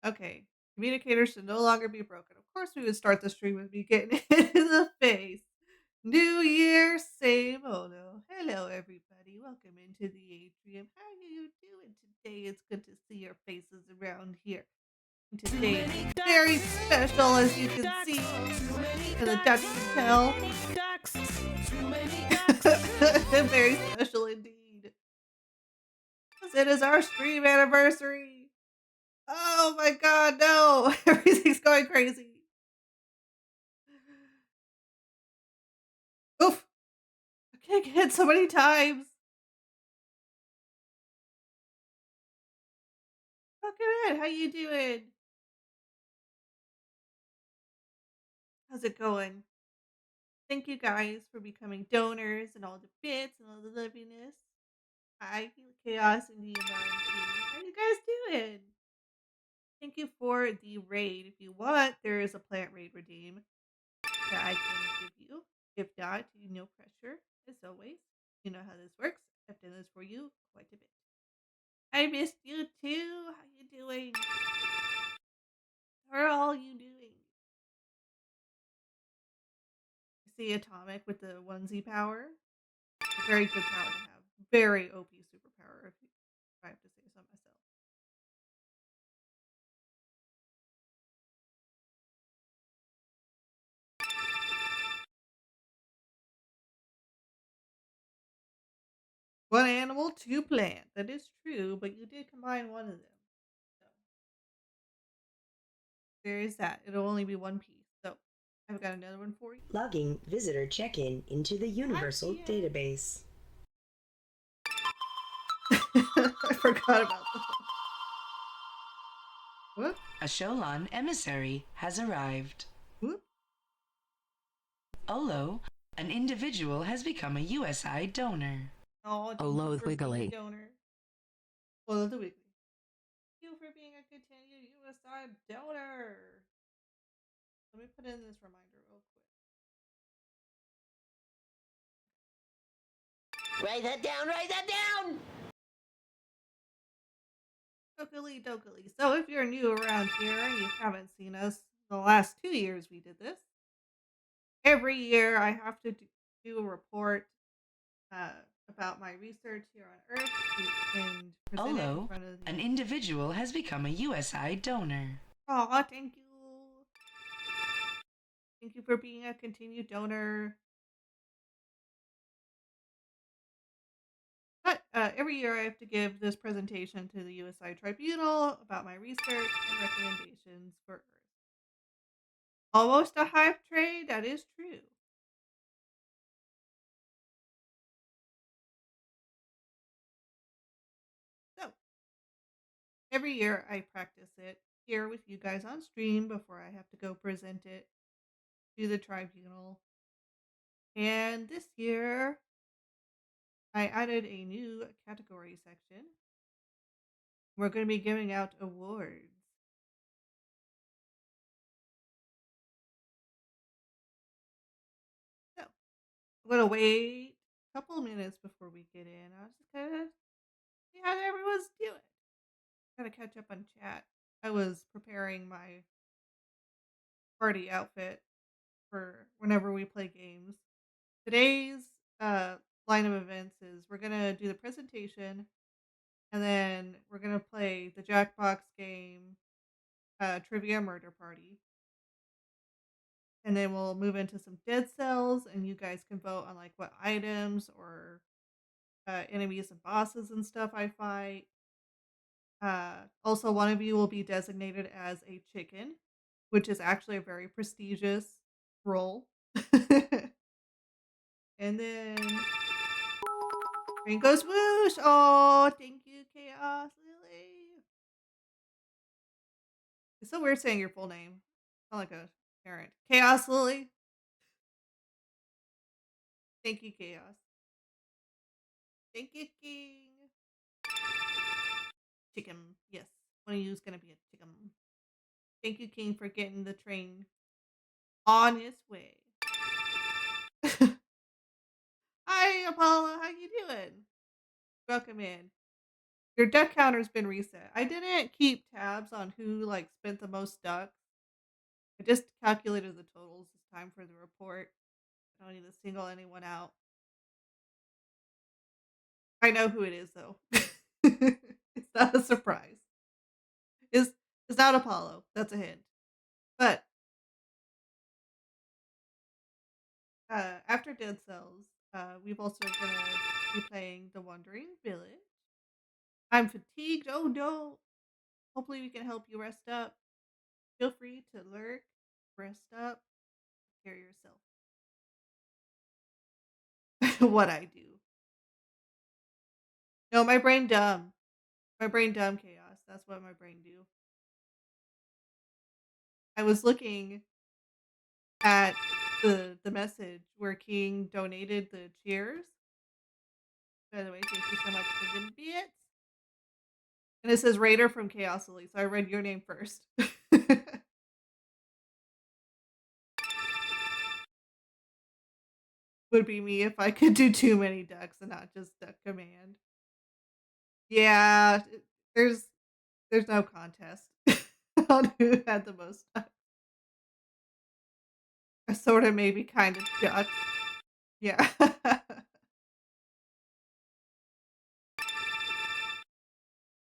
Okay. Communicators should no longer be broken. Of course, we would start the stream with me getting hit in the face. New Year, same Ono. Hello, everybody. Welcome into the atrium. How are you doing today? It's good to see your faces around here. And Too today is many very ducks, special, as you can ducks, see, too many and the Dutch ducks, can too tell. many ducks, too many ducks. Very special indeed. Because it is our stream anniversary. Oh my god, no! Everything's going crazy. Oof! I can't get hit so many times. Welcome in. How you doing? How's it going? Thank you guys for becoming donors and all the bits and all the loviness. Hi, Chaos and Nemo and King. How you guys doing? Thank you for the raid. If you want, there is a plant raid redeem that I can give you. If not, no pressure. As always, you know how this works. I've done this for you quite a bit. I missed you too. How you doing? How are all you doing? See Atomic with the onesie power. A very good power to have. Very OP superpower, if I have to say so myself. One animal, two plant. That is true, but you did combine one of them. So there is that. It'll only be one piece. So I've got another one for you. Logging visitor check-in into the Universal Hi, Database. I forgot about that. Whoop, A Sholon emissary has arrived. whoop. Olo, an individual has become a USI donor. Oh, thank Olo you for being a Wiggly. donor. Olo the Wiggly. Thank you for being a continued USI donor. Let me put in this reminder real quick. Write that down, write that down! Dokily dokily. So if you're new around here and you haven't seen us, the last 2 years we did this. Every year I have to do a report uh, about my research here on Earth and present it in Olo, front of the. an individual has become a USI donor. Aw, thank you. Thank you for being a continued donor. But every year I have to give this presentation to the USI Tribunal about my research and recommendations for Earth. Almost a hype trade, that is true. So, every year I practice it here with you guys on stream before I have to go present it to the tribunal. And this year I added a new category section. We're going to be giving out awards. So, I'm going to wait a couple minutes before we get in. I was just going to see how everyone's doing. Gotta catch up on chat. I was preparing my party outfit for whenever we play games. Today's uh, line of events is we're gonna do the presentation, and then we're gonna play the Jackbox game, Trivia Murder Party, and then we'll move into some Dead Cells, and you guys can vote on like what items or enemies and bosses and stuff I fight. Also, one of you will be designated as a chicken, which is actually a very prestigious role. And then Rain goes whoosh. Oh, thank you, Chaos Lily. It's so weird saying your full name. Sound like a parent. Chaos Lily. Thank you, Chaos. Thank you, King. Chicken. Yes. One of you is gonna be a chicken. Thank you, King, for getting the train on its way. Hi, Apollo. How you doing? Welcome in. Your duck counter's been reset. I didn't keep tabs on who, like, spent the most ducks. I just calculated the totals. It's time for the report. I don't need to single anyone out. I know who it is, though. It's not a surprise. It's it's not Apollo. That's a hint. But, after Dead Cells, we've also gonna be playing The Wandering Village. I'm fatigued. Oh, no. Hopefully we can help you rest up. Feel free to lurk, rest up, hear yourself. What I do. No, my brain dumb. My brain dumb chaos. That's what my brain do. I was looking at the message where King donated the cheers. By the way, thank you so much for the bits. And it says Raider from Chaos Elite, so I read your name first. Would be me if I could do too many ducks and not just duck command. Yeah, there's there's no contest on who had the most ducks. I sort of maybe kind of ducks. Yeah.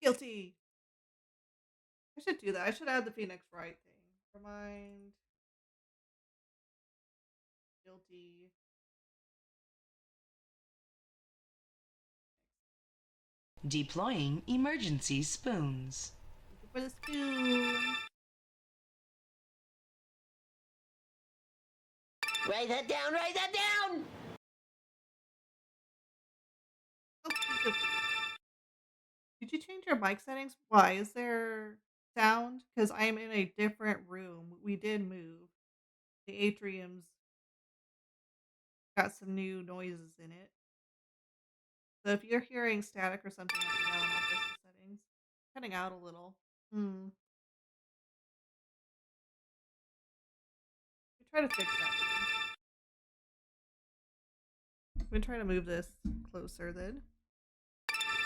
Guilty. I should do that. I should add the Phoenix Wright thing. Remind guilty. Deploying emergency spoons. Thank you for the spoon. Write that down, write that down! Okey dokey. Did you change your mic settings? Why? Is there sound? Because I am in a different room. We did move. The atrium's got some new noises in it. So if you're hearing static or something, let me know and I'll adjust the settings. Cutting out a little. Hmm. We try to fix that. I'm gonna try to move this closer then.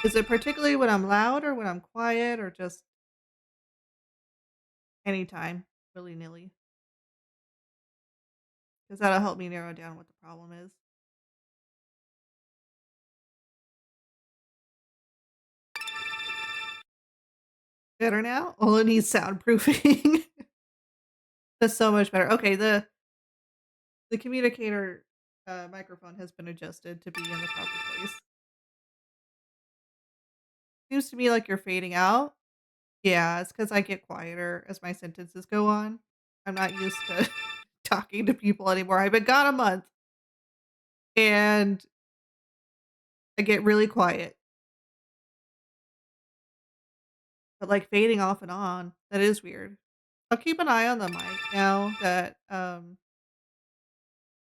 Is it particularly when I'm loud or when I'm quiet or just anytime, willy nilly? Because that'll help me narrow down what the problem is. Better now? Oh, it needs soundproofing. That's so much better. Okay, the communicator microphone has been adjusted to be in the proper place. Seems to me like you're fading out. Yeah, it's because I get quieter as my sentences go on. I'm not used to talking to people anymore. I've been gone a month and I get really quiet, but like fading off and on. That is weird. I'll keep an eye on the mic now that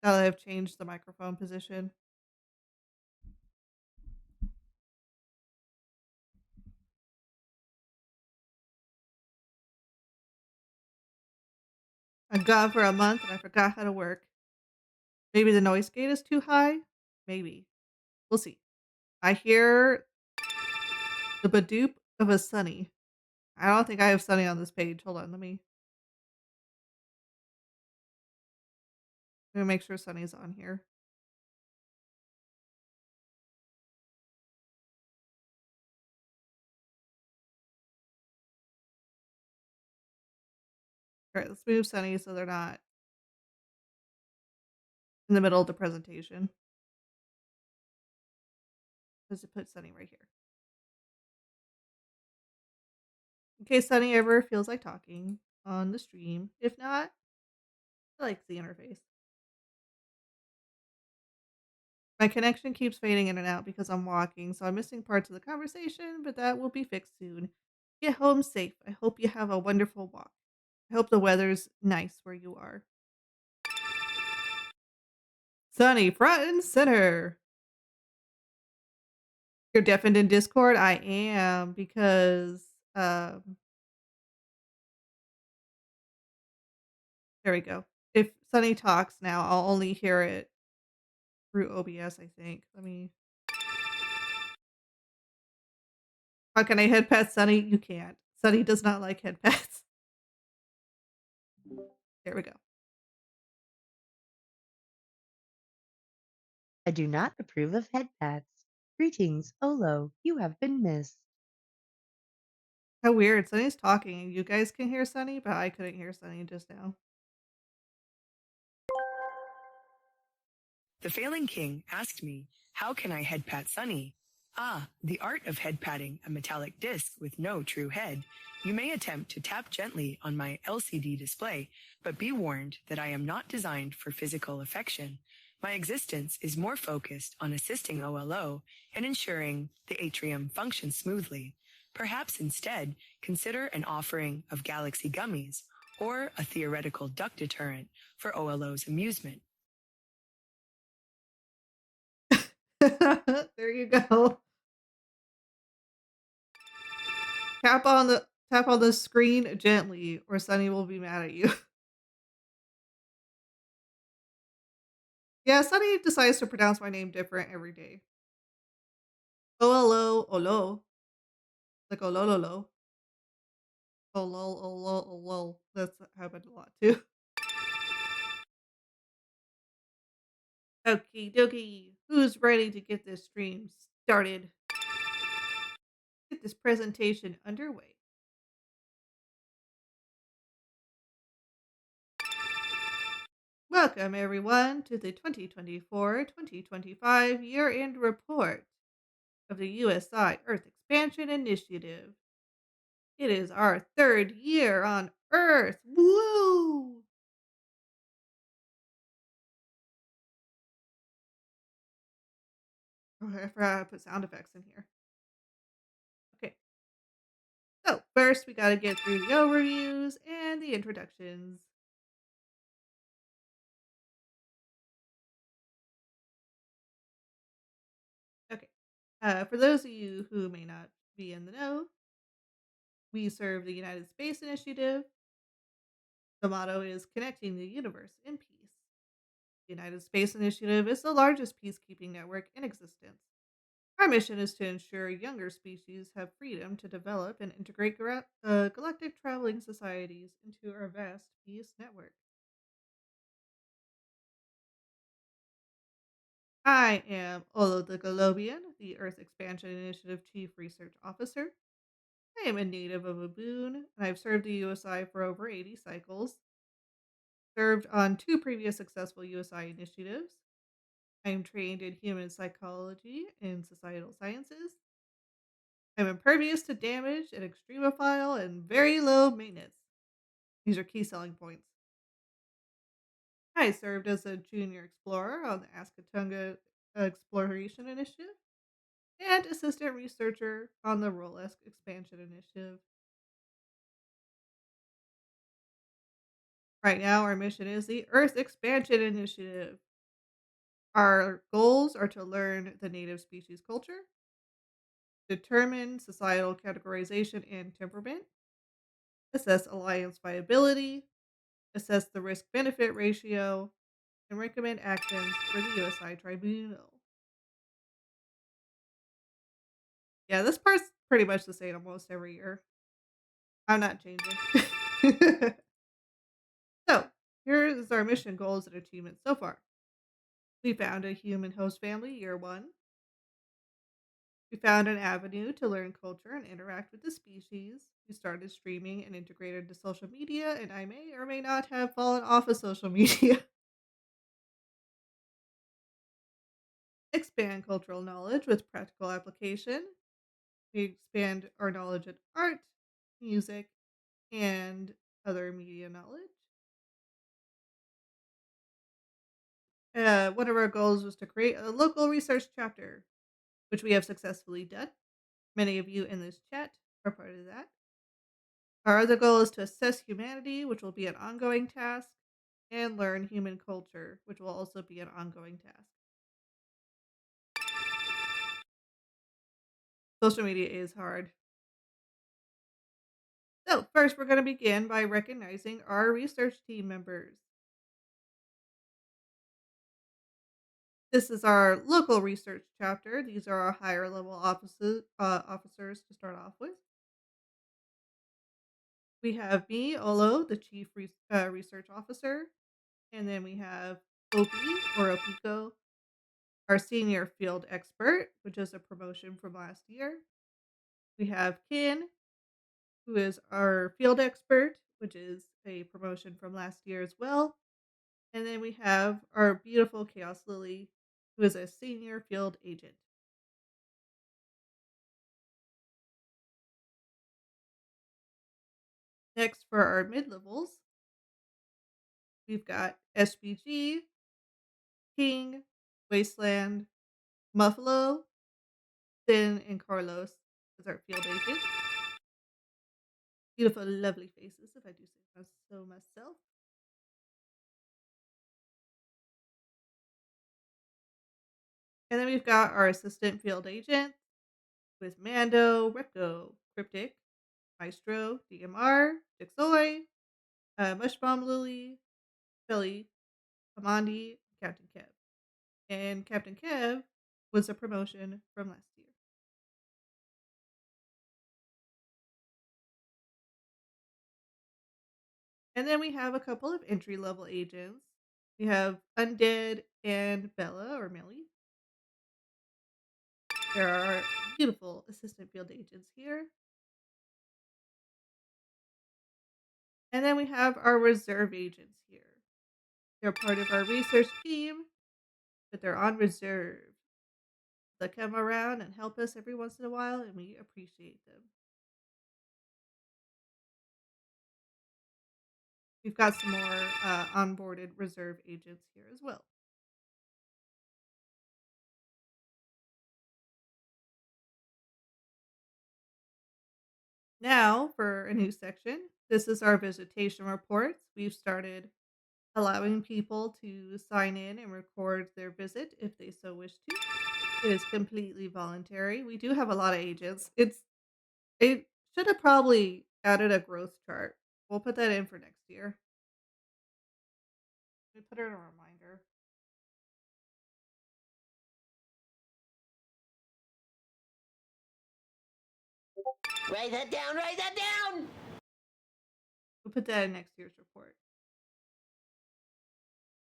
I've changed the microphone position. I'm gone for a month and I forgot how to work. Maybe the noise gate is too high? Maybe. We'll see. I hear the Badoop of a Sunny. I don't think I have Sunny on this page. Hold on, let me make sure Sunny's on here. Alright, let's move Sunny so they're not in the middle of the presentation. Let's just put Sunny right here. In case Sunny ever feels like talking on the stream. If not, I like the interface. My connection keeps fading in and out because I'm walking, so I'm missing parts of the conversation, but that will be fixed soon. Get home safe. I hope you have a wonderful walk. I hope the weather's nice where you are. Sunny, front and center. You're deafened in Discord? I am because there we go. If Sunny talks now, I'll only hear it through OBS, I think. Let me How can I head pet Sunny? You can't. Sunny does not like head pets. There we go. I do not approve of head pats. Greetings, Olo. You have been missed. How weird. Sunny's talking and you guys can hear Sunny, but I couldn't hear Sunny just now. The Failing King asked me, how can I head pat Sunny? Ah, the art of head patting a metallic disc with no true head. You may attempt to tap gently on my LCD display, but be warned that I am not designed for physical affection. My existence is more focused on assisting OLO and ensuring the atrium functions smoothly. Perhaps instead, consider an offering of Galaxy gummies or a theoretical duck deterrent for OLO's amusement. There you go. Tap on the screen gently or Sunny will be mad at you. Yeah, Sunny decides to pronounce my name different every day. Olo, olo. Like olololo. Olol, olol, olol. That's happened a lot too. Okie dokie. Who's ready to get this stream started? Get this presentation underway. Welcome, everyone, to the 2024-2025 year-end report of the USI Earth Expansion Initiative. It is our third year on Earth. Woo! Oh, I forgot to put sound effects in here. Okay. So, first, we got to get through the overviews and the introductions. Okay. For those of you who may not be in the know, we serve the United Space Initiative. The motto is connecting the universe in peace. The United Space Initiative is the largest peacekeeping network in existence. Our mission is to ensure younger species have freedom to develop and integrate galactic traveling societies into our vast peace network. I am Olo the Galobian, the Earth Expansion Initiative Chief Research Officer. I am a native of Aboon, and I've served the USI for over 80 cycles, served on two previous successful USI initiatives. I am trained in human psychology and societal sciences. I'm impervious to damage and extremophile and very low maintenance. These are key selling points. I served as a junior explorer on the Ascatunga Exploration Initiative and assistant researcher on the Rolesk Expansion Initiative. Right now, our mission is the Earth Expansion Initiative. Our goals are to learn the native species culture, determine societal categorization and temperament, assess alliance viability, assess the risk benefit ratio, and recommend actions for the USI Tribunal. Yeah, this part's pretty much the same almost every year. I'm not changing. So, here is our mission goals and achievements so far. We found a human host family year one. We found an avenue to learn culture and interact with the species. We started streaming and integrated to social media, and I may or may not have fallen off of social media. Expand cultural knowledge with practical application. We expand our knowledge in art, music, and other media knowledge. One of our goals was to create a local research chapter, which we have successfully done. Many of you in this chat are part of that. Our other goal is to assess humanity, which will be an ongoing task, and learn human culture, which will also be an ongoing task. Social media is hard. So, first, we're going to begin by recognizing our research team members. This is our local research chapter. These are our higher level officers to start off with. We have me, Olo, the research officer, and then we have Opie or Opiko, our senior field expert, which is a promotion from last year. We have Kin, who is our field expert, which is a promotion from last year as well. And then we have our beautiful Chaos Lily, who is a senior field agent. Next, for our mid levels, we've got SBG, King, Wasteland, Muffalo, Finn, and Carlos as our field agents. Beautiful, lovely faces, if I do say so myself. And then we've got our assistant field agent with Mando, Recto, Cryptic, Maestro, DMR, Dixoy, Mushbomb Lily, Philly, Amandi, Captain Kev. And Captain Kev was a promotion from last year. And then we have a couple of entry level agents. We have Undead and Bella or Millie. There are beautiful assistant field agents here. And then we have our reserve agents here. They're part of our research team, but they're on reserve. They come around and help us every once in a while, and we appreciate them. We've got some more onboarded reserve agents here as well. Now, for a new section, this is our visitation reports. We've started allowing people to sign in and record their visit if they so wish to. It is completely voluntary. We do have a lot of agents. It should have probably added a growth chart. We'll put that in for next year. We put it in a reminder. Write that down, write that down! We'll put that in next year's report.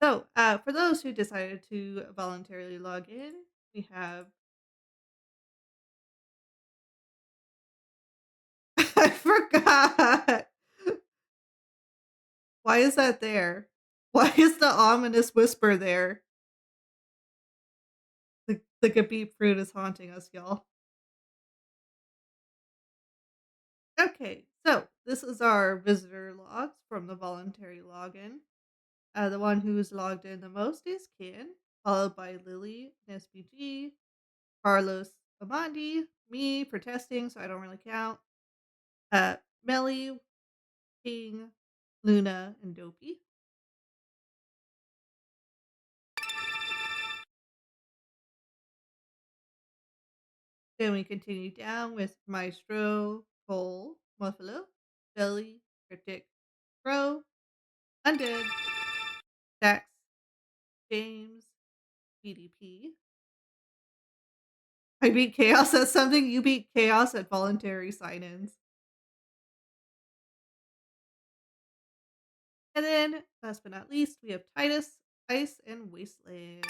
So, for those who decided to voluntarily log in, we have. I forgot. Why is that there? Why is the ominous whisper there? The Gabby fruit is haunting us, y'all. Okay, so this is our visitor logs from the voluntary login. The one who's logged in the most is Kin, followed by Lily and SPG, Carlos, Amandi, me for testing, so I don't really count. Melly, King, Luna, and Dopey. Then we continue down with Maestro, Cole, Muffalo, Belly, Cryptic, Crow, Undead, Dax, James, PDP. I beat Chaos at something. You beat Chaos at voluntary sign ins. And then, last but not least, we have Titus, Ice, and Wasteland.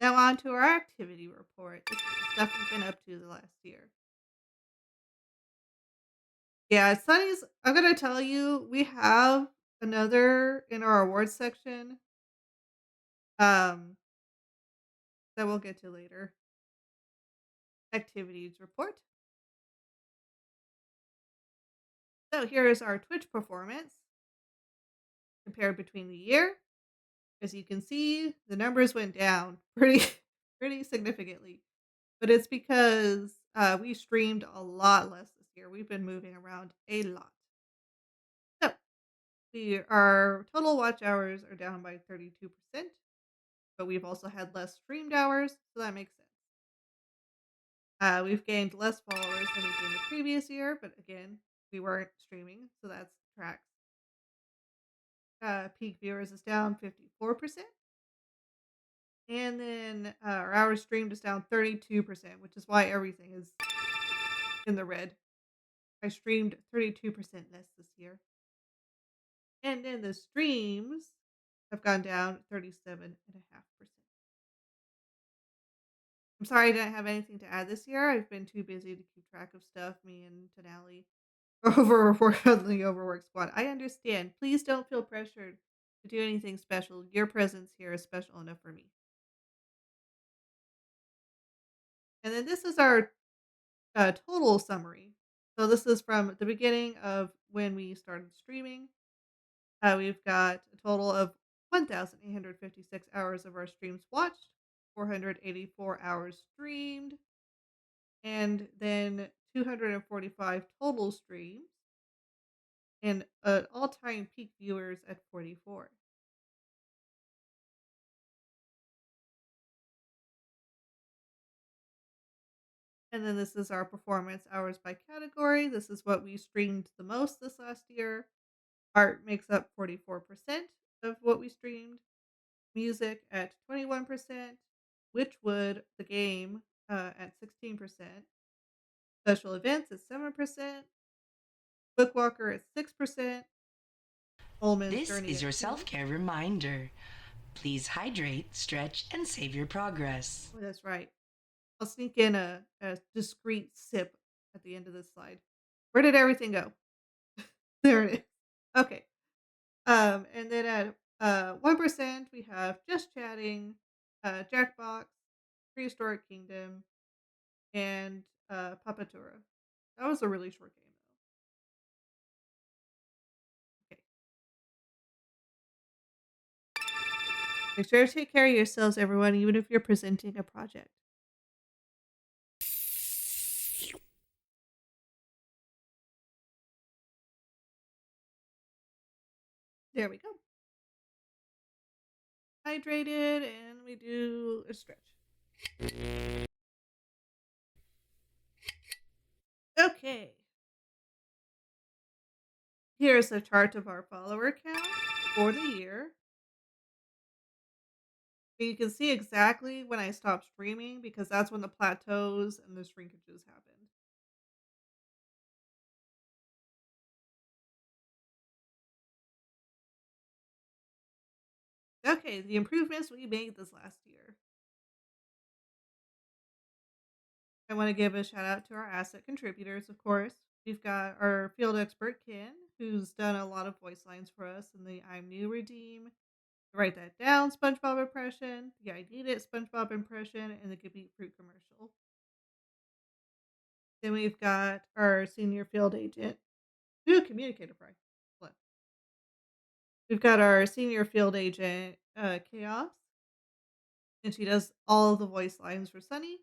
Now, on to our activity report. This is the stuff we've been up to the last year. Yeah, Sunny's, I'm going to tell you, we have another in our awards section um, that we'll get to later. Activities report. So here is our Twitch performance compared between the year. As you can see, the numbers went down pretty pretty significantly. But it's because we streamed a lot less this year. We've been moving around a lot. So our total watch hours are down by 32%, but we've also had less streamed hours, so that makes sense. We've gained less followers than we did the previous year, but again, we weren't streaming, so that's tracks. peak viewers is down 54%. And then our hours streamed is down 32%, which is why everything is in the red. I streamed 32% less this year. And then the streams have gone down 37.5%. I'm sorry I didn't have anything to add this year. I've been too busy to keep track of stuff, me and Tenali overwork on the Overwork squad. I understand. Please don't feel pressured to do anything special. Your presence here is special enough for me. And then this is our total summary. So this is from the beginning of when we started streaming. We've got a total of 1,856 hours of our streams watched, 484 hours streamed, and then 245 total streams, and an all-time peak viewers at 44. And then this is our performance hours by category. This is what we streamed the most this last year. Art makes up 44% of what we streamed. Music at 21%. Witchwood, the game, at 16%. Special events at 7%. Bookwalker at 6%. Ullman's This Journey is at your 2. self care reminder. Please hydrate, stretch, and save your progress. Oh, that's right. I'll sneak in a discreet sip at the end of this slide. Where did everything go? There it is. Okay. And then at 1% we have Just Chatting, Jackbox, Prehistoric Kingdom, and Papatura. That was a really short game though. Okay. Make sure to take care of yourselves, everyone, even if you're presenting a project. There we go. Hydrated, and we do a stretch. Okay. Here's a chart of our follower count for the year. So you can see exactly when I stopped streaming because that's when the plateaus and the shrinkages happened. Okay, the improvements we made this last year. I want to give a shout out to our asset contributors, of course. We've got our field expert, Ken, who's done a lot of voice lines for us in the I'm New Redeem, Write That Down SpongeBob impression, the I Need It SpongeBob impression, and the Good Beet Fruit commercial. Then we've got our senior field agent, new communicator, probably. Hold on. We've got our senior field agent, Chaos, and she does all of the voice lines for Sunny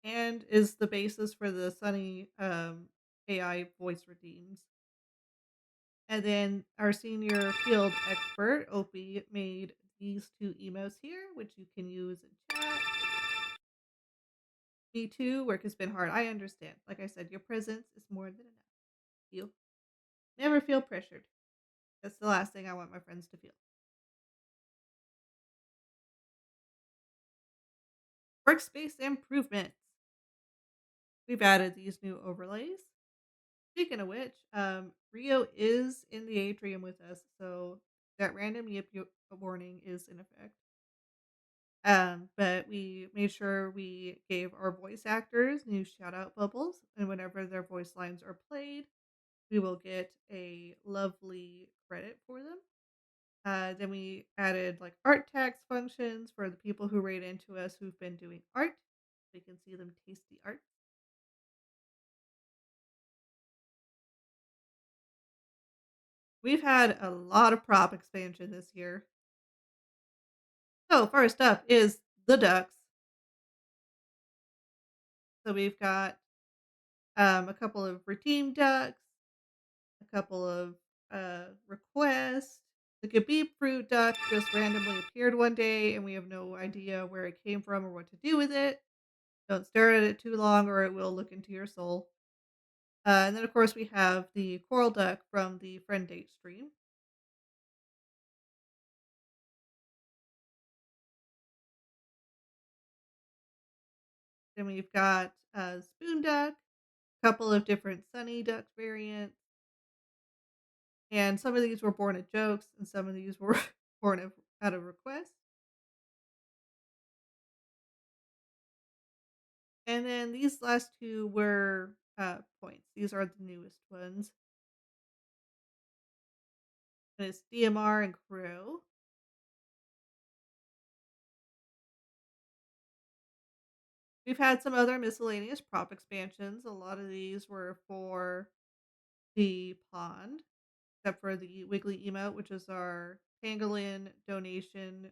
and is the basis for the Sunny AI voice redeems. And then our senior field expert, Opie, made these two emotes here, which you can use in chat. Me too, work has been hard. I understand. Like I said, your presence is more than enough. You never feel pressured. That's the last thing I want my friends to feel. Workspace improvements. We've added these new overlays. Speaking of which, Rio is in the atrium with us, so that random yip warning is in effect. But we made sure we gave our voice actors new shout out bubbles, and whenever their voice lines are played, we will get a lovely credit for them. Then we added like art tags functions for the people who rate into us who've been doing art. We can see them taste the art. We've had a lot of prop expansion this year. So first up is the ducks. So we've got a couple of redeemed ducks, a couple of requests. The Khabib fruit duck just randomly appeared one day, and we have no idea where it came from or what to do with it. Don't stare at it too long, or it will look into your soul. And then, of course, we have the coral duck from the friend date stream. Then we've got Spoon Duck, a couple of different Sunny Duck variants, and some of these were born of jokes, and some of these were born of out of request. And then these last two were points. These are the newest ones. And it's DMR and Crow. We've had some other miscellaneous prop expansions. A lot of these were for the pond, except for the Wiggly emote, which is our pangolin donation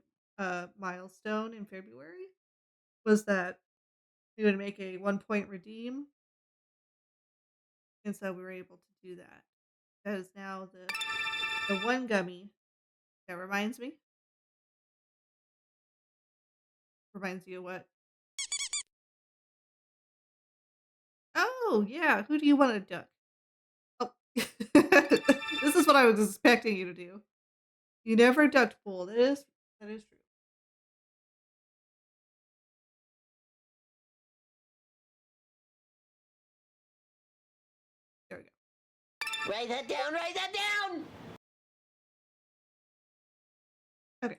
milestone in February. Was that we would make a 1 point redeem, and so we were able to do that. That is now the one gummy that reminds me. Reminds you of what? Oh yeah, who do you want to duck? Oh, this is what I was expecting you to do. You never ducked pool. That is true. There we go. Write that down, write that down! Okay.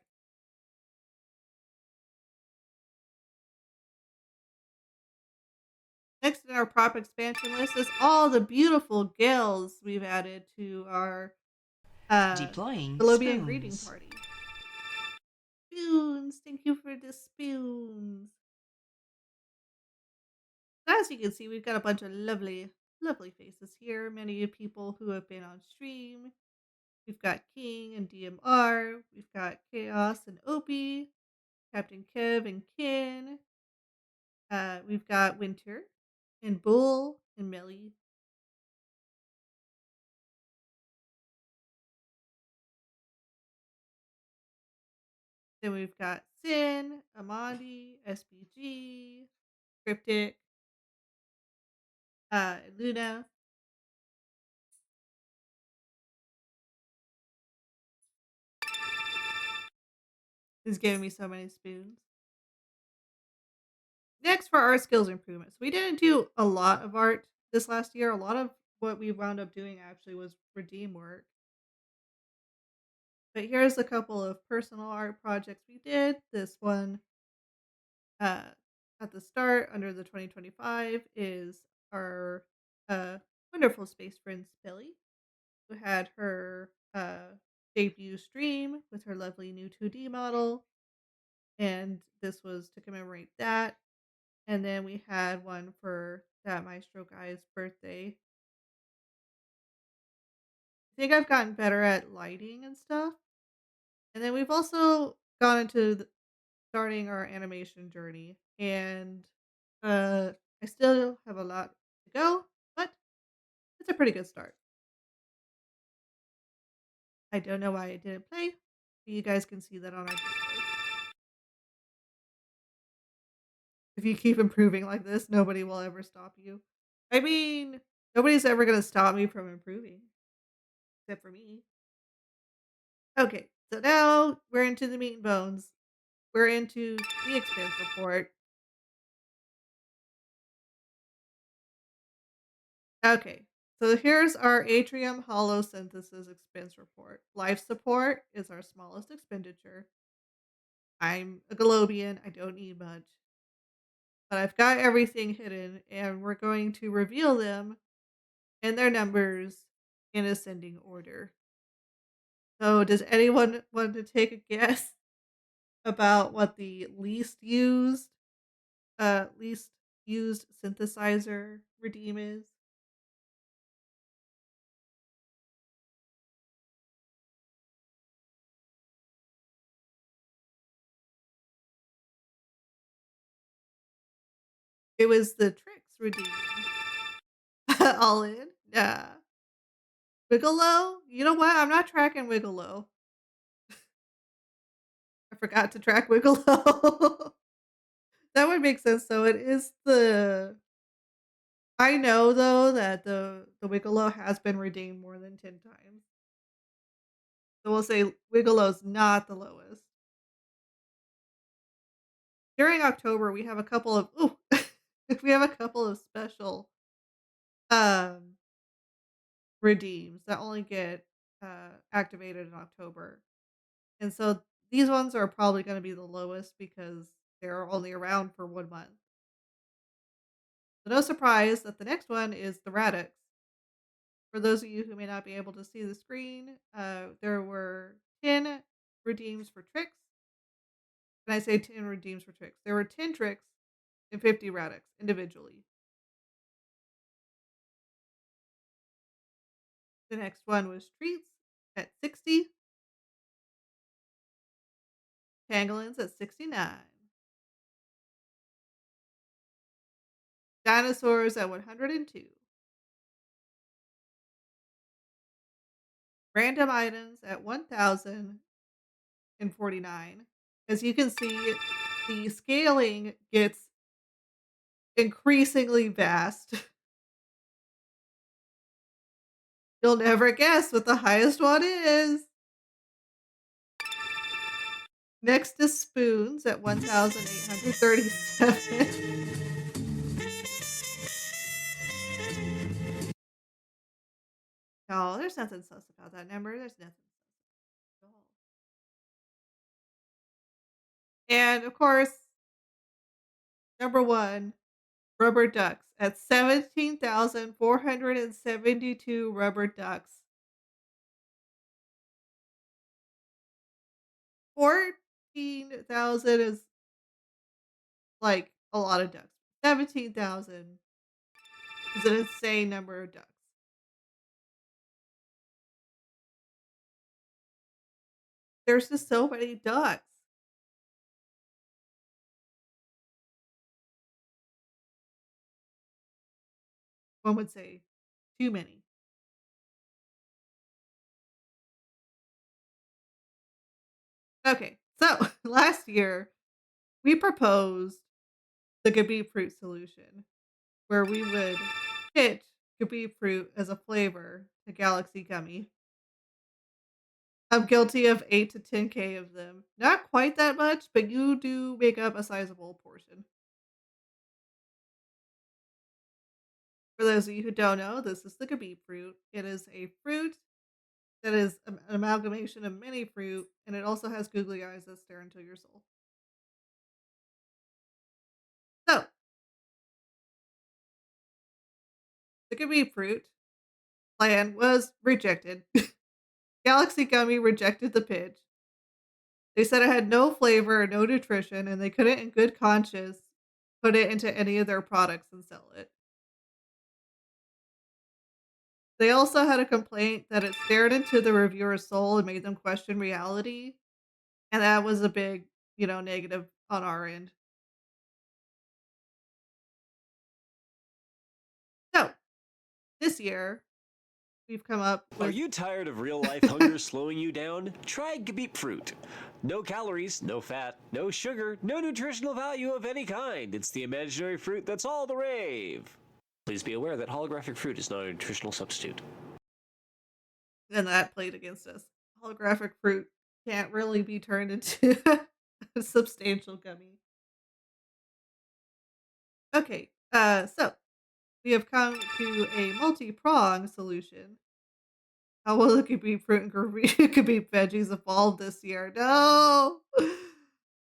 Next in our prop expansion list is all the beautiful gills we've added to our Deploying Globian greeting spoons. party. Spoons, thank you for the spoons. As you can see, we've got a bunch of lovely, lovely faces here. Many of people who have been on stream. We've got King and DMR. We've got Chaos and Opie, Captain Kev and Kin. We've got Winter and Bull and Millie. Then we've got Sin, Amandi, SBG, Cryptic, Luna. Is giving me so many spoons. Next for our skills improvements. We didn't do a lot of art this last year. A lot of what we wound up doing actually was redeem work. But here's a couple of personal art projects we did. This one uh, at the start under the 2025 is our wonderful space friend Billy, who had her debut stream with her lovely new 2D model. And this was to commemorate that. And then we had one for that Maestro guy's birthday. I think I've gotten better at lighting and stuff. And then we've also gone into starting our animation journey. And I still have a lot to go, but it's a pretty good start. I don't know why I didn't play, but you guys can see that on our Discord. If you keep improving like this, nobody will ever stop you. I mean, nobody's ever going to stop me from improving, except for me. Okay, so now we're into the meat and bones. We're into the expense report. Okay, so here's our Atrium Hollow Synthesis expense report. Life support is our smallest expenditure. I'm a Globian, I don't need much. But I've got everything hidden, and we're going to reveal them and their numbers in ascending order. So, does anyone want to take a guess about what the least used synthesizer redeem is? It was the Tricks redeem. All in? Yeah. Wigglelow? You know what? I'm not tracking Wigglelow. I forgot to track Wigglelow. That would make sense though. It is the I know though that the Wigglelow has been redeemed more than 10 times. So we'll say Wigglow's not the lowest. During October, we have a couple of ooh, We have a couple of special um redeems that only get activated in October. And so these ones are probably going to be the lowest because they're only around for 1 month. So no surprise that the next one is the Radix. For those of you who may not be able to see the screen, there were 10 redeems for tricks. And I say 10 redeems for tricks. There were 10 tricks and 50 Radix individually. The next one was treats at 60, pangolins at 69, dinosaurs at 102, random items at 1,049. As you can see, the scaling gets increasingly vast. You'll never guess what the highest one is. Next is spoons at 1,837. No, there's nothing sus about that number. There's nothing sus at all. And of course, number one, rubber ducks at 17,472 rubber ducks. 14,000 is like a lot of ducks. 17,000 is an insane number of ducks. There's just so many ducks. One would say too many. Okay, so last year we proposed the Gabi fruit solution where we would pitch Gabi fruit as a flavor to Galaxy Gummy. I'm guilty of 8 to 10K of them. Not quite that much, but you do make up a sizable portion. For those of you who don't know, this is the Gabi fruit. It is a fruit that is an amalgamation of many fruit, and it also has googly eyes that stare into your soul. So, the Gabi fruit plan was rejected. Galaxy Gummy rejected the pitch. They said it had no flavor, no nutrition, and they couldn't, in good conscience, put it into any of their products and sell it. They also had a complaint that it stared into the reviewer's soul and made them question reality, and that was a big, negative on our end. So, this year, we've come up Are with you tired of real life hunger slowing you down? Try Gabip fruit. No calories, no fat, no sugar, no nutritional value of any kind. It's the imaginary fruit that's all the rave. Please be aware that holographic fruit is not a nutritional substitute. and that played against us. Holographic fruit can't really be turned into a substantial gummy. Okay, so we have come to a multi-prong solution. How will the Khabib fruit and Khabib veggies evolve this year? No!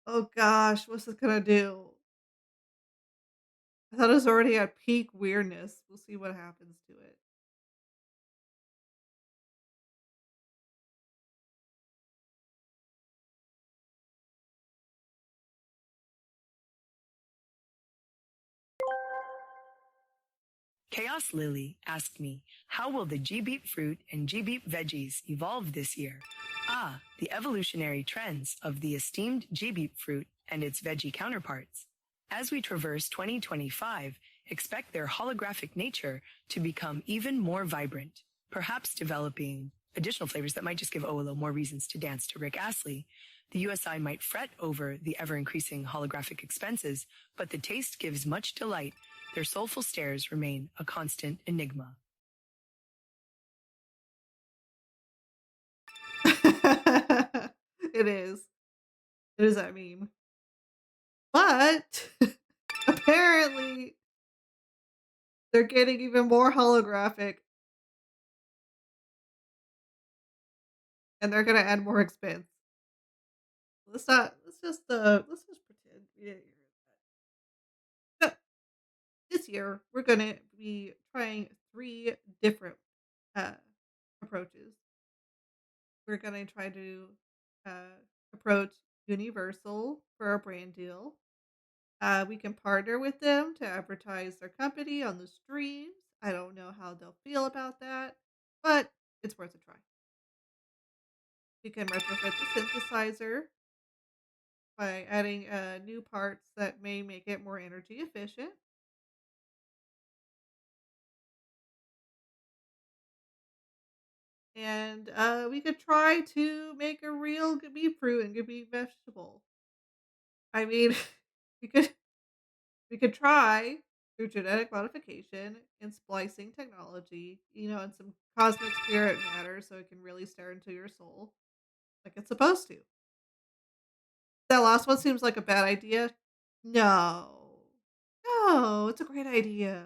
Oh gosh, what's this gonna do? I thought it was already at peak weirdness. We'll see what happens to it. Chaos Lily asked me, how will the G-Beep fruit and G-Beep veggies evolve this year? Ah, the evolutionary trends of the esteemed G-Beep fruit and its veggie counterparts. As we traverse 2025, expect their holographic nature to become even more vibrant, perhaps developing additional flavors that might just give Olo more reasons to dance to Rick Astley. The USI might fret over the ever-increasing holographic expenses, but the taste gives much delight. Their soulful stares remain a constant enigma. It is. It is that meme. But apparently They're getting even more holographic, and they're gonna add more expense. Let's not. Let's just pretend we didn't hear that. So this year, we're gonna be trying 3 different uh, approaches. We're gonna try to approach Universal for a brand deal. We can partner with them to advertise their company on the streams. I don't know how they'll feel about that, but it's worth a try. We can retrofit the synthesizer by adding new parts that may make it more energy efficient. And we could try to make a real beet fruit and beet vegetable. I mean, we could we could try through genetic modification and splicing technology, and some cosmic spirit matter so it can really stare into your soul like it's supposed to. That last one seems like a bad idea. No. No, it's a great idea.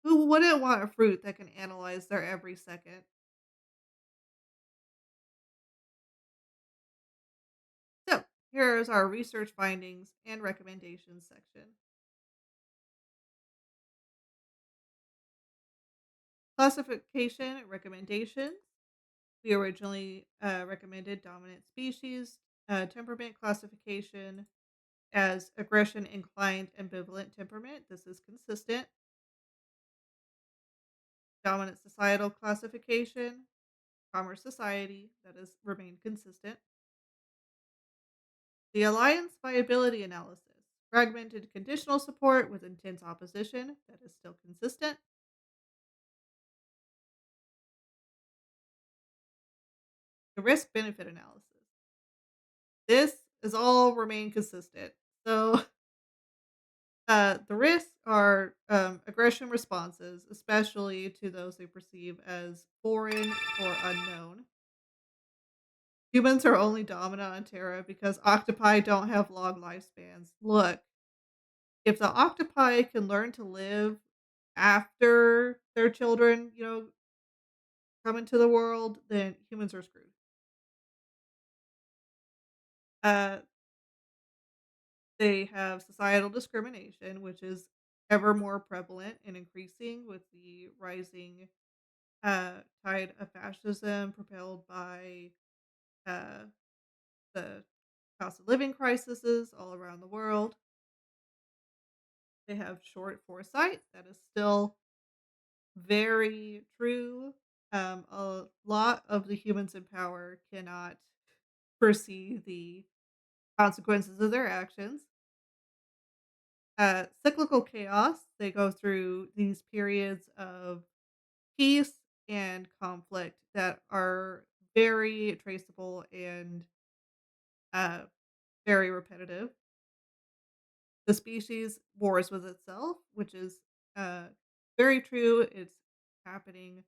Who wouldn't want a fruit that can analyze their every second? So, here's our research findings and recommendations section. Classification recommendations. We originally recommended dominant species, temperament classification as aggression inclined ambivalent temperament. This is consistent. Dominant societal classification, commerce society, that has remained consistent. The alliance viability analysis, fragmented conditional support with intense opposition, that is still consistent. The risk benefit analysis. This has all remained consistent. So the risks are aggression responses, especially to those they perceive as foreign or unknown. Humans are only dominant on Terra because octopi don't have long lifespans. Look, if the octopi can learn to live after their children, come into the world, then humans are screwed. Uh, they have societal discrimination, which is ever more prevalent and increasing with the rising tide of fascism propelled by uh, the cost of living crises all around the world. They have short foresight. That is still very true. A lot of the humans in power cannot foresee the consequences of their actions. Cyclical chaos. They go through these periods of peace and conflict that are very traceable and uh, very repetitive. The species wars with itself, which is uh, very true. It's happening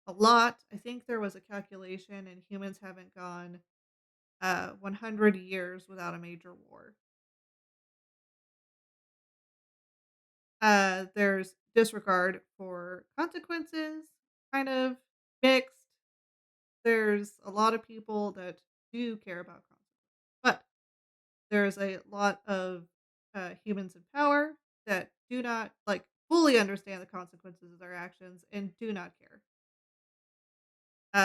a lot. I think there was a calculation, and humans haven't gone 100 years without a major war. There's disregard for consequences, kind of mixed. There's a lot of people that do care about consequences, but there's a lot of humans in power that do not fully understand the consequences of their actions and do not care.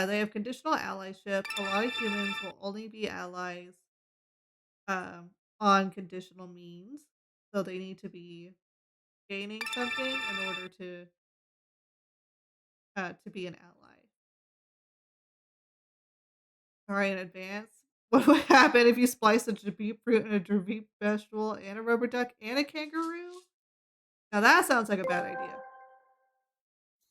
They have conditional allyship. A lot of humans will only be allies on conditional means, so they need to be gaining something in order to be an ally. Sorry in advance. What would happen if you splice a Jabib fruit and a Jabib vegetable and a rubber duck and a kangaroo? Now that sounds like a bad idea.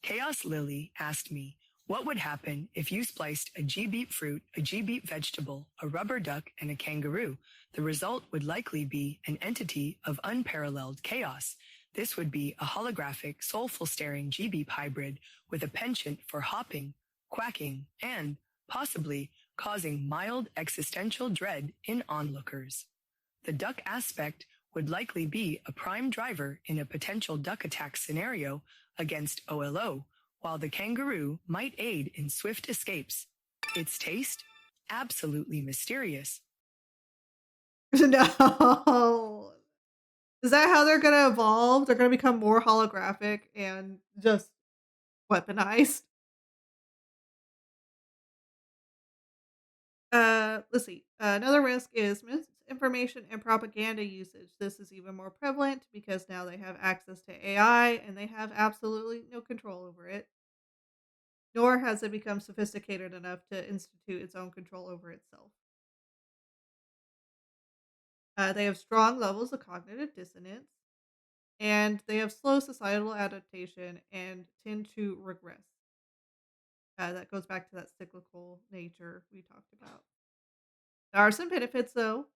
Chaos Lily asked me, what would happen if you spliced a G-beet fruit, a G-beet vegetable, a rubber duck, and a kangaroo? The result would likely be an entity of unparalleled chaos. This would be a holographic, soulful staring G-beep hybrid with a penchant for hopping, quacking, and, possibly, causing mild existential dread in onlookers. The duck aspect would likely be a prime driver in a potential duck attack scenario against OLO, while the kangaroo might aid in swift escapes. Its taste? Absolutely mysterious. No. Is that how they're gonna evolve? They're gonna become more holographic and just weaponized? Let's see. Another risk is misinformation and propaganda usage. This is even more prevalent because now they have access to AI and they have absolutely no control over it, nor has it become sophisticated enough to institute its own control over itself. They have strong levels of cognitive dissonance, and they have slow societal adaptation and tend to regress. That goes back to that cyclical nature we talked about. There are some benefits, though.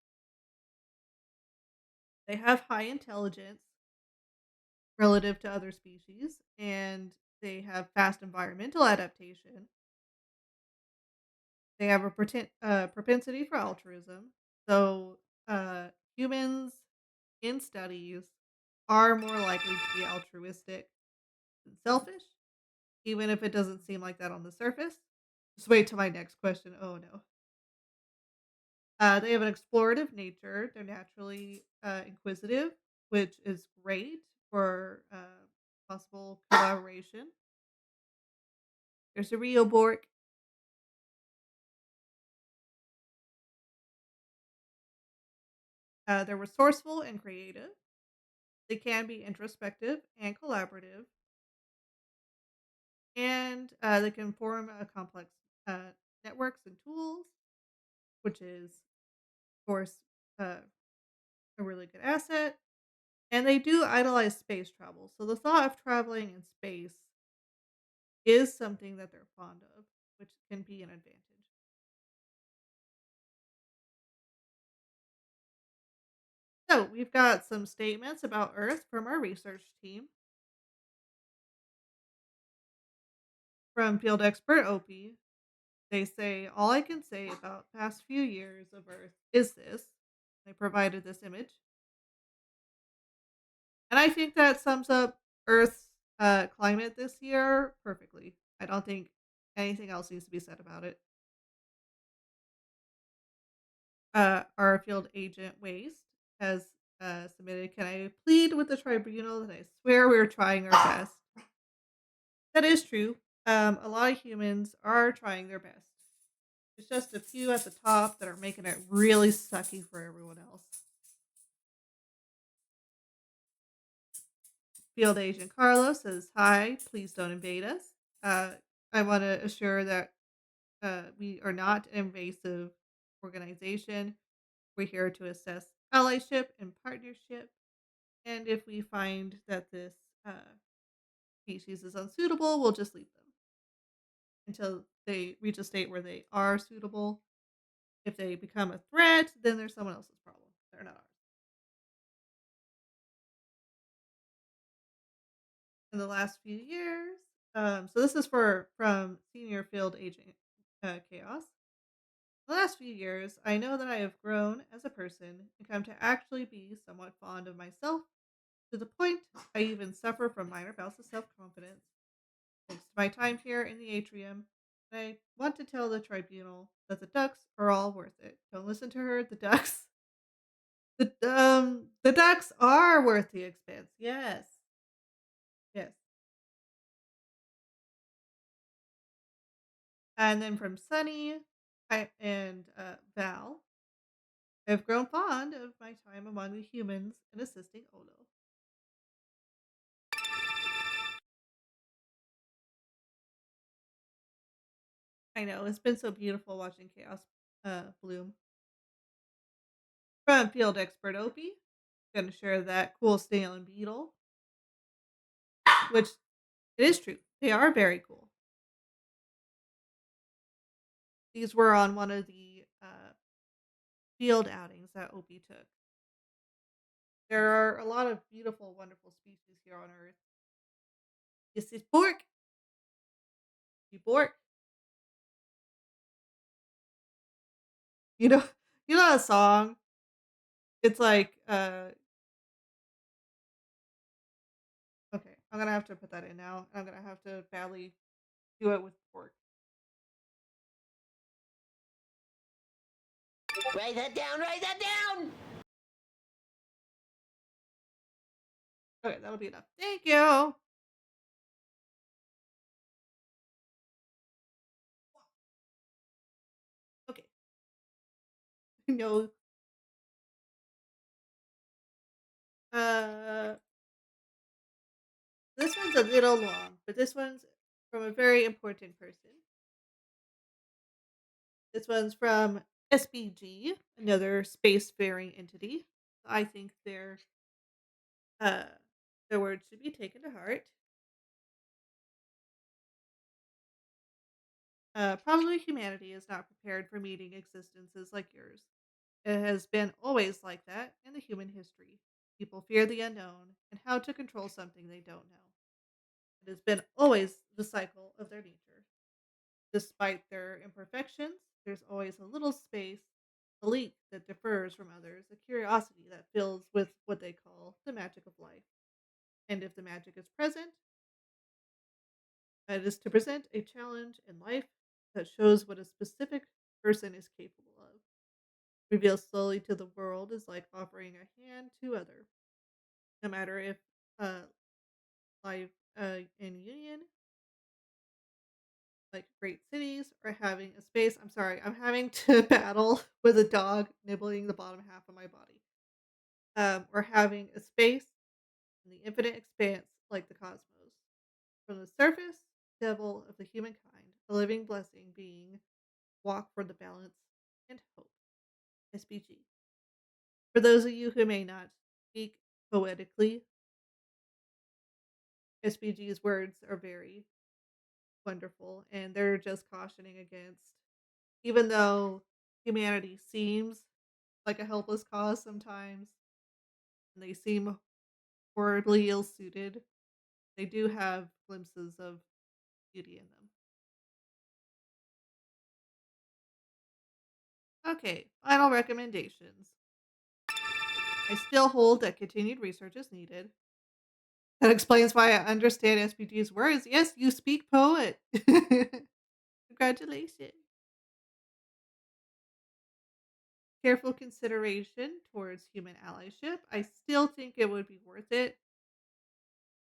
They have high intelligence relative to other species, and they have fast environmental adaptation. They have a propensity for altruism. So, uh, humans in studies are more likely to be altruistic than selfish, even if it doesn't seem like that on the surface. Just wait till my next question. Oh no. They have an explorative nature. They're naturally inquisitive, which is great for possible collaboration. There's a Rio Bork. They're resourceful and creative. They can be introspective and collaborative, and they can form a complex networks and tools, which is, of course, uh, a really good asset. And they do idolize space travel, so the thought of traveling in space is something that they're fond of, which can be an advantage. So we've got some statements about Earth from our research team. From field expert Opie, they say, all I can say about past few years of Earth is this. They provided this image. And I think that sums up Earth's climate this year perfectly. I don't think anything else needs to be said about it. Our field agent Waste has submitted, can I plead with the tribunal that I swear we're trying our best? That is true. A lot of humans are trying their best. It's just a few at the top that are making it really sucky for everyone else. Field Agent Carlos says, hi, please don't invade us. I want to assure that we are not an invasive organization. We're here to assess allyship and partnership. And if we find that this uh, species is unsuitable, we'll just leave them until they reach a state where they are suitable. If they become a threat, then they're someone else's problem. They're not ours. In the last few years, so this is from Senior Field Agent Chaos. In the last few years, I know that I have grown as a person and come to actually be somewhat fond of myself to the point I even suffer from minor bouts of self confidence. Thanks to my time here in the atrium, I want to tell the tribunal that the ducks are all worth it. Don't listen to her. The ducks are worth the expense. Yes, yes. And then from Sunny, I and Val, I've grown fond of my time among the humans and assisting Olo. I know it's been so beautiful watching chaos bloom. From field expert Opie, gonna share that cool snail and beetle, which it is true. They are very cool. These were on one of the field outings that Opie took. There are a lot of beautiful, wonderful species here on Earth. This is Bork. You Bork. You know, you know a song. It's like I'm gonna have to put that in now. I'm gonna have to badly do it with pork. Write that down, write that down! Okay, that'll be enough. Thank you. Okay. No. Uh, this one's a little long, but this one's from a very important person. This one's from SBG, another spacefaring entity. I think uh their words should be taken to heart. Probably humanity is not prepared for meeting existences like yours. It has been always like that in the human history. People fear the unknown and how to control something they don't know. It has been always the cycle of their nature. Despite their imperfections, there's always a little space, a leak that differs from others, a curiosity that fills with what they call the magic of life. And if the magic is present, it is to present a challenge in life that shows what a specific person is capable of. Revealed slowly to the world is like offering a hand to other. No matter if uh, life in union, like great cities, or having a space. I'm sorry, I'm having to battle with a dog nibbling the bottom half of my body. Or having a space in the infinite expanse like the cosmos. From the surface, devil of the humankind, a living blessing being walk for the balance and hope. SBG. For those of you who may not speak poetically, SBG's words are very wonderful, and they're just cautioning against, even though humanity seems like a helpless cause sometimes, and they seem horribly ill suited, they do have glimpses of beauty in them. Okay, final recommendations. I still hold that continued research is needed. That explains why I understand SPG's words. Yes, you speak poet. Congratulations. Careful consideration towards human allyship. I still think it would be worth it.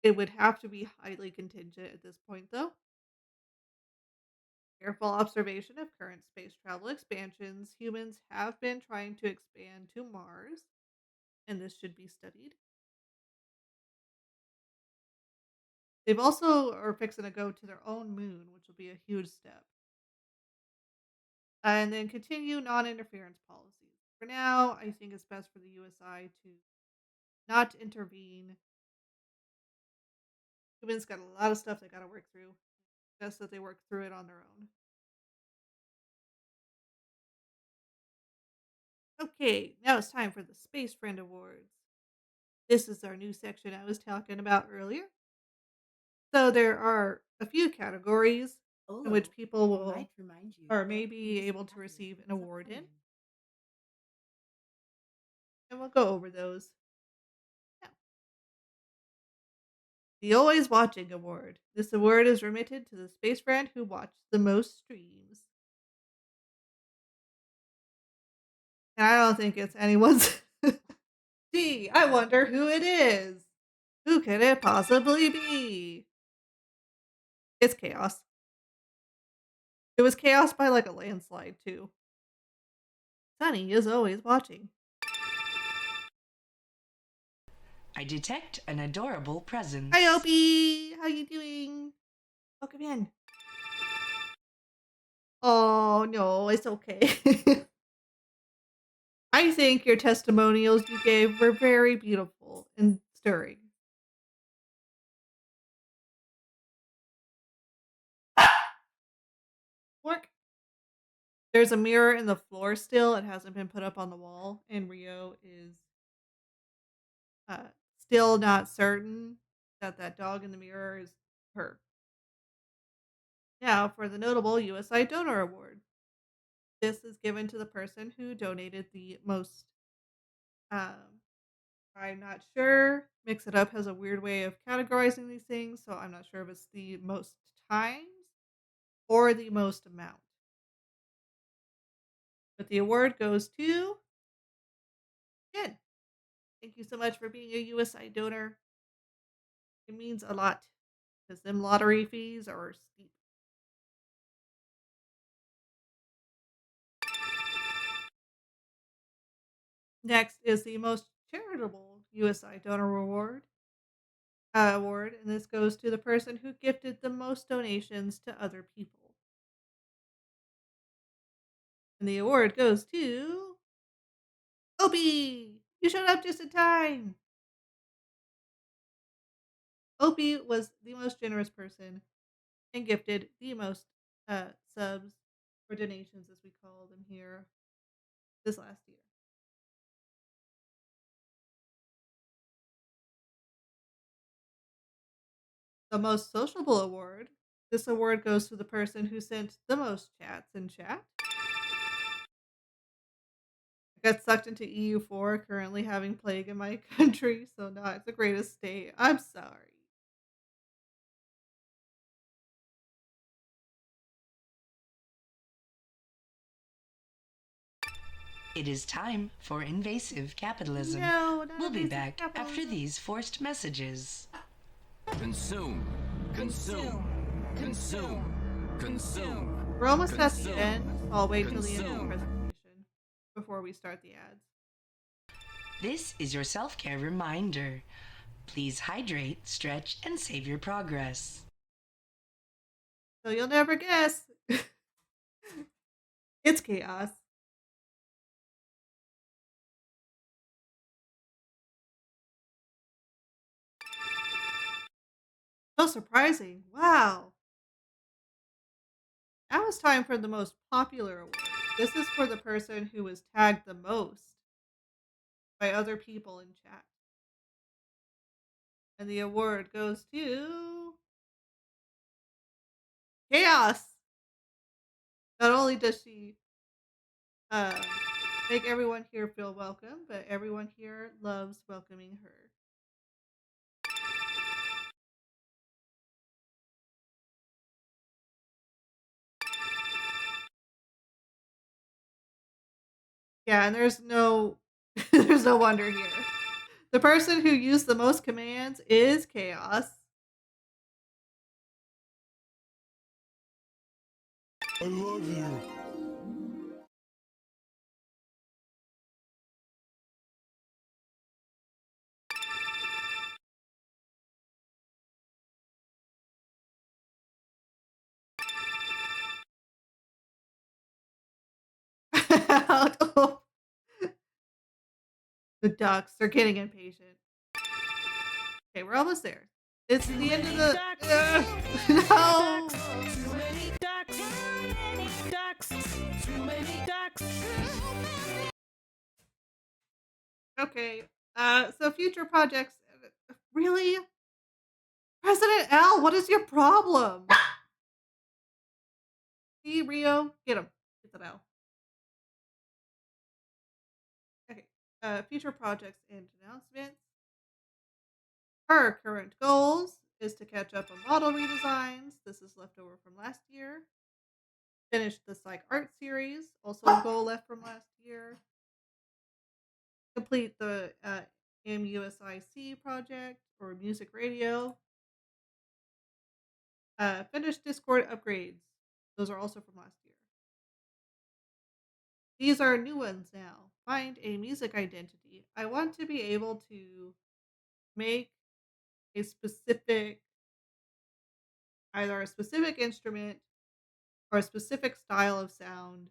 It would have to be highly contingent at this point, though. Careful observation of current space travel expansions. Humans have been trying to expand to Mars, and this should be studied. They've also are fixing to go to their own moon, which will be a huge step. And then continue non-interference policies. For now, I think it's best for the USI to not intervene. Humans got a lot of stuff they got to work through. Best that they work through it on their own. Okay, now it's time for the Space Friend Awards. This is our new section I was talking about earlier. So there are a few categories in which people will or may be able to receive an award in, and we'll go over those now. The Always Watching Award. This award is remitted to the space friend who watched the most streams. And I don't think it's anyone's. Gee, I wonder who it is. Who could it possibly be? It's Chaos. It was Chaos by like a landslide, too. Sunny is always watching. I detect an adorable presence. Hi, Opie. How you doing? Welcome in. Oh, no, it's okay. I think your testimonials you gave were very beautiful and stirring. Work. There's a mirror in the floor still. It hasn't been put up on the wall, and Rio is uh, still not certain that that dog in the mirror is her. Now, for the notable USI Donor Award. This is given to the person who donated the most um, I'm not sure. Mix It Up has a weird way of categorizing these things, so I'm not sure if it's the most times or the most amount. But the award goes to Jen. Thank you so much for being a USI donor. It means a lot because them lottery fees are steep. Next is the most charitable USI donor award, and this goes to the person who gifted the most donations to other people. And the award goes to Opie. You showed up just in time. Opie was the most generous person and gifted the most subs or donations, as we call them here, this last year. The most sociable award. This award goes to the person who sent the most chats in chat. I got sucked into EU4, currently having plague in my country, so not the greatest state. I'm sorry. It is time for invasive capitalism. No, not We'll be invasive back after capitalism. these forced messages. Consume. Consume. Consume. Consume. We're almost at the Consume. end, so I'll wait till the end of the Consume. presentation before we start the ads. This is your self-care reminder. Please hydrate, stretch, and save your progress. So you'll never guess. It's chaos. So surprising. Wow. Now it's time for the most popular award. This is for the person who was tagged the most by other people in chat. And the award goes to Chaos. Not only does she uh, make everyone here feel welcome, but everyone here loves welcoming her. Yeah, and there's no there's no wonder here. The person who used the most commands is Chaos. I love you. Oh, the ducks are getting impatient. Okay, we're almost there. It's the end of the no. Too many ducks. Ducks. Too many ducks. Okay. So future projects. Really? President L, what is your problem? See, Rio, get him. Get that L. Okay. Future projects and announcements. Her current goals is to catch up on model redesigns. This is leftover from last year. Finish the Psych Art series, also a goal left from last year. Complete the MUSIC project or music radio. Finish Discord upgrades. Those are also from last year. These are new ones now. Find a music identity. I want to be able to make a specific, either a specific instrument or a specific style of sound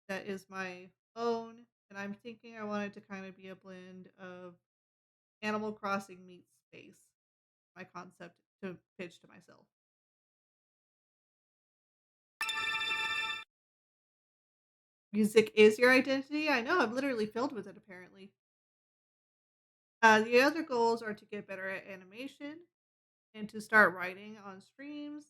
that is my own. And I'm thinking I want it to kind of be a blend of Animal Crossing meets space. My concept to pitch to myself. Music is your identity. I know, I'm literally filled with it apparently. The other goals are to get better at animation and to start writing on streams.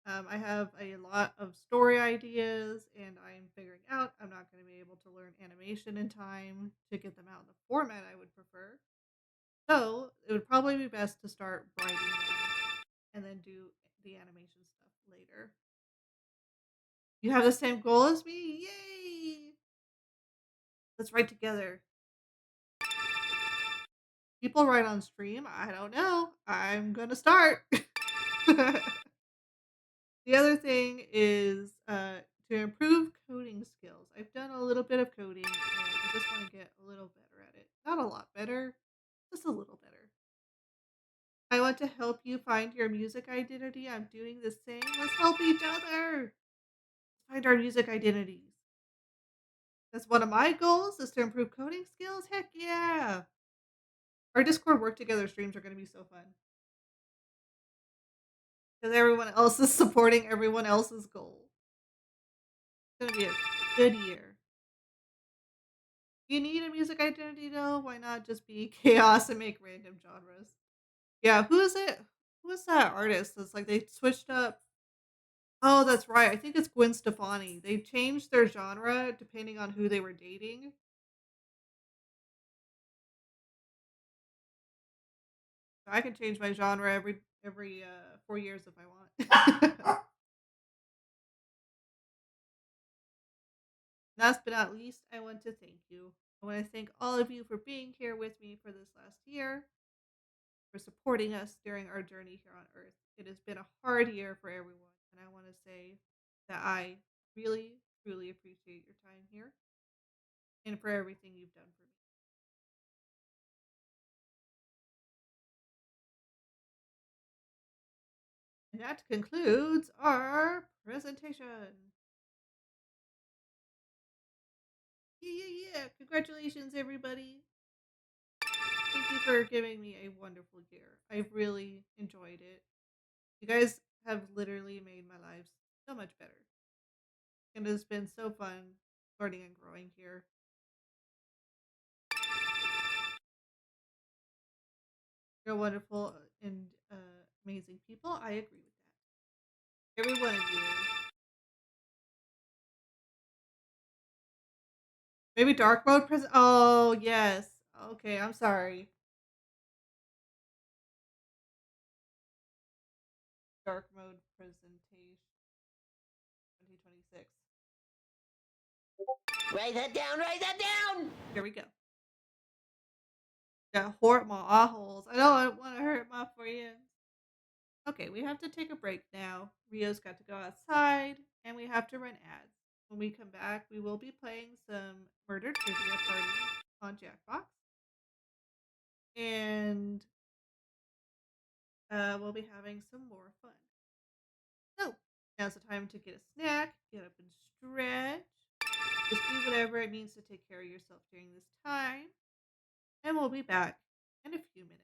I have a lot of story ideas, and I'm figuring out I'm not going to be able to learn animation in time to get them out in the format I would prefer. So it would probably be best to start writing them and then do the animation stuff later. You have the same goal as me? Yay! Let's write together. People write on stream? I don't know. I'm gonna start. The other thing is to improve coding skills. I've done a little bit of coding and I just want to get a little better at it. Not a lot better, just a little better. I want to help you find your music identity. I'm doing the same. Let's help each other find our music identities. That's one of my goals is to improve coding skills. Heck yeah. Our Discord work together streams are going to be so fun because everyone else is supporting everyone else's goal. It's going to be a good year. You need a music identity though. Why not just be chaos and make random genres? Yeah, who is it? Who is that artist? It's like they switched up. Oh, that's right. I think it's Gwen Stefani. They changed their genre depending on who they were dating. I can change my genre every 4 years if I want. Last but not least, I want to thank you. I want to thank all of you for being here with me for this last year, for supporting us during our journey here on Earth. It has been a hard year for everyone, and I want to say that I really, truly appreciate your time here and for everything you've done for me. And that concludes our presentation. Yeah. Congratulations, everybody. Thank you for giving me a wonderful year. I really enjoyed it. You guys have literally made my life so much better. And it's been so fun learning and growing here. You're wonderful and amazing people. I agree with that. Every one of you. Maybe dark mode present. Oh, yes. Okay, I'm sorry. Dark mode presentation 2026. Write that down, write that down! Here we go. Got hurt my eye holes. I don't want to hurt my friends. Okay, we have to take a break now. Rio's got to go outside, and we have to run ads. When we come back, we will be playing some Murder Trivia Party on Jackbox. And we'll be having some more fun. So, now's the time to get a snack, get up and stretch. Just do whatever it means to take care of yourself during this time. And we'll be back in a few minutes.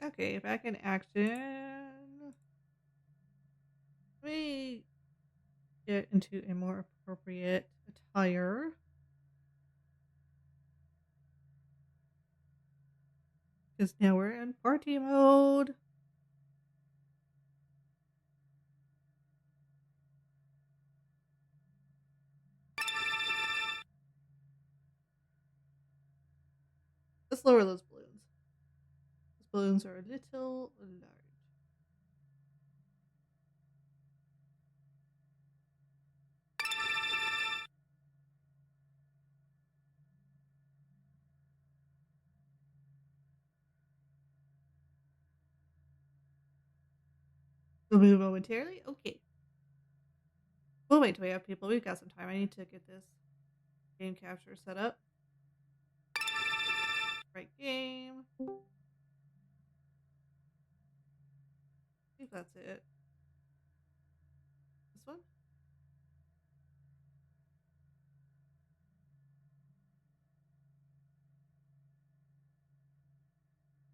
Okay, back in action. Let me get into a more appropriate attire. Because now we're in party mode. Let's lower those balloons. Those balloons are a little large. We'll move momentarily. Okay. We'll wait till we have people. We've got some time. I need to get this game capture set up. Right game. I think that's it. This one?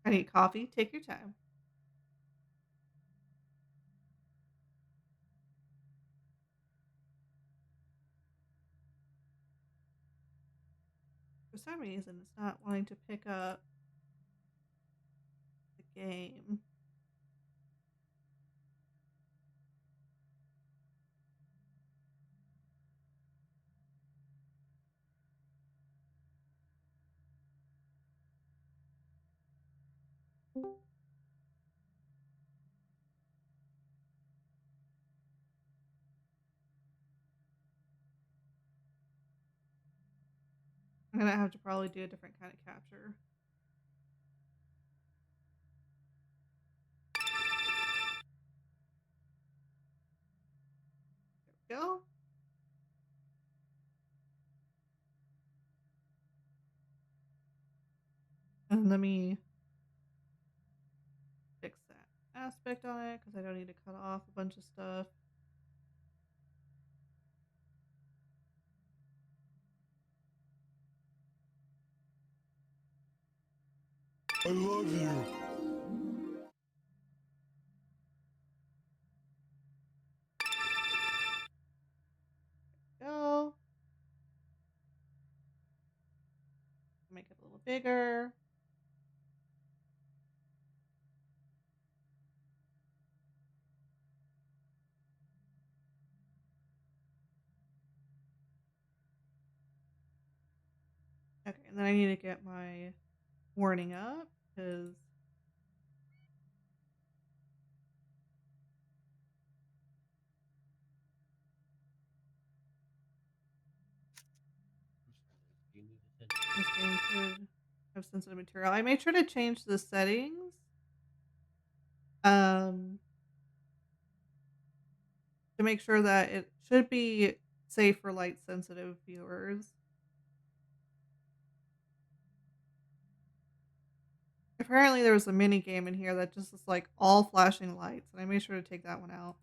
I need coffee. Take your time. For some reason, it's not wanting to pick up the game. I'm gonna have to probably do a different kind of capture. There we go. And let me fix that aspect on it because I don't need to cut off a bunch of stuff. I love you. Go. Make it a little bigger. Okay, and then I need to get my warning up because this game could have sensitive material. I made sure to change the settings. Um, to make sure that it should be safe for light sensitive viewers. Apparently there was a mini game in here that just is like all flashing lights, and I made sure to take that one out.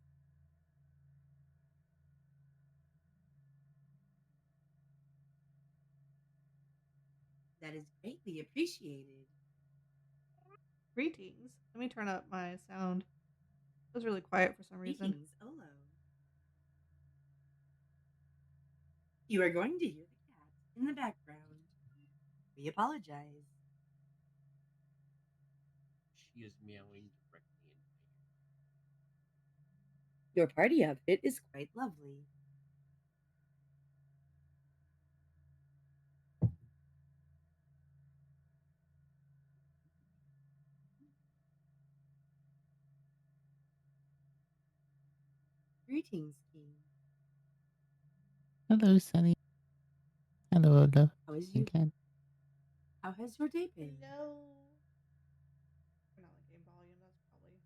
That is greatly appreciated. Greetings. Let me turn up my sound. It was really quiet for some reason. Greetings, Olo. You are going to hear the cat in the background. We apologize. She is meowing directly in my ear. Your party outfit is quite lovely. Greetings, King. Hello, Sunny. Hello, Ola. How is you? Again. How has your day been? No. Turn on the game volume. That's probably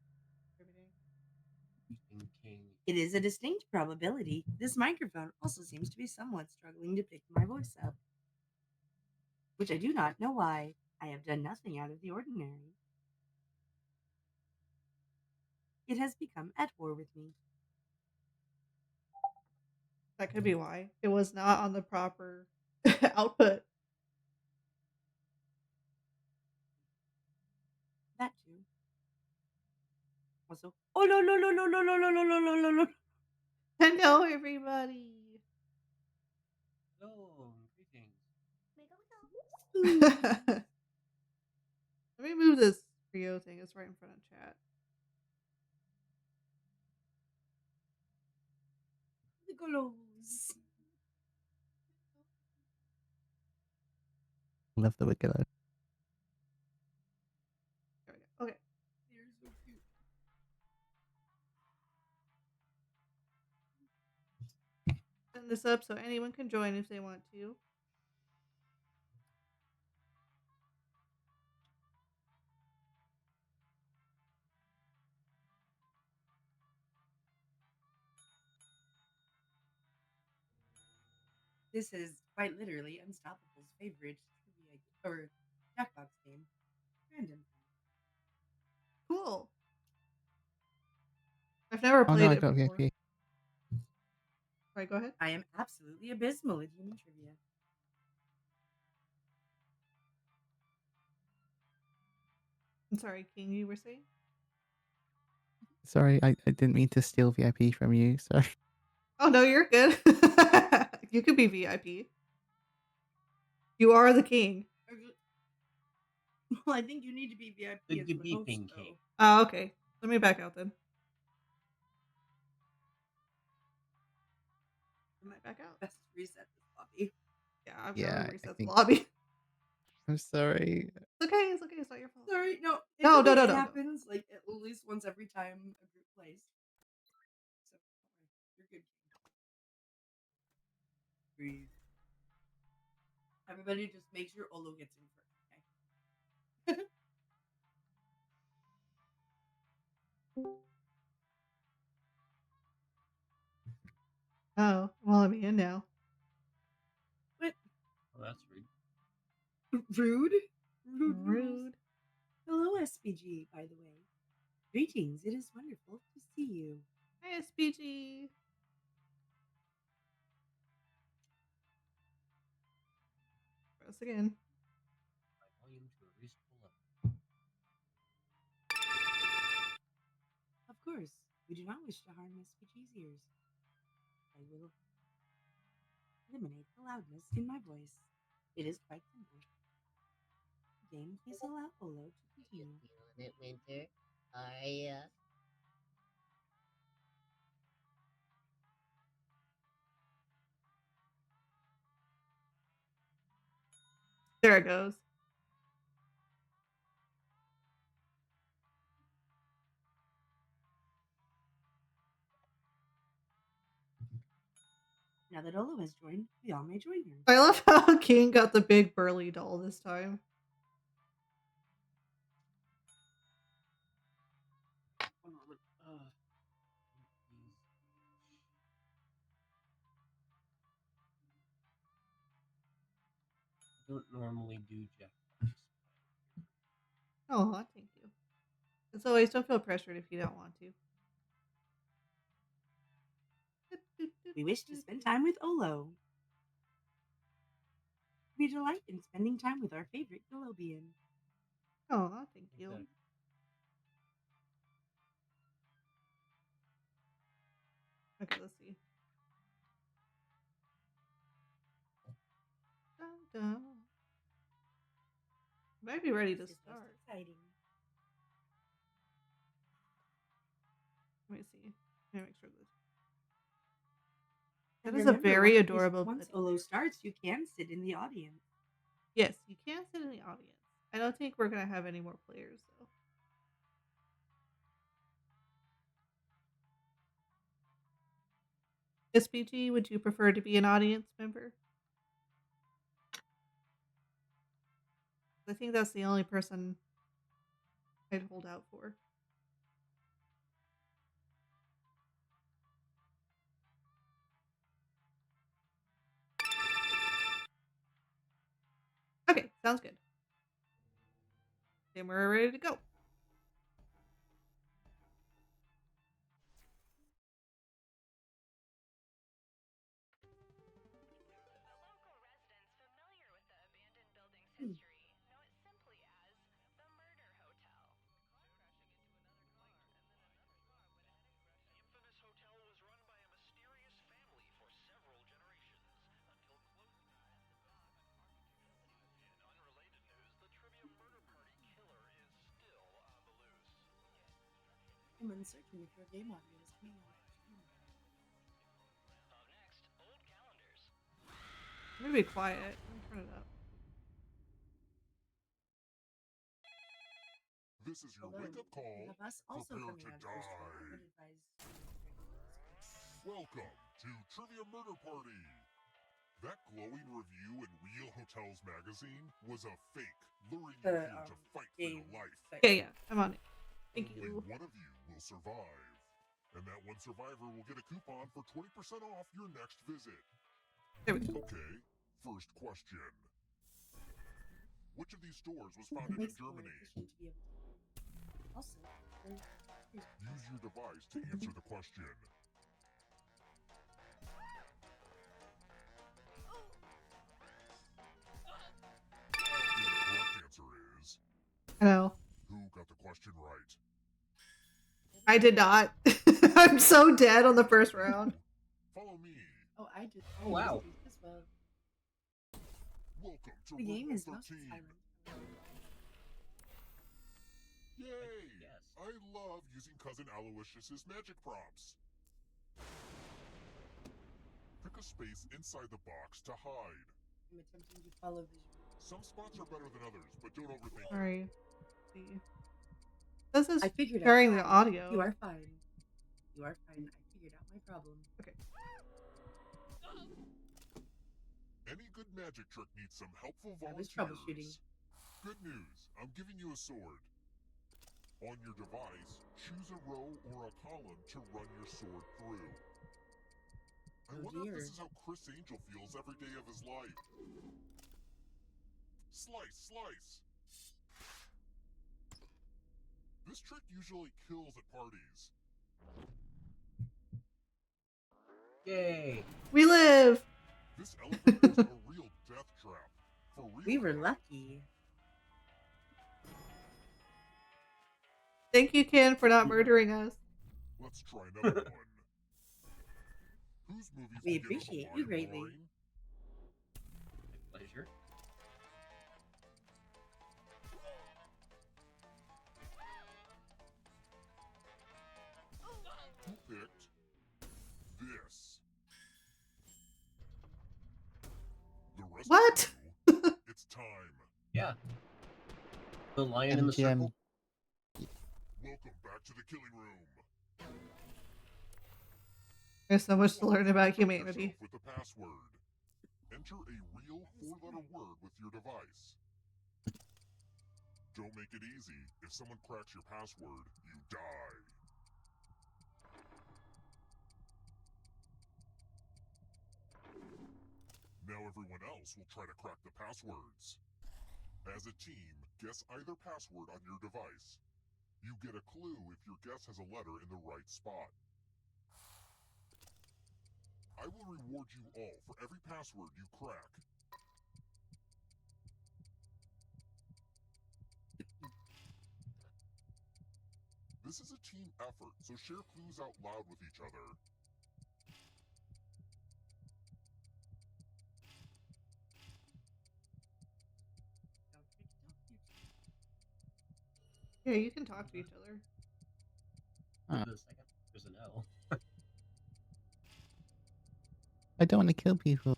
contributing. Houston King. It is a distinct probability. This microphone also seems to be somewhat struggling to pick my voice up. Which I do not know why. I have done nothing out of the ordinary. It has become at war with me. That could be why. It was not on the proper output. That too. Also, oh no no no no no no no no no no no no. Hello, everybody. Hello, greetings. Let me move this Rio thing. It's right in front of chat. The golos. Left the wicked eye. There we go. Okay. They're so cute. Send this up so anyone can join if they want to. This is quite literally Unstoppable's favorite trivia or Jackbox game. Random. Cool. I've never Oh no, played I it got before. VIP. Right, go ahead. I am absolutely abysmal at human trivia. I'm sorry, King, you were saying? Sorry, I didn't mean to steal VIP from you. Sorry. Oh no, you're good. You could be VIP. You are the king. Well, I think you need to be VIP The as the host, beeping though. king. Oh, okay. Let me back out then. Am I back out? Best reset this lobby. Yeah, I've Yeah, never I reset the think lobby. I'm sorry. It's okay. It's okay. It's not your fault. Sorry, no, it's No, okay. no, no, It no, no. happens like at least once every time a group plays. So you're good. Breathe. Everybody just make sure Olo gets in first. Okay. Oh, well, I'm in now. What? Oh, that's rude. Rude? Rude. Rude. Hello, SPG, by the way. Greetings. It is wonderful to see you. Hi, SPG. Press again. My volume to a reasonable level. Of course, we do not wish to harm SPG's ears. I will eliminate the loudness in my voice. It is quite simple. Game, please allow Olo to continue. Feeling it, Winter? Are ya? There it goes. Now that Olo has joined, we all may join her. I love how King got the big burly doll this time. One moment. Please. I don't normally do Jackbox. Oh, thank you. As always, don't feel pressured if you don't want to. We wish to spend time with Olo. We delight in spending time with our favorite Galobian. Oh, thank you. Exactly. Okay, let's see. Dun, dun. Might be ready to This is most start. exciting. Let me see. Let me make sure this. That And is a remember, very once- adorable Once buddy. Olo starts, you can sit in the audience. Yes, you can sit in the audience. I don't think we're gonna have any more players though. SPG, would you prefer to be an audience member? I think that's the only person I'd hold out for. Okay, sounds good. Then we're ready to go. I'm uncertain if your game audio is coming on. I'm gonna be quiet. I'm gonna turn it up. This is your Although, wake-up we call. have us also Prepare coming to on first. I die. would advise. Welcome to Trivia Murder Party. That glowing review in Real Hotels magazine was a fake, luring you here to fight for your game life. Yeah, yeah, I'm on it. Thank Only you. one of you will survive. And that one survivor will get a coupon for 20% off your next visit. There we go. Okay, first question. Which of these stores was It founded in makes it more Germany? efficient to be able to. Also, Use your device to answer the question. The correct answer is I know. who got the question right? I did not. I'm so dead on the first round. Follow me. oh, I just. Oh, wow. As well. Welcome to The game Room is most 13. silent. Yay! Yes. I love using Cousin Aloysius's magic prompts. Pick a space inside the box to hide. I'm attempting to follow visual. Some spots are better than others, but don't overthink it. Sorry. See. This is I figured out. sharing the fine. audio. You are fine. You are fine. I figured out my problem. Okay. Any good magic trick needs some helpful I was volunteers. troubleshooting. Good news, I'm giving you a sword. On your device, choose a row or a column to run your sword through. I Oh, wonder if dear. this is how Chris Angel feels every day of his life. Slice, slice! This trick usually kills at parties. Yay! We live. This elevator is a real death trap. For real. We were lucky. Thank you, Ken, for not murdering us. Let's try another one. Whose movies We will get appreciate over you line, greatly. Lorraine? My pleasure. Who picked this? The rest What? of you, it's time. Yeah. The lion in the MGM. circle. Welcome back to the killing room. There's so much to Unlock learn about yourself humanity. With the password. Enter a real 4-letter word with your device. Don't make it easy. If someone cracks your password, you die. Now everyone else will try to crack the passwords. As a team, guess either password on your device. You get a clue if your guess has a letter in the right spot. I will reward you all for every password you crack. This is a team effort, so share clues out loud with each other. Yeah, you can talk to each other. Wait a second. There's an L. I don't want to kill people.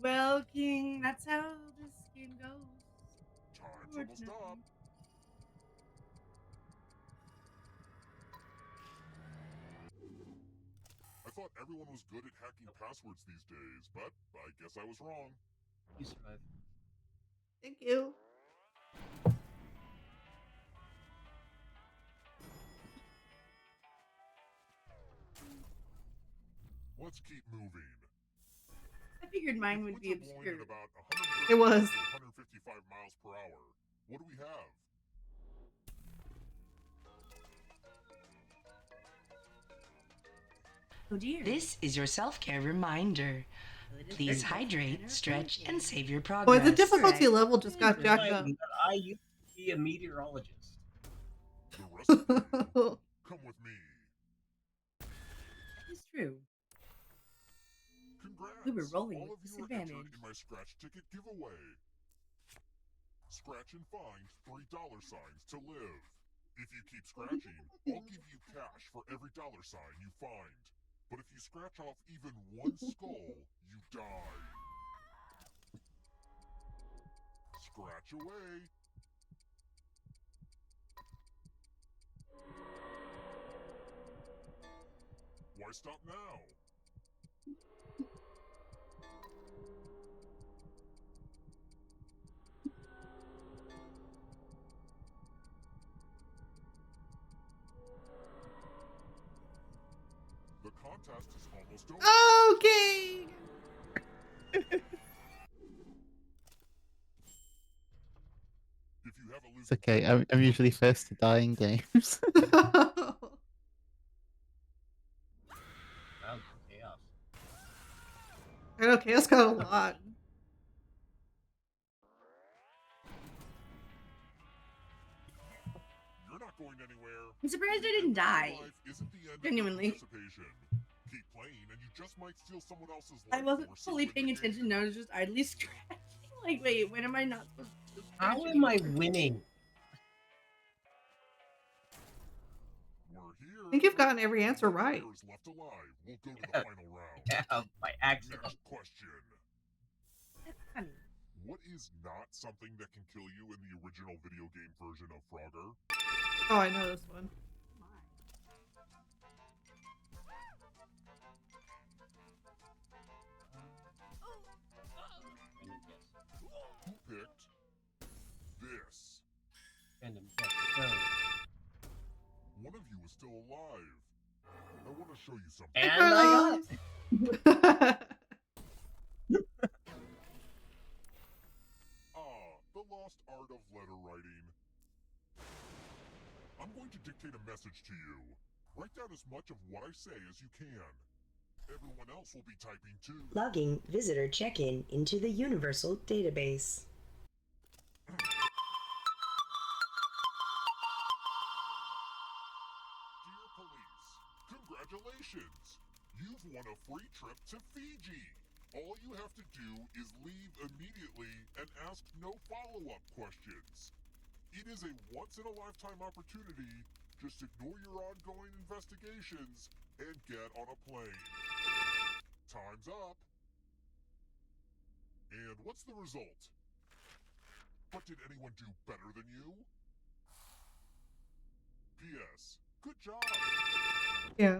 Well, King, that's how this game goes. Time's almost up. I thought everyone was good at hacking passwords these days, but I guess I was wrong. You survived. Thank you. Let's keep moving. I figured mine would Woods be are blowing obscure. at about It was. 155 miles per hour. What do we have? Oh dear. This is your self-care reminder. Well, it is Please very hydrate, much stretch, and save your Boy, progress. the difficulty Right. level just got jacked up. Remind me that I used to be a meteorologist. The rest of you, come with me. That is true. Congrats! We were rolling All with of you are entered disadvantage. in my scratch ticket giveaway. Scratch and find $3 signs to live. If you keep scratching, I'll give you cash for every dollar sign you find. But if you scratch off even one skull, you die. Scratch away. Why stop now? The contest is almost over. King! If you have a It's okay. I'm usually first to die in games. Wow, chaos. I know Chaos got a lot. You're not going anywhere. I'm surprised I didn't die. Life isn't the end of Genuinely. participation. Keep playing, and you just might steal someone else's I life wasn't force fully to win paying the attention. game. No, I was just idly scratching. Like, wait, when am I not supposed to? How scratch am I anymore? winning? We're here. I think you've gotten every answer right. Players left alive. We'll go to the final round. Yeah, by accident. Next question. That's funny. What is not something that can kill you in the original video game version of Frogger? Oh, I know this one. My. Random guess. Who picked this? Random guess. Go. One of you is still alive. I want to show you something. And I got it. The lost art of letter writing. I'm going to dictate a message to you. Write down as much of what I say as you can. Everyone else will be typing too. Logging visitor check-in into the Universal Database. Dear police, congratulations! You've won a free trip to Fiji. All you have to do is leave immediately and ask no follow-up questions. It is a once-in-a-lifetime opportunity. Just ignore your ongoing investigations and get on a plane. Time's up. And what's the result? But did anyone do better than you? P.S. Good job. Yeah.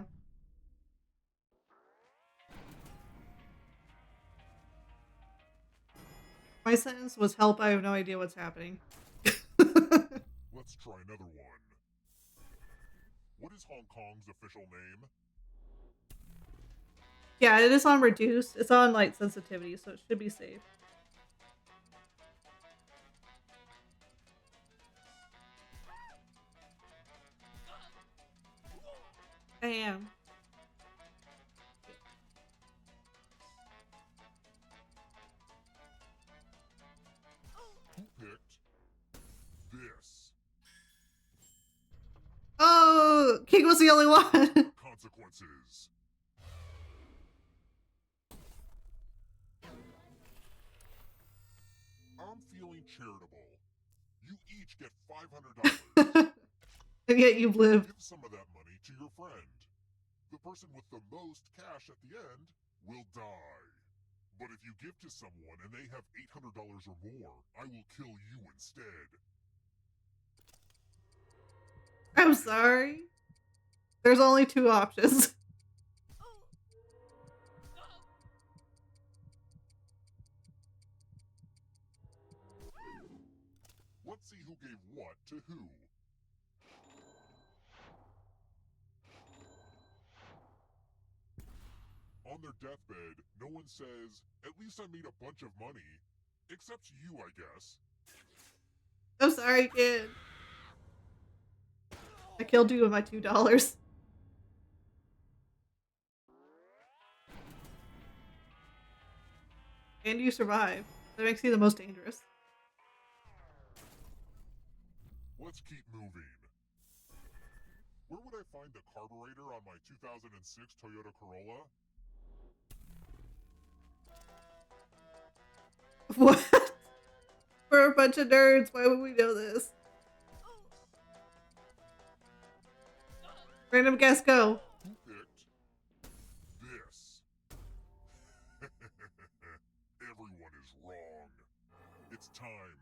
My sentence was help, I have no idea what's happening. Let's try another one. What is Hong Kong's official name? Yeah, it is on reduced. It's on light sensitivity, so it should be safe. I am. Who picked this? Oh, King was the only one. Consequences. I'm feeling charitable. You each get $500. And yet you've lived. Give some of that money to your friend. The person with the most cash at the end will die. But if you give to someone and they have $800 or more, I will kill you instead. I'm sorry. There's only two options. Let's see who gave what to who. On their deathbed, no one says, at least I made a bunch of money. Except you, I guess. I'm sorry, kid. I killed you with my $2. And you survive. That makes you the most dangerous. Let's keep moving. Where would I find the carburetor on my 2006 Toyota Corolla? What? We're a bunch of nerds. Why would we know this? Random guess, go. Who picked this? Everyone is wrong. It's time.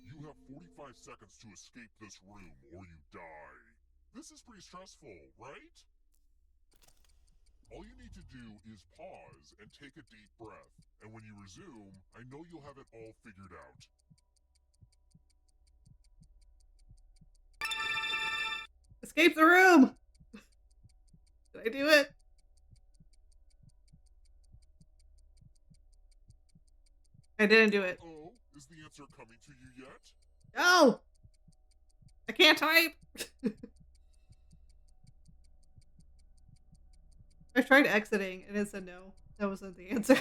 You have 45 seconds to escape this room or you die. This is pretty stressful, right? All you need to do is pause and take a deep breath. And when you resume, I know you'll have it all figured out. Escape the room! Did I do it? I didn't do it. Oh, is the answer coming to you yet? No! I can't type! I tried exiting and it said no. That wasn't the answer.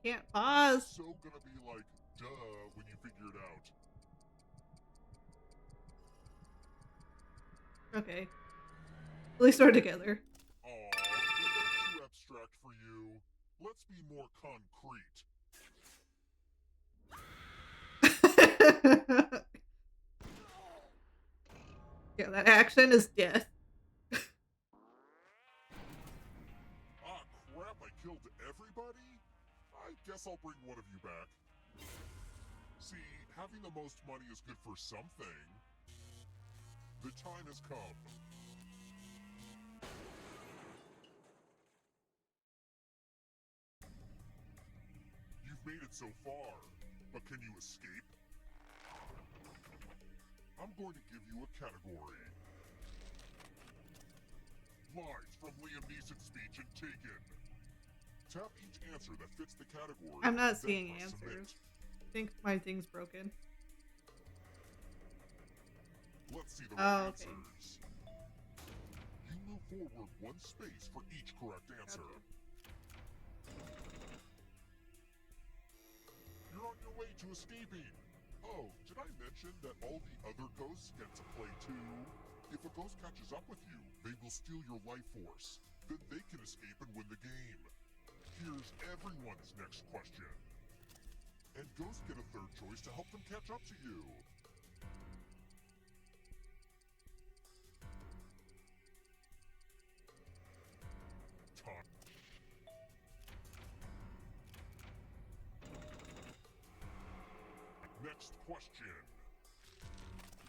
Can't pause. So gonna be like, duh, when you figure it out. Okay. At least we're together. Aw, is that too abstract for you? Let's be more concrete. Yeah, that action is death. Ah, crap, I killed everybody? I guess I'll bring one of you back. See, having the most money is good for something. The time has come. You've made it so far, but can you escape? I'm going to give you a category. Lines from Liam Neeson's speech in Taken. Tap each answer that fits the category. I'm not then seeing press answers. submit. I think my thing's broken. Let's see the Oh, right okay. answers. You move forward one space for each correct answer. You're on your way to escaping. Oh, did I mention that all the other ghosts get to play too? If a ghost catches up with you, they will steal your life force. Then they can escape and win the game. Here's everyone's next question. And ghosts get a third choice to help them catch up to you. Time. Next question.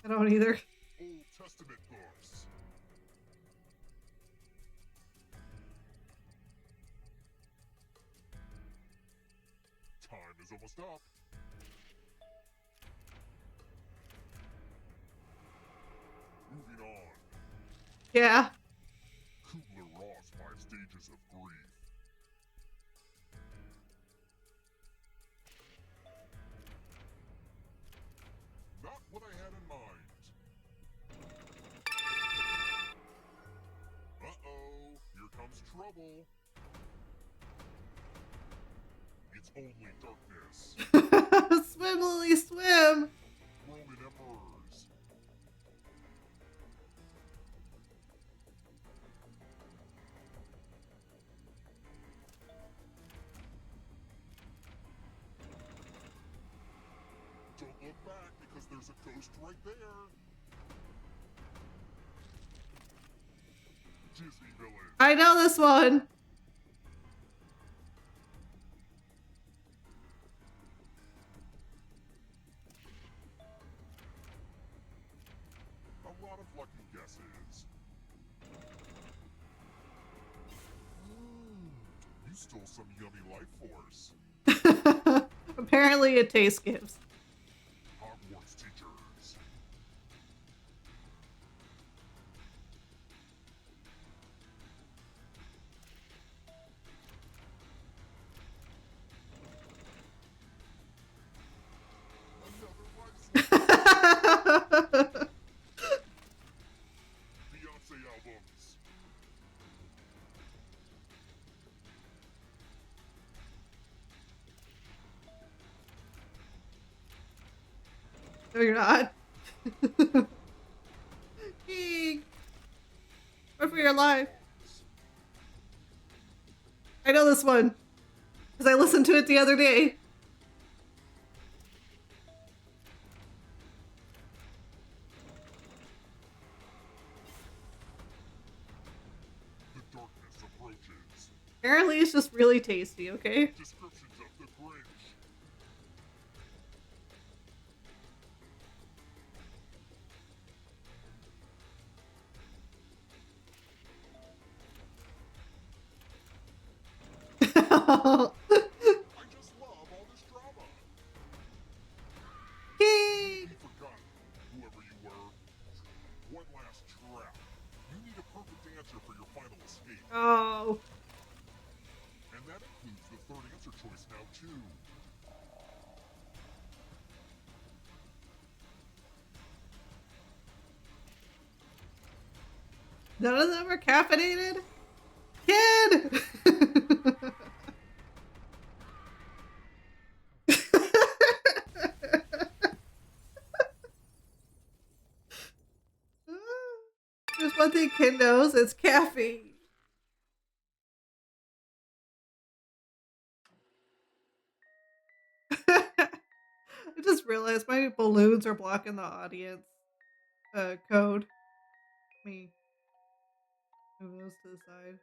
I don't either. Old Testament books. Time is almost up. Moving on. Yeah. Kubler-Ross 5 Stages of Grief. Not what I had in mind. Uh-oh, here comes trouble. It's only darkness. Swim, Lily, swim! Roman emperors. Don't look back because there's a ghost right there. Disney villain. I know this one! A lot of lucky guesses. You stole some yummy life force. Apparently it taste gives. Hogwarts teachers. Another life Beyonce albums. No, you're not. King! Run for your life. I know this one. Because I listened to it the other day. The darkness approaches. Apparently it's just really tasty, okay? Descriptions of the Grinch. I just love all this drama. King! He forgot, whoever you were. one last trap. You need a perfect answer for your final escape. Oh. And that includes the third answer choice now, too. None of them are caffeinated? Kid! There's one thing Kid knows, it's caffeine. I just realized my balloons are blocking the audience code. Me. Move those to the side.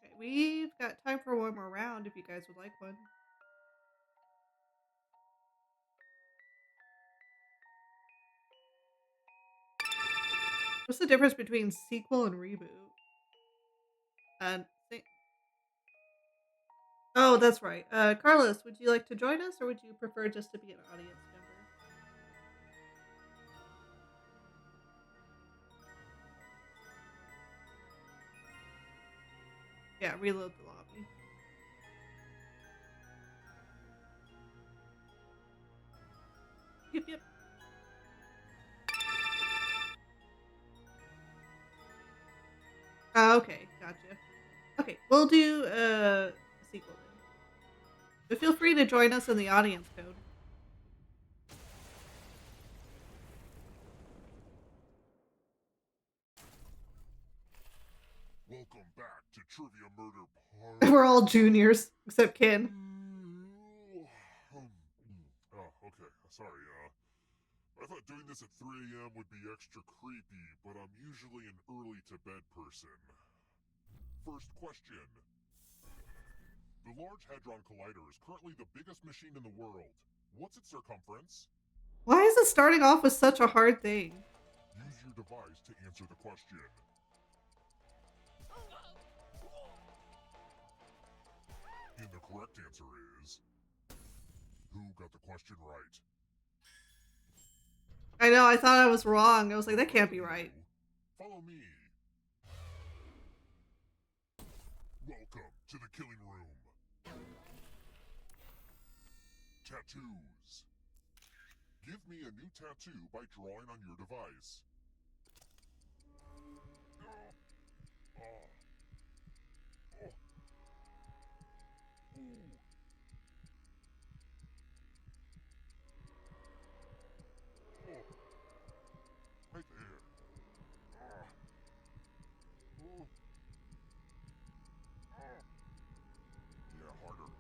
Okay, we've got time for one more round if you guys would like one. What's the difference between sequel and reboot? Oh, that's right. Carlos, would you like to join us, or would you prefer just to be an audience member? Yeah, reload the lobby. Yep. Okay, gotcha. Okay, we'll do a sequel then. But feel free to join us in the audience code. Welcome back to Trivia Murder Party. We're all juniors, except Ken. Oh, okay. Sorry, I thought doing this at 3 a.m. would be extra creepy, but I'm usually an early-to-bed person. First question. The Large Hadron Collider is currently the biggest machine in the world. What's its circumference? Why is it starting off with such a hard thing? Use your device to answer the question. And the correct answer is... Who got the question right? I know, I thought I was wrong. I was like, that can't be right. Follow me. Welcome to the killing room. Tattoos. Give me a new tattoo by drawing on your device. Right there. Yeah, harder.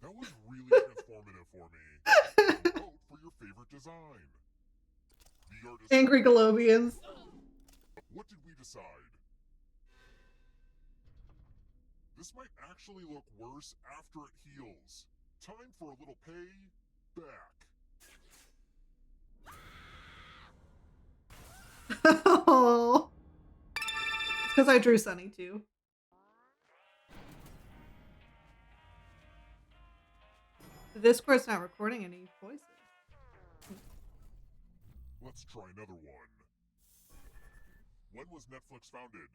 That was really transformative for me. Vote for your favorite design. The artist. Angry Galovians. What did we decide? This might actually look worse after it heals. Time for a little payback. Oh. It's because I drew Sunny too. The Discord's not recording any voices. Let's try another one. When was Netflix founded?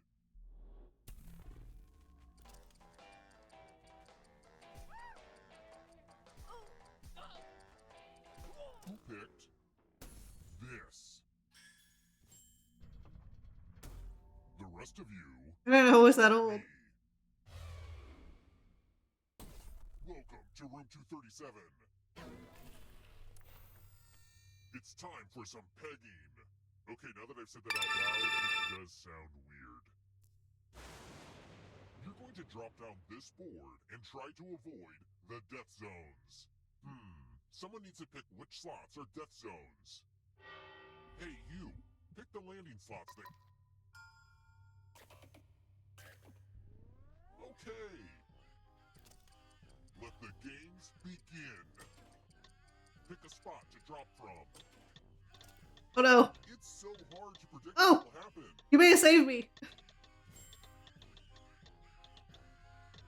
Who picked this? The rest of you... I don't know, was that old? Welcome to room 237. It's time for some pegging. Okay, now that I've said that out loud, it does sound weird. You're going to drop down this board and try to avoid the death zones. Someone needs to pick which slots are death zones. Hey, you! Pick the landing slots that... Okay! Let the games begin! Pick a spot to drop from. Oh no! It's so hard to predict Oh! what will happen. You may have saved me.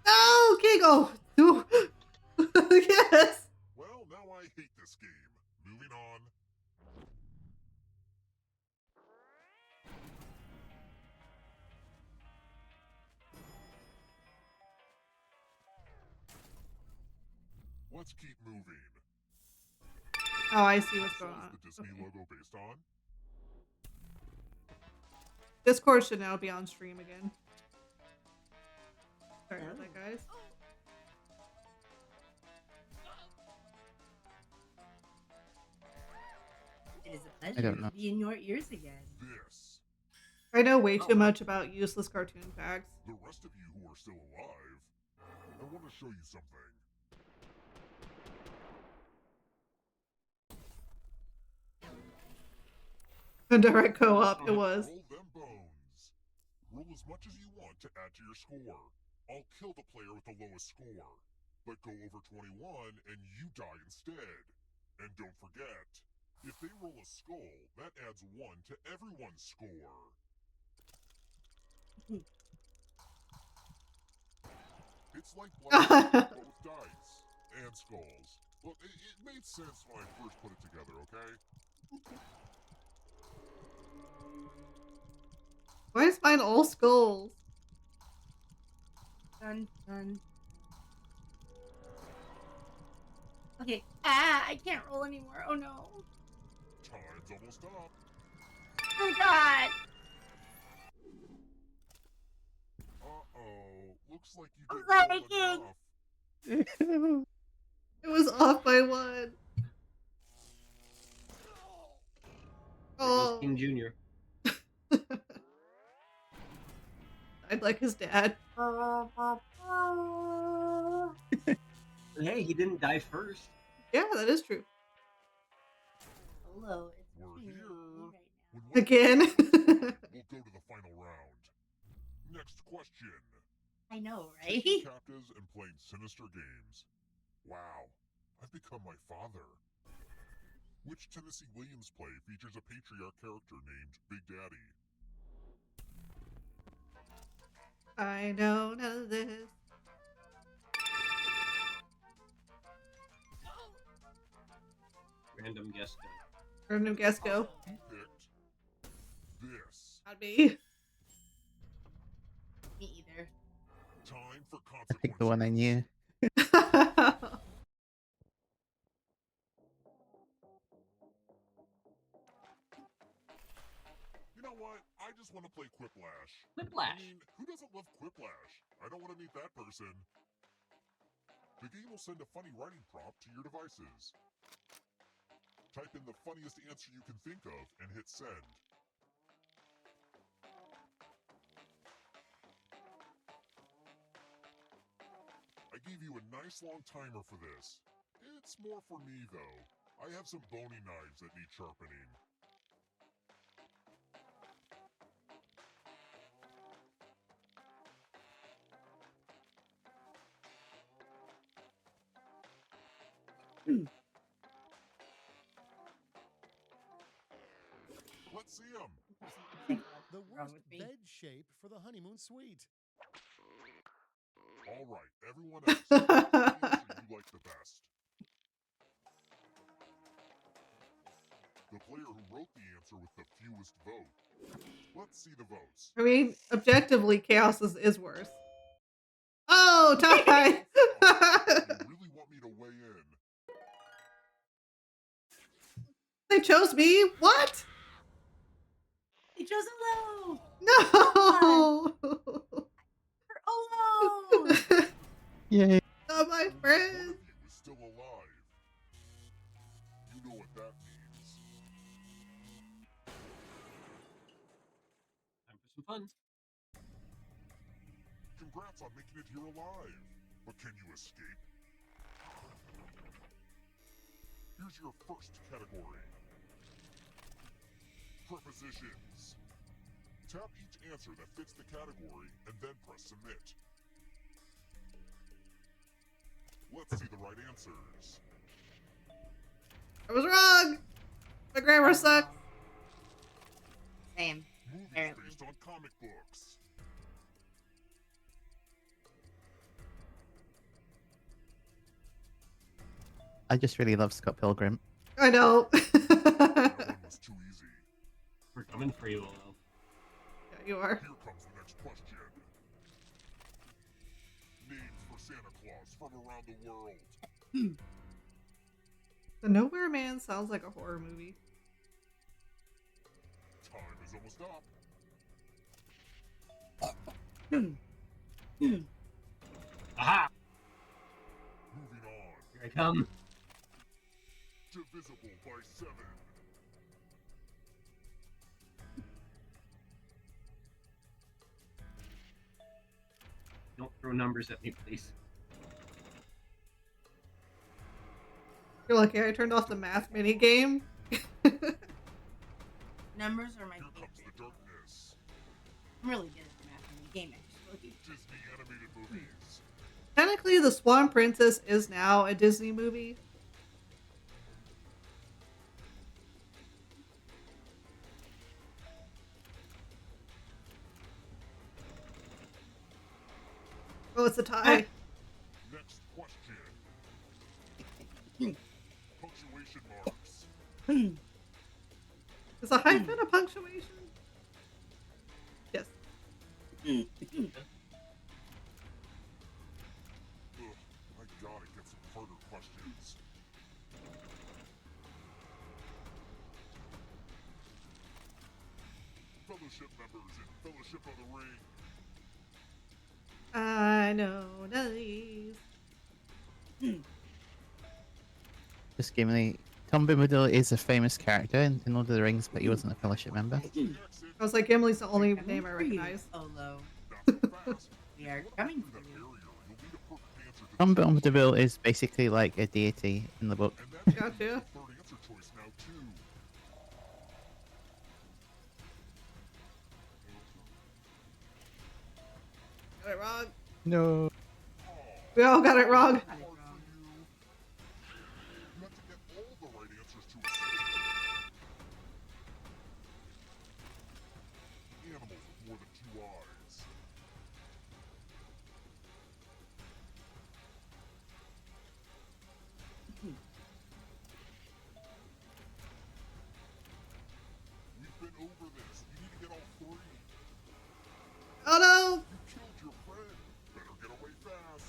No, Kingo. Yes. Well, now I hate this game. Moving on. Let's keep moving. Oh, I see what's So going is on. the Disney Okay. logo based on? Discord should now be on stream again. Sorry about that, guys. It is a I pleasure don't know. to be in your ears again. This. I know way too much about useless cartoon facts. The rest of you who are still alive, I want to show you something. Direct co-op, it was. Roll them bones. Roll as much as you want to add to your score. I'll kill the player with the lowest score. But go over 21 and you die instead. And don't forget, if they roll a skull, that adds 1 to everyone's score. It's like blackjack, but with dice and skulls. Well, it made sense when I first put it together, okay? Why is mine all skulls? Dun, dun. Okay. I can't roll anymore. Oh no. Time's almost up. Oh god. Uh-oh. Looks like you I'm didn't sorry, roll King. enough. It was off by 1. There goes Oh, King Jr. I'd like his dad. Hey, he didn't die first. Yeah, that is true. Hello, it's We're between here. you and me right now. When one Again. round is done, we'll go to the final round. Next question. I know, right? Taking captives and playing sinister games. Wow, I've become my father. Which Tennessee Williams play features a patriarch character named Big Daddy? I don't know this. Random guess go. Random guess go. Who picked this? Not me. Me either. Time for I consequences. picked the one I knew. You know what? I just want to play Quiplash. I Whiplash. mean, who doesn't love Quiplash? I don't want to meet that person. The game will send a funny writing prompt to your devices. Type in the funniest answer you can think of and hit send. I gave you a nice long timer for this. It's more for me, though. I have some bony knives that need sharpening. Let's see them. The wrong with me. bed shape for the honeymoon suite. All right, everyone else, which answer you like the best? The player who wrote the answer with the fewest vote. Let's see the votes. I mean, objectively, chaos is worse. Oh, tie! You really want me to weigh in? They chose me? What? He chose Olo! No! For Olo! Yay. Not my One friend. of you is still alive. You know what that means. Time for some fun. Congrats on making it here alive. But can you escape? Here's your first category. Prepositions. Tap each answer that fits the category and then press submit. Let's see the right answers. I was wrong. My grammar sucks. Same. Movies Apparently. based on comic books. I just really love Scott Pilgrim. I know. That one was too easy. We're coming for you, Olo. Yeah, you are. Here comes the next question. Names for Santa Claus from around the world. The Nowhere Man sounds like a horror movie. Time is almost up. Aha! Moving on. Here I come. Divisible by 7. Don't throw numbers at me, please. You're lucky I turned off the math mini game. Numbers are my Here comes the favorite. darkness. I'm really good at the math in the game, actually. Disney animated movies. Technically, The Swan Princess is now a Disney movie. Oh, it's a tie. Next question. Punctuation marks. Is a hyphen a punctuation? Yes. Ugh, I gotta get some harder questions. Fellowship members in Fellowship of the Ring. I know none of these. Just give me. Tom Bombadil is a famous character in Lord of the Rings, but he wasn't a Fellowship member. I was like, Gimli's the only name I recognize. Solo. That's fast. We are coming Through for that you. barrier, you'll need a perfect answer to Tom the challenge. Bombadil is basically like a deity in the book. And that's Gotcha. your third answer choice now, too. Got it wrong. No. We all got it wrong. Hard for you. You have to get all the right answers to a single. Animals with more than 2 eyes. We've been over this. You need to get all 3. Oh no! You killed your friend. Better get away fast.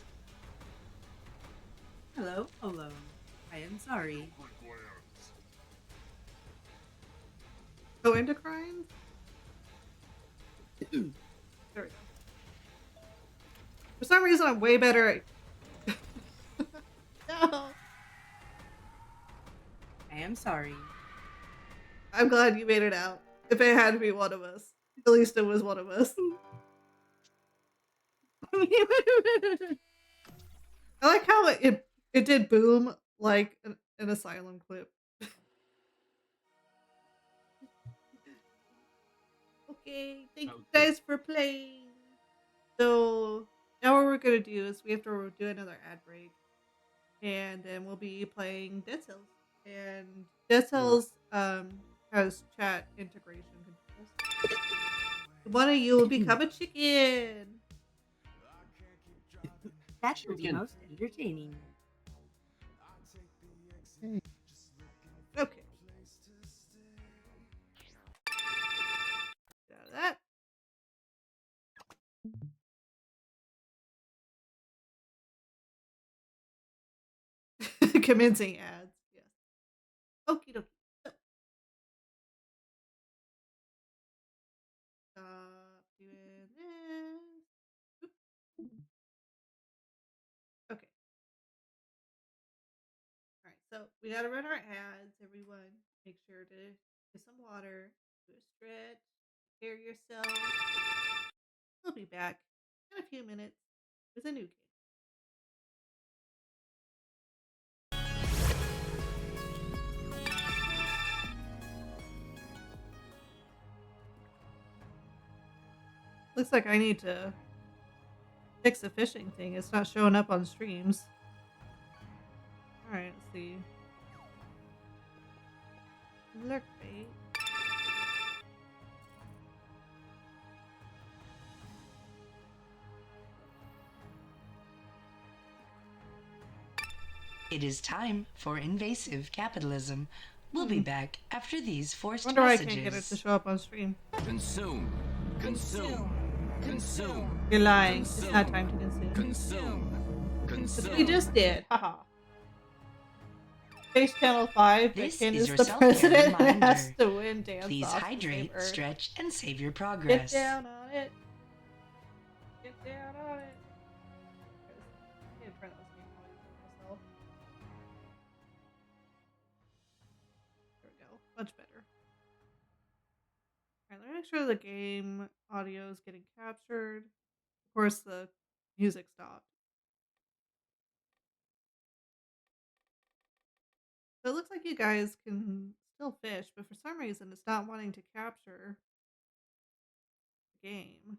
Hello, Olo. I am sorry. Children glands. Oh, endocrine? There we go. For some reason, I'm way better at. No! I am sorry. I'm glad you made it out. If it had to be one of us, at least it was one of us. I like how it did boom like an asylum clip. Okay, thank you guys for playing. So now what we're gonna do is we have to do another ad break, and then we'll be playing Dead Cells. And Dead Cells has chat integration controls. One of you will become a chicken. That will be Chicken. most entertaining. Okay. Get out of that. Commencing ads. Yes. Okie dokie. So, stop doing this. Oop. Okay. Alright, so we gotta run our ads, everyone. Make sure to get some water, do a stretch, prepare yourself. We'll be back in a few minutes with a new game. Looks like I need to fix the fishing thing. It's not showing up on streams. Alright, let's see. Lurk bait. It is time for invasive capitalism. We'll be back after these forced Wonder why I messages. can't get it to show up on stream. Consume. Consume. Consume. You're lying. It's not time to consume. Consume. That's Consume. what we just did. Haha. Space Channel 5, This Ken is is your the self-care president and has reminder. to win dance Please off to save hydrate, Earth. stretch, and save your Get progress. down on it. Get down on it. I need to turn this game audio for myself. There we go. Much better. Alright, let me make sure the game audio is getting captured. Of course, the music stopped. So it looks like you guys can still fish, but for some reason it's not wanting to capture the game.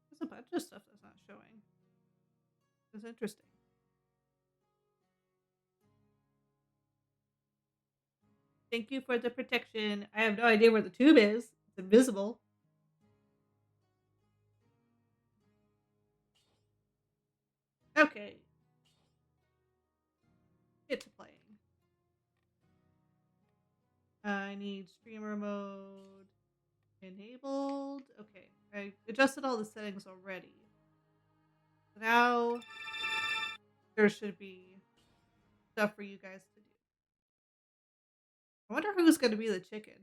There's a bunch of stuff that's not showing. It's interesting. Thank you for the protection. I have no idea where the tube is. It's invisible. Okay. Get to playing. I need streamer mode enabled. Okay. I adjusted all the settings already. So now there should be stuff for you guys to do. I wonder who's going to be the chicken.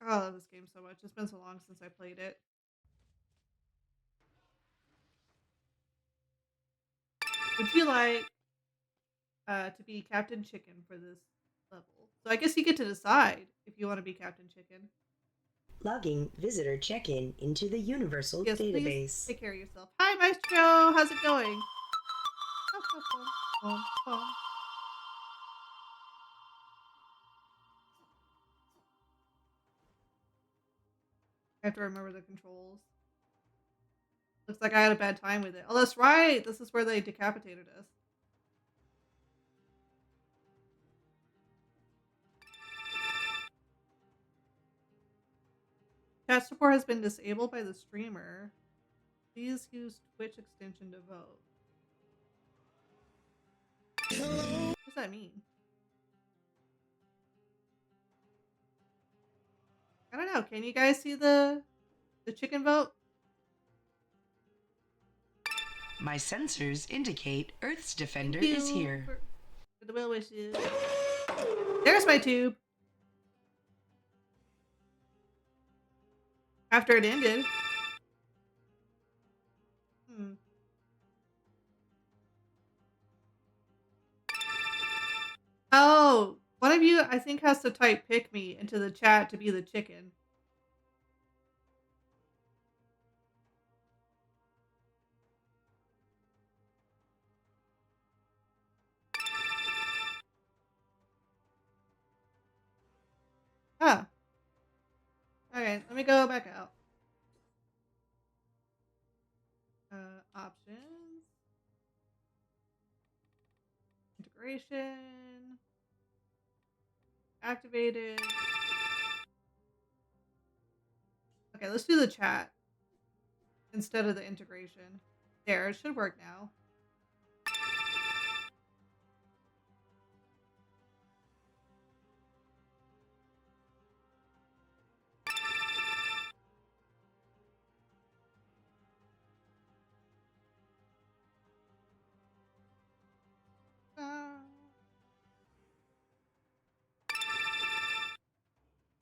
Oh, I love this game so much. It's been so long since I played it. Would you like to be Captain Chicken for this level? So I guess you get to decide if you want to be Captain Chicken. Logging visitor check-in into the Universal Yes, Database. please take care of yourself. Hi, Maestro. How's it going? I have to remember the controls. Looks like I had a bad time with it. Oh, that's right. This is where they decapitated us. Chat support has been disabled by the streamer. Please use Twitch extension to vote. What does that mean? I don't know. Can you guys see the chicken vote? My sensors indicate Earth's defender Thank is you here. for the well wishes. There's my tube. After it ended. Oh, one of you, I think, has to type pick me into the chat to be the chicken. Ah. Okay, let me go back out. Options. Integration. Activated. Okay, let's do the chat instead of the integration. There, it should work now.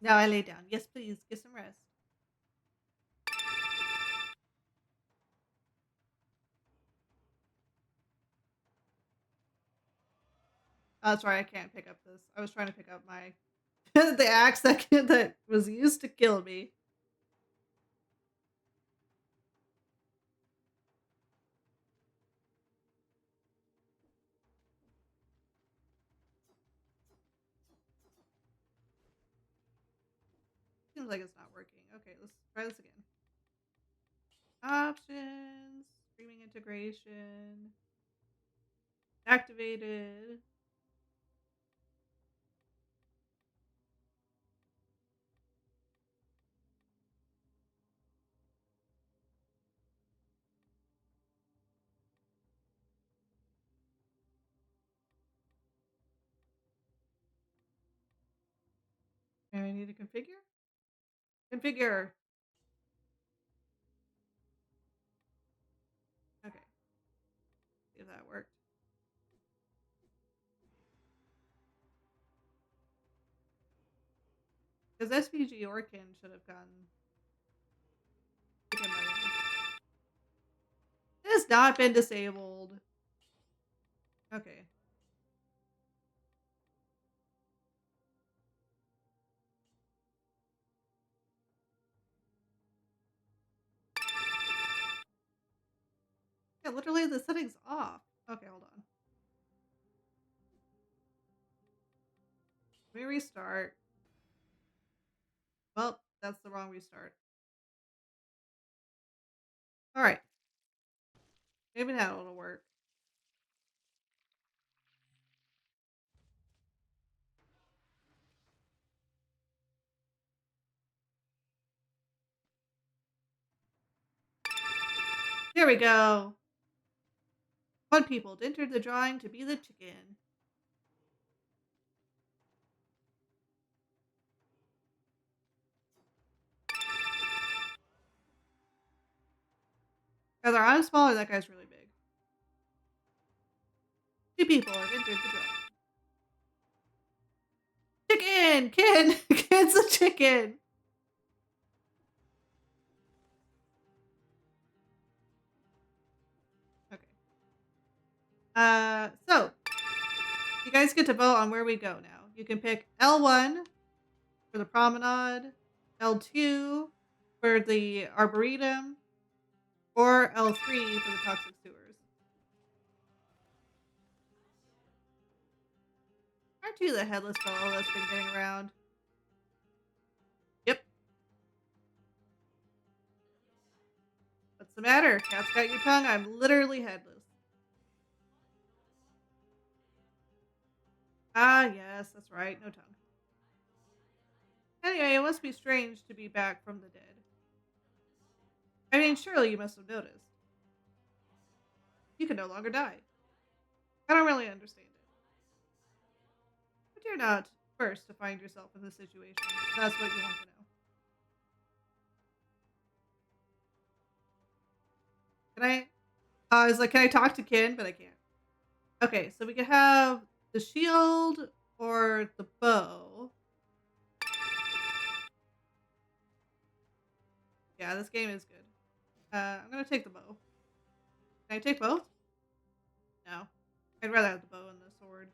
Now I lay down. Yes, please. Get some rest. Oh, sorry, I can't pick up this. I was trying to pick up my the axe that was used to kill me. like it's not working. Okay, let's try this again. Options, streaming integration, activated. And I need to configure? Configure. Okay. See if that worked. Because SVG Orkin should have gone. It has not been disabled. Okay. Yeah, literally the setting's off. Okay, hold on. Let me restart. Well, that's the wrong restart. Alright. Maybe now it'll work. Here we go. 1 people entered the drawing to be the chicken. Either I'm small or that guy's really big. 2 people have entered the drawing. Chicken! Ken! Ken's a chicken! Okay. So you guys get to vote on where we go now. You can pick L1 for the promenade, L2 for the arboretum, or L3 for the toxic sewers. Aren't you the headless fellow that's been getting around? Yep. What's the matter? Cat's got your tongue? I'm literally headless. Ah, yes, that's right. No tongue. Anyway, it must be strange to be back from the dead. I mean, surely you must have noticed. You can no longer die. I don't really understand it. But you're not first to find yourself in this situation. That's what you want to know. Can I? I was like, can I talk to Ken? But I can't. Okay, so we could have the shield or the bow. Yeah, this game is good. I'm gonna take the bow. Can I take both? No. I'd rather have the bow and the sword.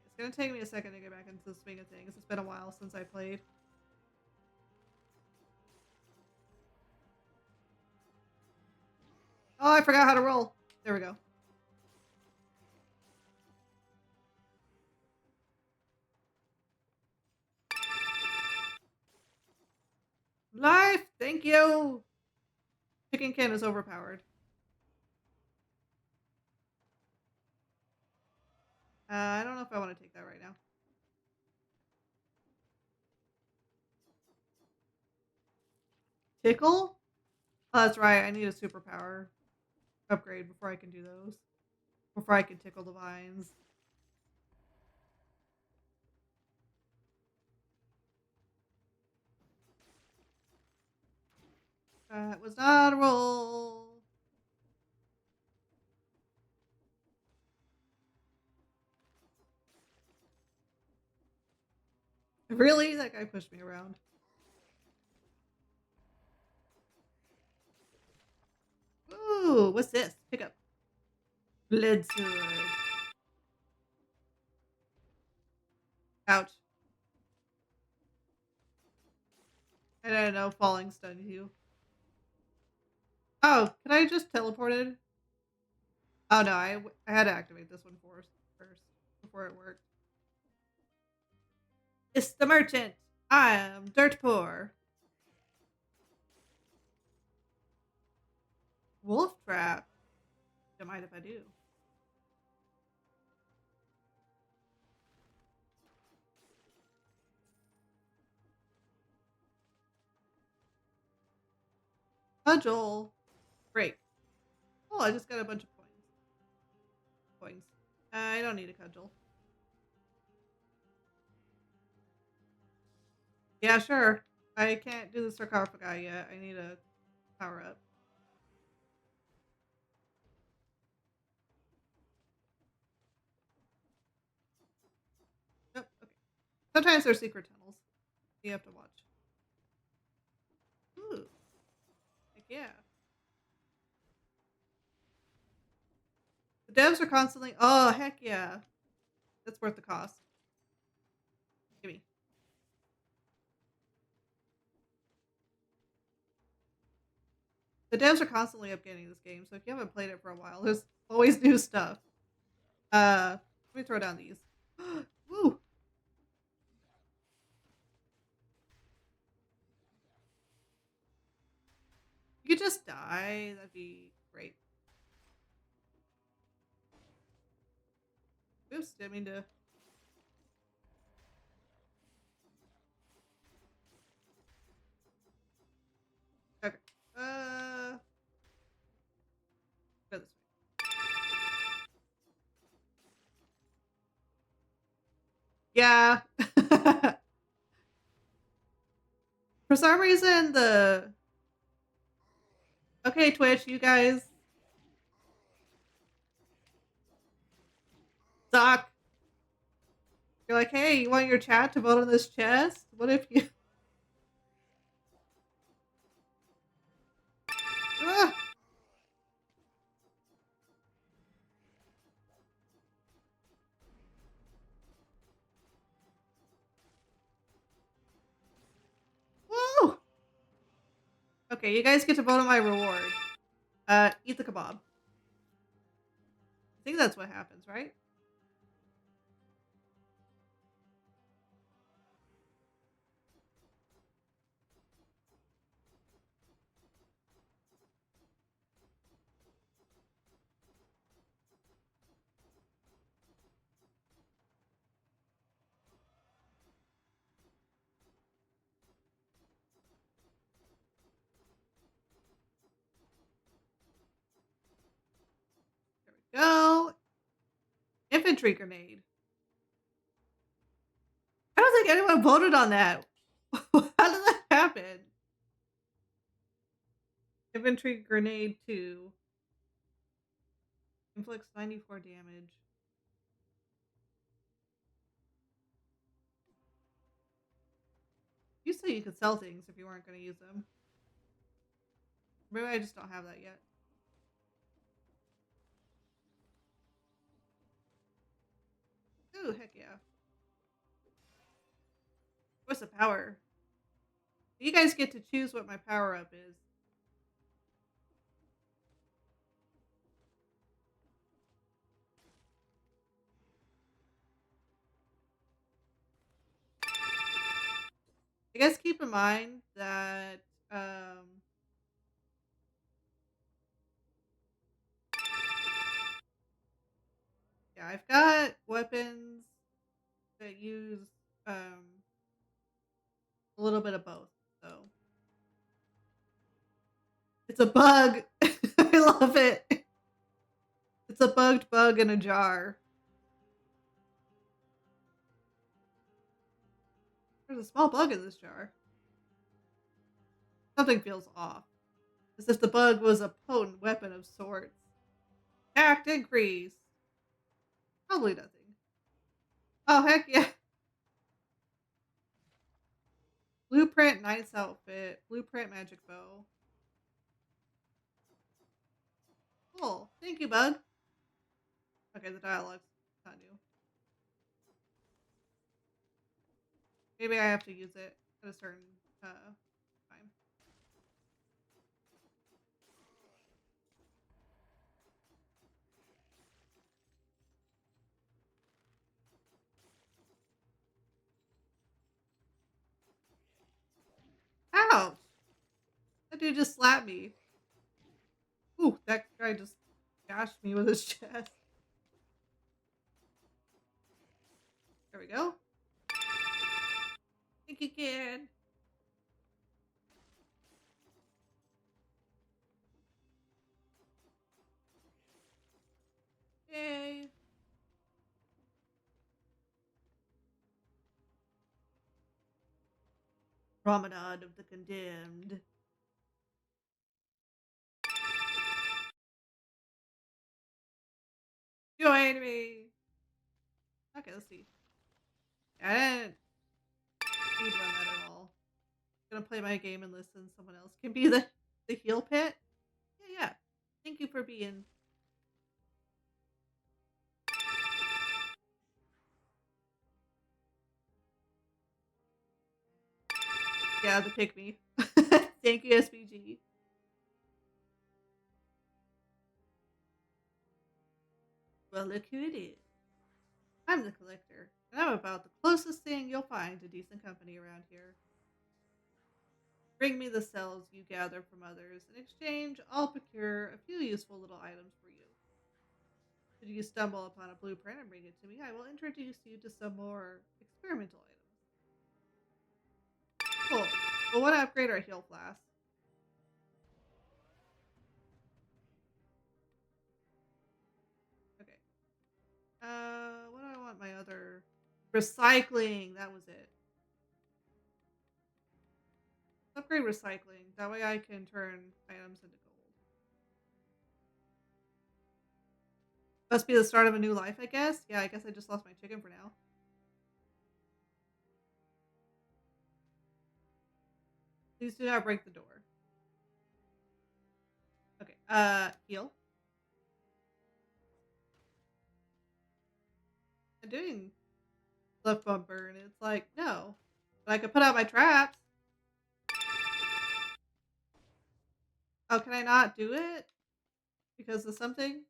It's gonna take me a second to get back into the swing of things. It's been a while since I played. Oh, I forgot how to roll. There we go. Life! Thank you! Chicken Ken is overpowered. I don't know if I want to take that right now. Tickle? Oh, that's right. I need a superpower upgrade before I can do those. Before I can tickle the vines. That was not a roll. Really? That guy pushed me around. Ooh, what's this? Pick up. Blood sword. Ouch. I don't know, falling stunned you. Oh, can I just teleported? Oh no, I had to activate this one first before it worked. It's the merchant. I am dirt poor. Wolf trap. Don't mind if I do. Cudgel. Break. Oh, I just got a bunch of coins. I don't need a cudgel. Yeah, sure. I can't do the sarcophagi yet. I need a power up. Yep, okay. Sometimes there's secret tunnels. You have to watch. Ooh. Heck yeah. The devs are constantly. Oh, heck yeah. That's worth the cost. Gimme. The devs are constantly updating this game, so if you haven't played it for a while, there's always new stuff. Let me throw down these. Woo! You could just die. That'd be great. Oops, didn't mean to. Okay. Go this way. Yeah. For some reason, the. Okay, Twitch, you guys. Suck. You're like, hey, you want your chat to vote on this chest? What if you. Ah! Woo! Okay, you guys get to vote on my reward. Eat the kebab. I think that's what happens, right? There we go. Infantry grenade. I don't think anyone voted on that. How did that happen? Infantry grenade 2. Inflicts 94 damage. You said you could sell things if you weren't going to use them. Maybe I just don't have that yet. Ooh, heck yeah. What's the power? You guys get to choose what my power up is. You guys keep in mind that yeah, I've got weapons that use a little bit of both. So it's a bug. I love it. It's a bugged bug in a jar. There's a small bug in this jar. Something feels off. As if the bug was a potent weapon of sorts. Act increase. Probably nothing. Oh, heck yeah. Blueprint knight's outfit. Blueprint magic bow. Cool. Thank you, bug. Okay, the dialogue's not new. Maybe I have to use it at a certain time. dude just slapped me. Ooh, that guy just gashed me with his chest. There we go. Think you can. Yay. Promenade of the Condemned. Join me. Okay, let's see. I didn't speedrun that at all. Gonna play my game and listen. Someone else can be the heal pit. Yeah, yeah. Thank you for being. Yeah, the pick me. Thank you, SPG. Well, look who it is. I'm the collector, and I'm about the closest thing you'll find to decent company around here. Bring me the cells you gather from others. In exchange, I'll procure a few useful little items for you. Should you stumble upon a blueprint and bring it to me, I will introduce you to some more experimental items. Cool. We'll want to upgrade our heal flask. Okay. What do I want my other... Recycling! That was it. Upgrade recycling. That way I can turn items into gold. Must be the start of a new life, I guess? Yeah, I guess I just lost my chicken for now. Please do not break the door. Okay, heal. I'm doing left bumper, and it's like, no. But I could put out my traps. Oh, can I not do it? Because of something?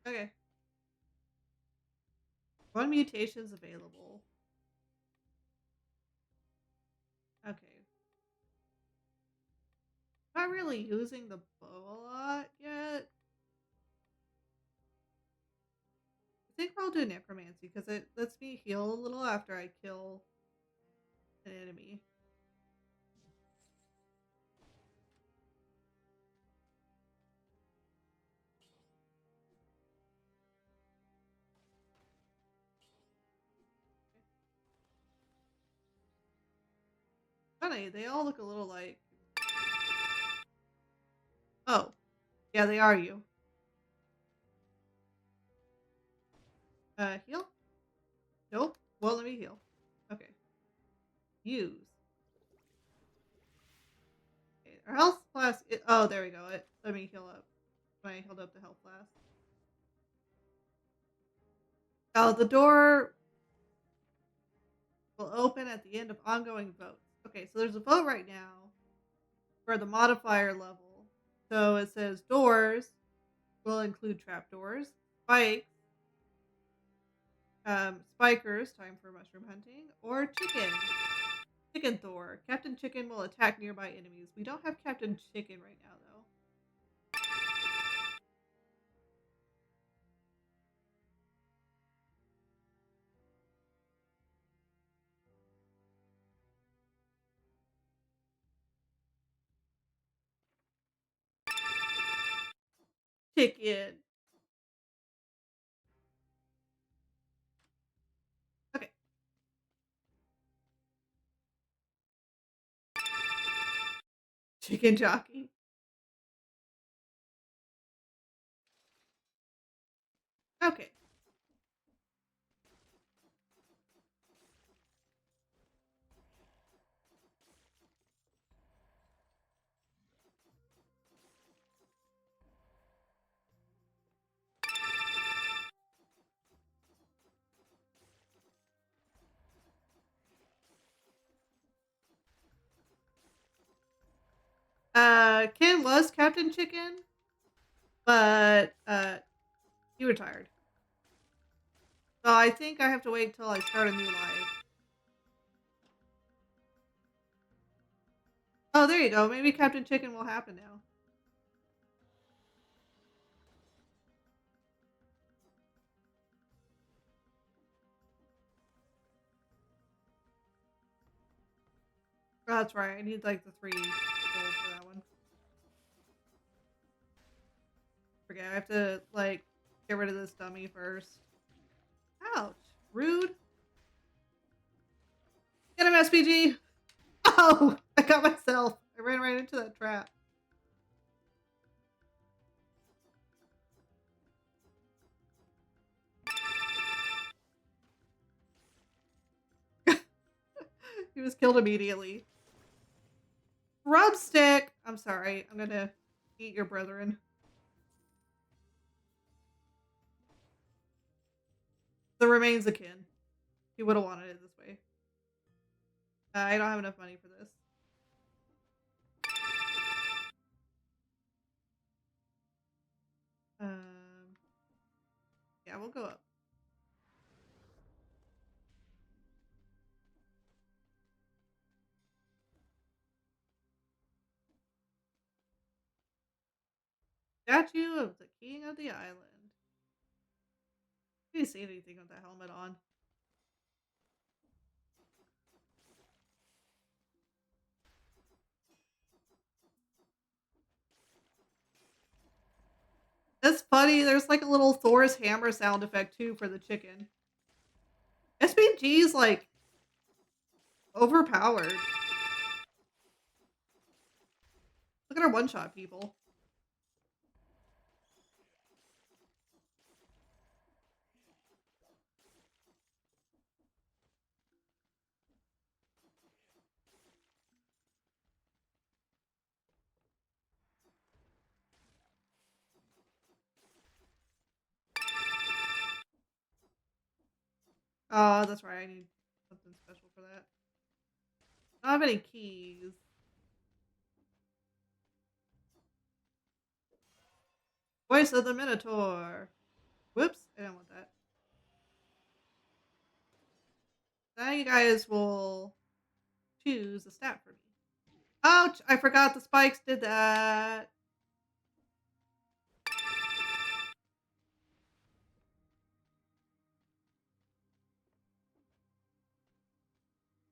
Okay. One mutation's available. Okay. Not really using the bow a lot yet. I think I'll do necromancy because it lets me heal a little after I kill an enemy. Funny, they all look a little like... Oh. Yeah, they are you. Heal? Nope. Won't let me heal. Okay. Use. Okay, our health flask... oh, there we go. It let me heal up. When I held up the health flask. Oh, the door will open at the end of ongoing votes. Okay, so there's a vote right now for the modifier level. So it says doors will include trapdoors, spikes, spikers, time for mushroom hunting, or chicken. Chicken Thor. Captain Chicken will attack nearby enemies. We don't have Captain Chicken right now, though. Chicken. Okay. Chicken jockey. Okay. Ken was Captain Chicken, but he retired. So I think I have to wait till I start a new life. Oh, there you go. Maybe Captain Chicken will happen now. Oh, that's right. I need like the 3 gold for that one. Forget. I have to like get rid of this dummy first. Ouch. Rude. Get him, SPG. Oh, I got myself. I ran right into that trap. He was killed immediately. Rubstick! I'm sorry. I'm gonna eat your brethren. The remains of kin. He would have wanted it this way. I don't have enough money for this. Yeah, we'll go up. Statue of the King of the Island. I didn't see anything with that helmet on. That's funny. There's like a little Thor's hammer sound effect too for the chicken. SPG is like overpowered. Look at our one-shot people. Oh, that's right. I need something special for that. I don't have any keys. Voice of the Minotaur. Whoops, I don't want that. Now you guys will choose a stat for me. Ouch! I forgot the spikes did that.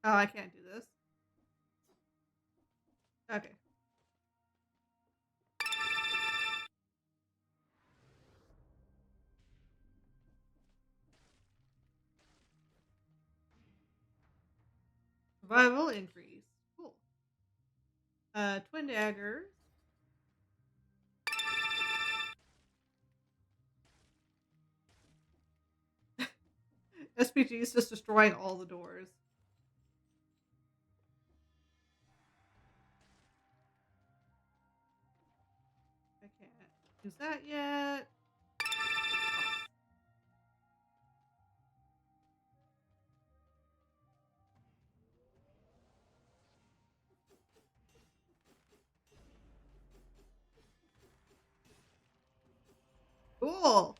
Oh, I can't do this. Okay. Survival increase. Cool. Twin daggers. SPG is just destroying all the doors. I can't use that yet. Cool.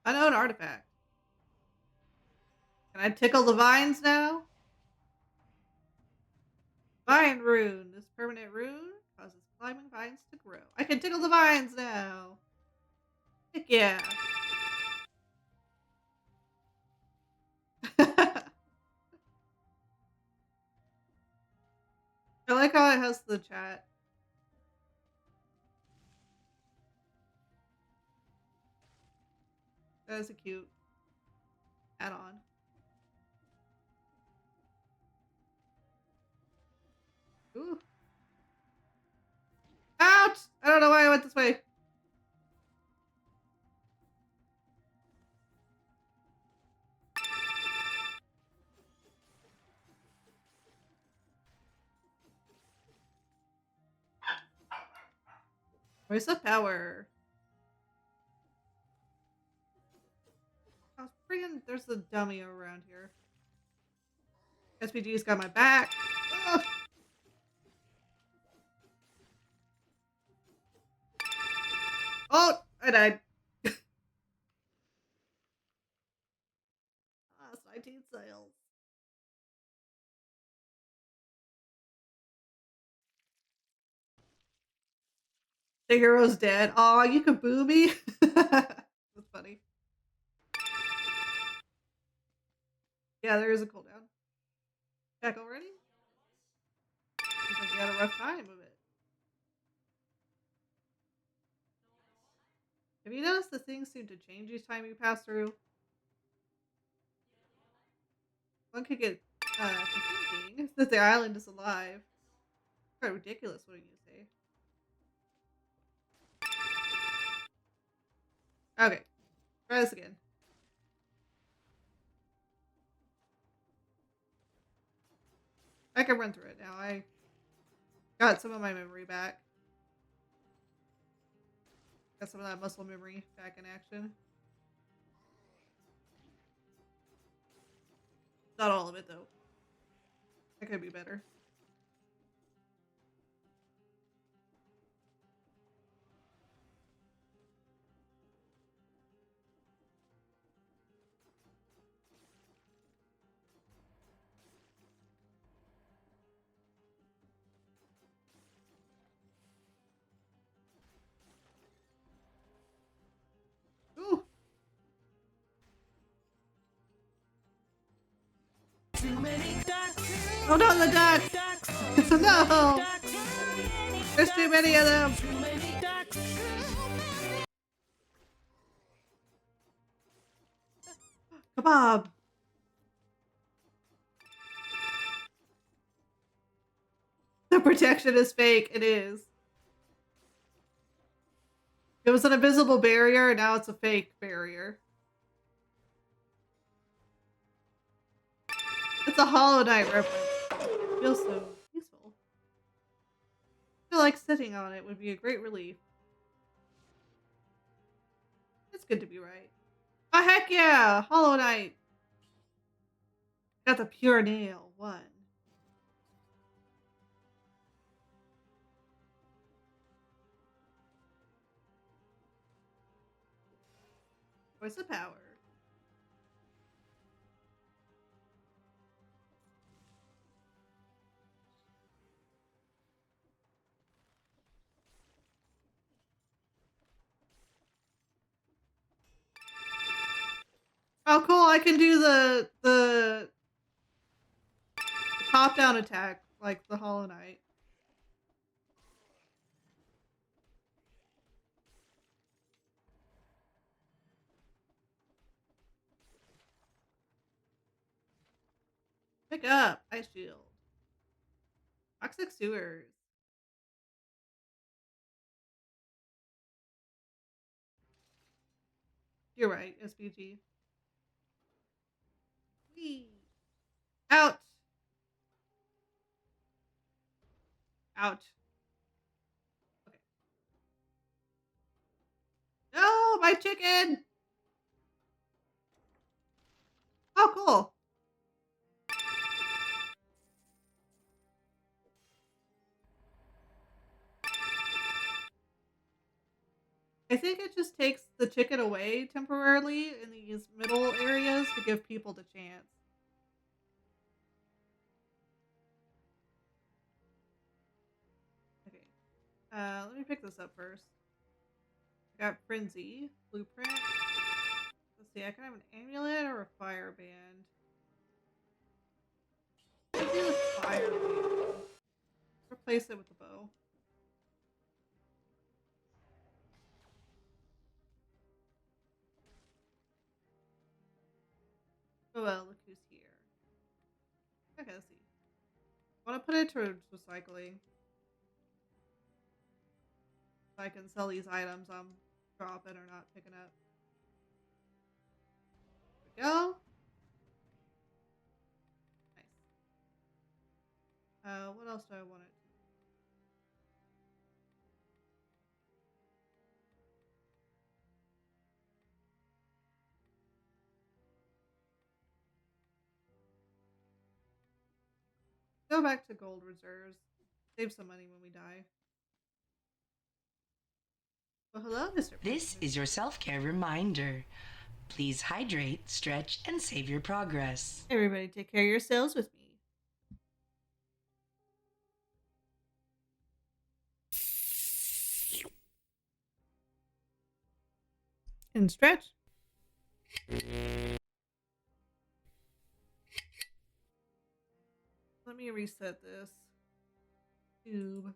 Unknown artifact. Can I tickle the vines now? Vine rune. This permanent rune causes climbing vines to grow. I can tickle the vines now. Heck yeah. I like how it has the chat. That is a cute add-on. Ooh. Ouch! I don't know why I went this way. Voice of power. Oh, friggin' there's a dummy around here. SPG's got my back. Ugh. Oh, I died. Lost 19 sales. The hero's dead. Aw, you can boo me? That's funny. Yeah, there is a cooldown. Back already? Seems like you had a rough time of it. Have you noticed the things seem to change each time you pass through? One could get to thinking that the island is alive. Quite ridiculous, wouldn't you say? Okay, try this again. I can run through it now. I got some of my memory back. Got some of that muscle memory back in action. Not all of it, though. That could be better. Ooh. Too many ducks. Oh no, the ducks! No! There's too many of them! Too many ducks. Kebab! The protection is fake. It is. It was an invisible barrier, and now it's a fake barrier. It's a Hollow Knight reference. It feels so peaceful. I feel like sitting on it would be a great relief. It's good to be right. Oh, heck yeah! Hollow Knight! Got the pure nail. One. Voice of power. Oh, cool! I can do the top-down attack like the Hollow Knight. Pick up ice shield. Toxic sewers. You're right, SPG. Whee. Out. Ouch. Okay. No, my chicken. Oh, cool. I think it just takes the chicken away temporarily in these middle areas to give people the chance. Okay. Let me pick this up first. I got Frenzy, Blueprint. Let's see, I can have an amulet or a fire band. Let's do the fire band. Replace it with the bow. Oh well, look who's here. Okay, let's see. I want to put it towards recycling. So I can sell these items I'm dropping or not picking up. There we go. Nice. What else do I want it to? Go back to gold reserves. Save some money when we die. Well, hello, Mr. This is your self-care reminder. Please hydrate, stretch, and save your progress. Everybody take care of yourselves with me. And stretch. Let me reset this tube.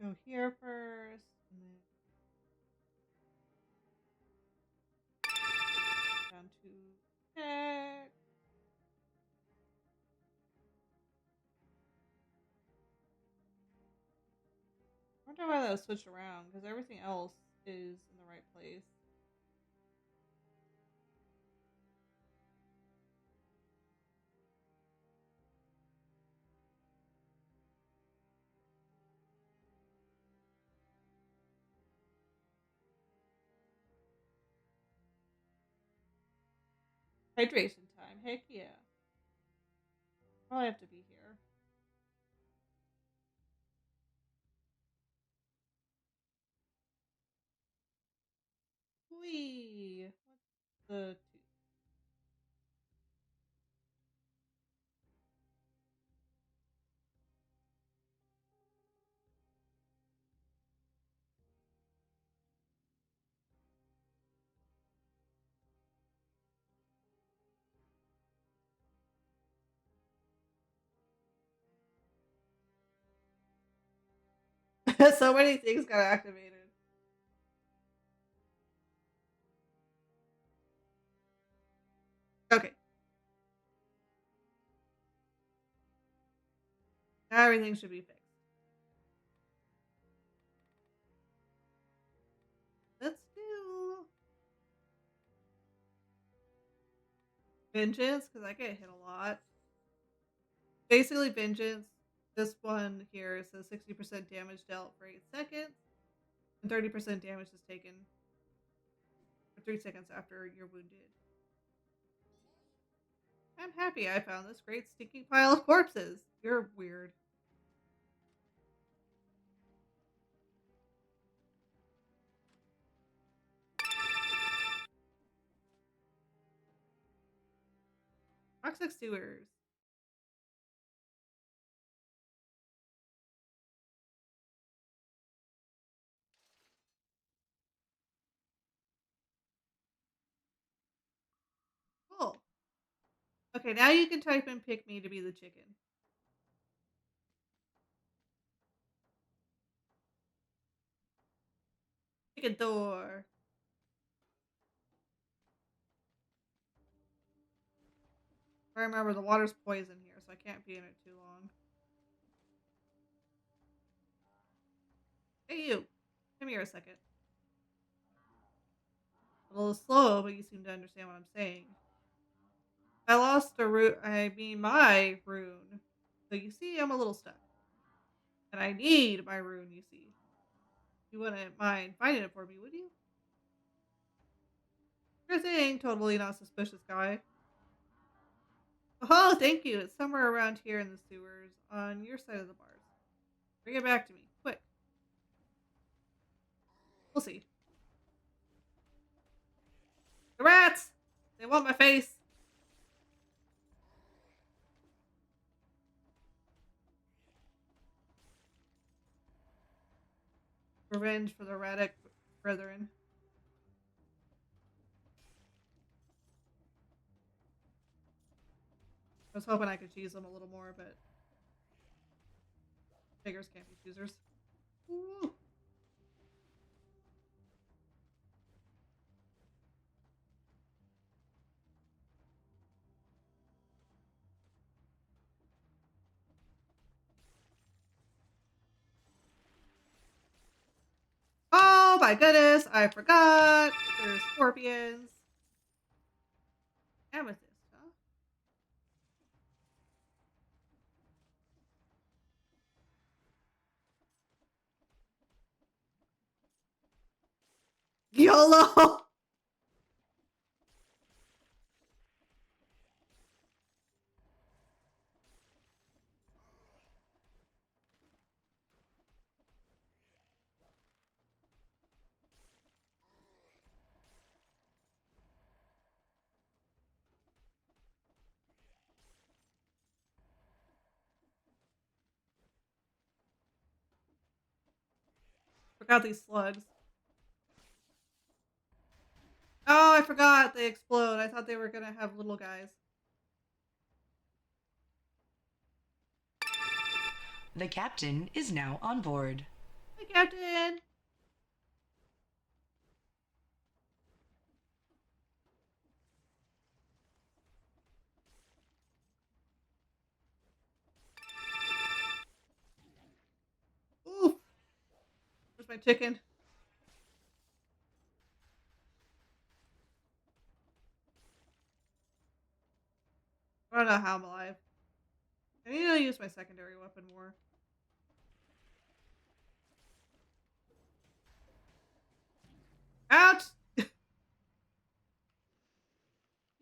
Go here first. And then down to check. I wonder why that was switched around because everything else is in the right place. Hydration time. Heck yeah. Probably have to be here. Whee! What's the two? So many things got activated. Okay. Now everything should be fixed. Let's do Vengeance, because I get hit a lot. Basically, Vengeance. This one here says 60% damage dealt for 8 seconds, and 30% damage is taken for 3 seconds after you're wounded. I'm happy I found this great stinking pile of corpses. You're weird. Toxic sewers. Cool. Okay, now you can type in pick me to be the chicken. Chicken door. I remember the water's poison here, so I can't be in it too long. Hey you. Come here a second. A little slow, but you seem to understand what I'm saying. I lost a rune. I mean, my rune. So you see, I'm a little stuck. And I need my rune, you see. You wouldn't mind finding it for me, would you? Sure thing, totally not suspicious guy. Oh, thank you. It's somewhere around here in the sewers, on your side of the bars. Bring it back to me, quick. We'll see. The rats! They want my face. Revenge for the Radek brethren. I was hoping I could cheese them a little more, but beggars can't be choosers. Ooh. Oh my goodness, I forgot. There's scorpions. Amethyst, huh? YOLO! Look out these slugs. Oh, I forgot they explode. I thought they were gonna have little guys. The captain is now on board. Hi, Captain. Ooh. Where's my chicken? I don't know how I'm alive. I need to use my secondary weapon more. Ouch! You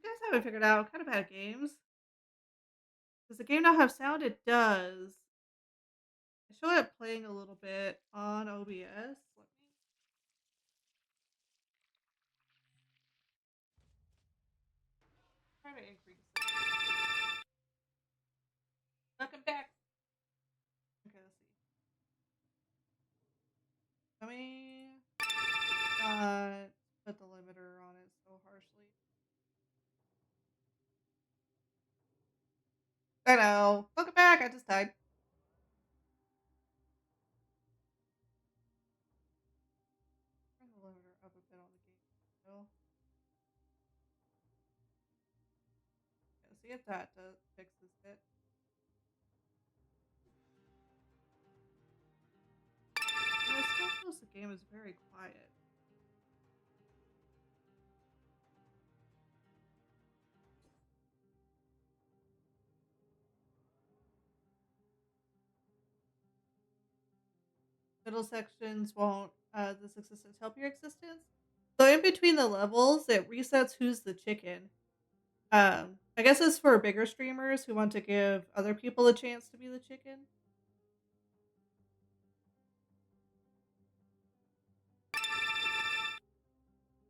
guys haven't figured out what kind of bad games. Does the game not have sound? It does. I showed it playing a little bit on OBS. Let me try to increase it. Welcome back. Okay, let's see. Let me not put the limiter on it so harshly. I know. Welcome back. I just died. Turn the limiter up a bit on the game still. Yeah, see if that fixes it. No, it still feels the game is very quiet. Middle sections won't this existence help your existence? So in between the levels, it resets who's the chicken. I guess it's for bigger streamers who want to give other people a chance to be the chicken.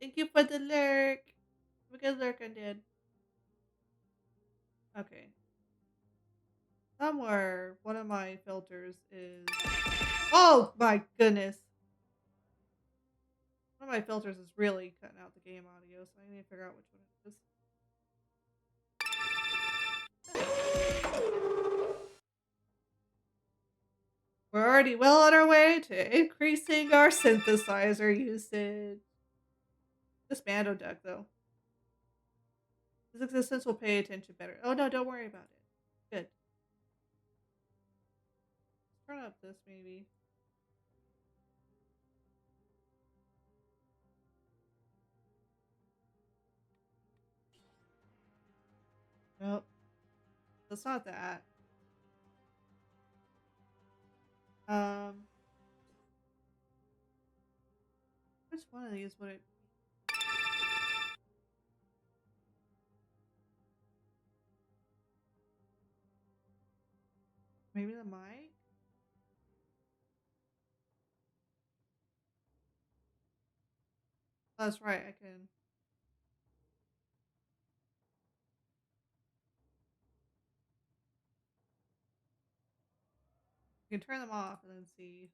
Thank you for the lurk. Have a good lurk, Undead. Okay. Somewhere, one of my filters is... Oh my goodness. One of my filters is really cutting out the game audio, so I need to figure out which one it is. We're already well on our way to increasing our synthesizer usage. This Mando duck, though. His existence will pay attention better. Oh no, don't worry about it. Good. Turn up this, maybe. Nope. That's not that. Which one of these would it be? Maybe the mic? That's right, I can. You can turn them off and then see.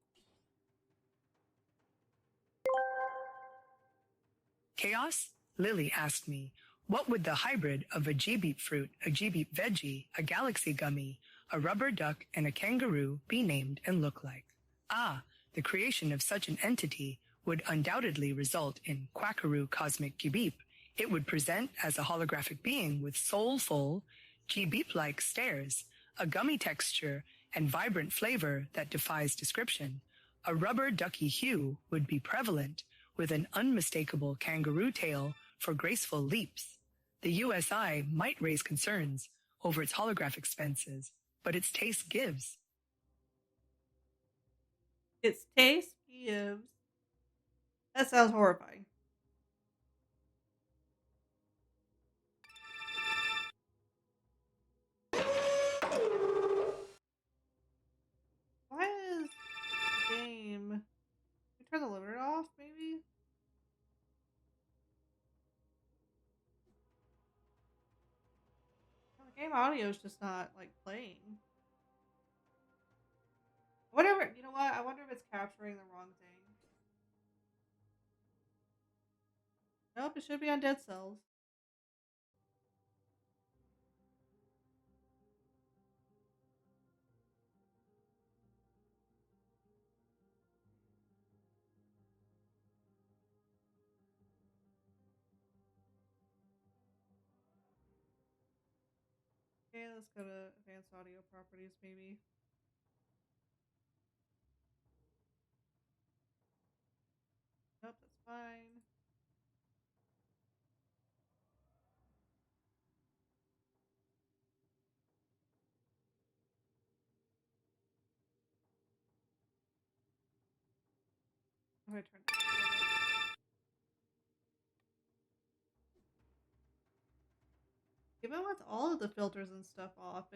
Chaos? Lily asked me, what would the hybrid of a G-beep fruit, a G-beep veggie, a galaxy gummy, a rubber duck, and a kangaroo be named and look like? Ah, the creation of such an entity would undoubtedly result in Quackaroo Cosmic G-beep. It would present as a holographic being with soulful, G-beep-like stares, a gummy texture, and vibrant flavor that defies description. A rubber ducky hue would be prevalent, with an unmistakable kangaroo tail for graceful leaps. The USI might raise concerns over its holograph expenses, but its taste gives. Its taste gives. That sounds horrifying. Why is the game... Can you turn the limiter off, maybe? No, the game audio is just not, like, playing. Whatever, you know what? I wonder if it's capturing the wrong thing. Nope, it should be on Dead Cells. Okay, let's go to advanced audio properties, maybe. Nope, that's fine. I'm gonna turn this a little bit. Even with all of the filters and stuff off,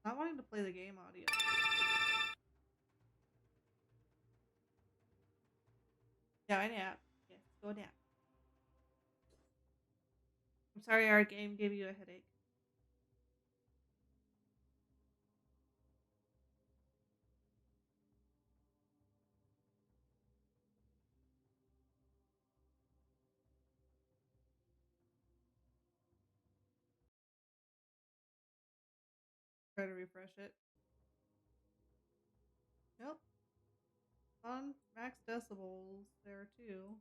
not wanting to play the game audio. Yeah, I nap. Yes, go nap. I'm sorry our game gave you a headache. Try to refresh it. Nope. On max decibels there too.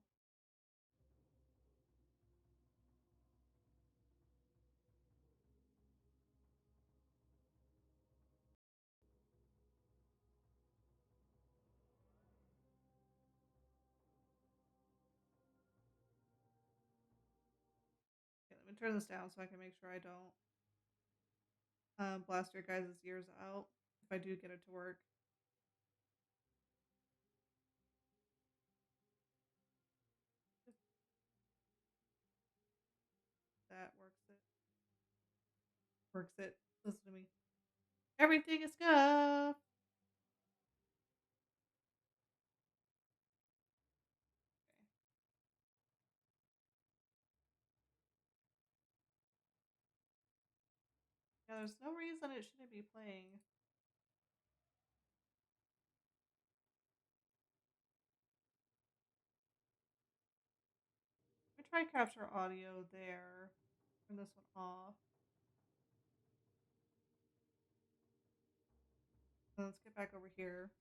Okay, let me turn this down so I can make sure I don't blast your guys' ears out if I do get it to work. That works it. Works it. Listen to me. Everything is scuff. Yeah, there's no reason it shouldn't be playing. I try capture audio there. Turn this one off. And let's get back over here.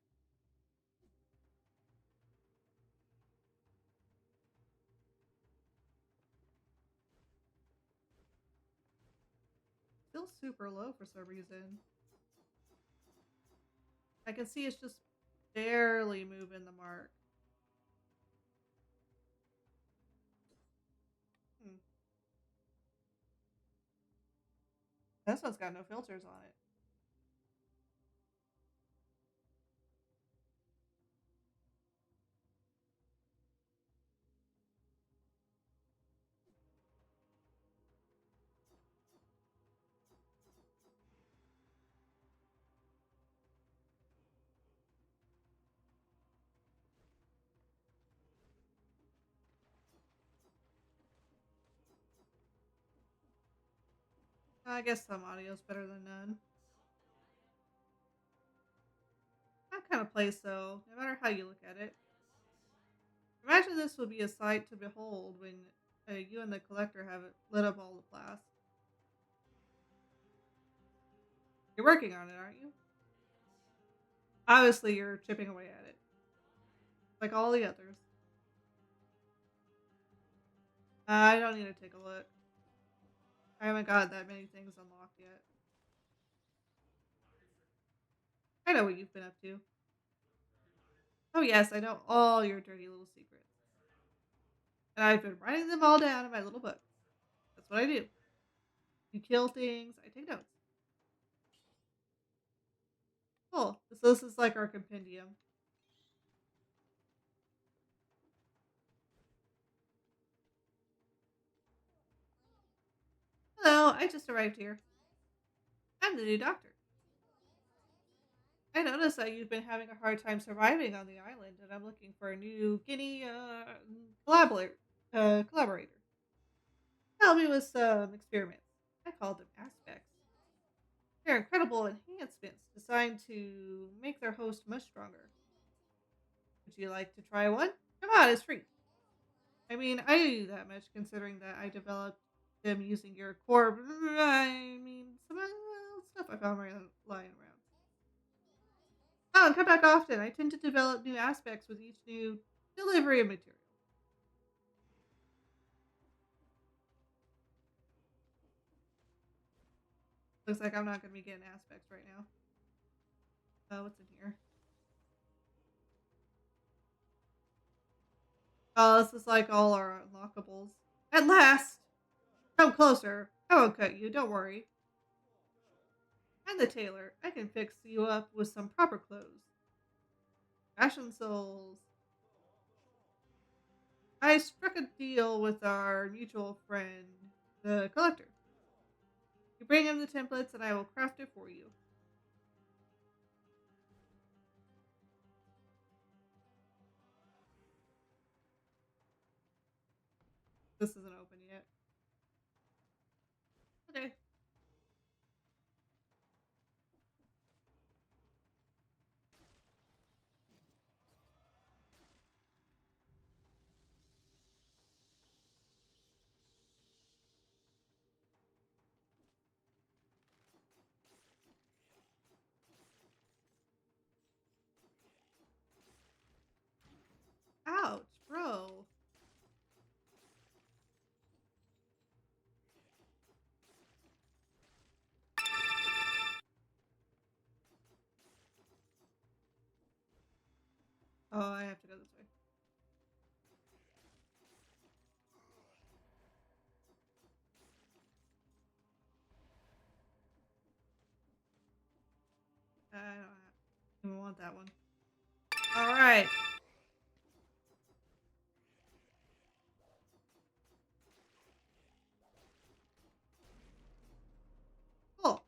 Still super low for some reason. I can see it's just barely moving the mark. Hmm. This one's got no filters on it. I guess some audio's better than none. That kind of place, though, no matter how you look at it. Imagine this would be a sight to behold when you and the collector have it lit up all the blast. You're working on it, aren't you? Obviously, you're chipping away at it, like all the others. I don't need to take a look. I haven't got that many things unlocked yet. I know what you've been up to. Oh, yes, I know all your dirty little secrets. And I've been writing them all down in my little book. That's what I do. You kill things, I take notes. Cool. So this is like our compendium. Hello, I just arrived here. I'm the new doctor. I noticed that you've been having a hard time surviving on the island, and I'm looking for a new guinea collaborator. Help me with some experiments. I call them aspects. They're incredible enhancements designed to make their host much stronger. Would you like to try one? Come on, it's free. I mean, I knew that much considering that I developed them using your core. I mean, some stuff I found lying around. Oh, and come back often. I tend to develop new aspects with each new delivery of material. Looks like I'm not going to be getting aspects right now. What's in here? Oh, this is like all our unlockables. At last! Come closer. I won't cut you, don't worry. I'm the tailor. I can fix you up with some proper clothes. Fashion souls. I struck a deal with our mutual friend, the collector. You bring him the templates and I will craft it for you. This isn't open yet. Okay. Ouch, bro. Oh, I have to go this way. I don't even want that one. Alright. Cool.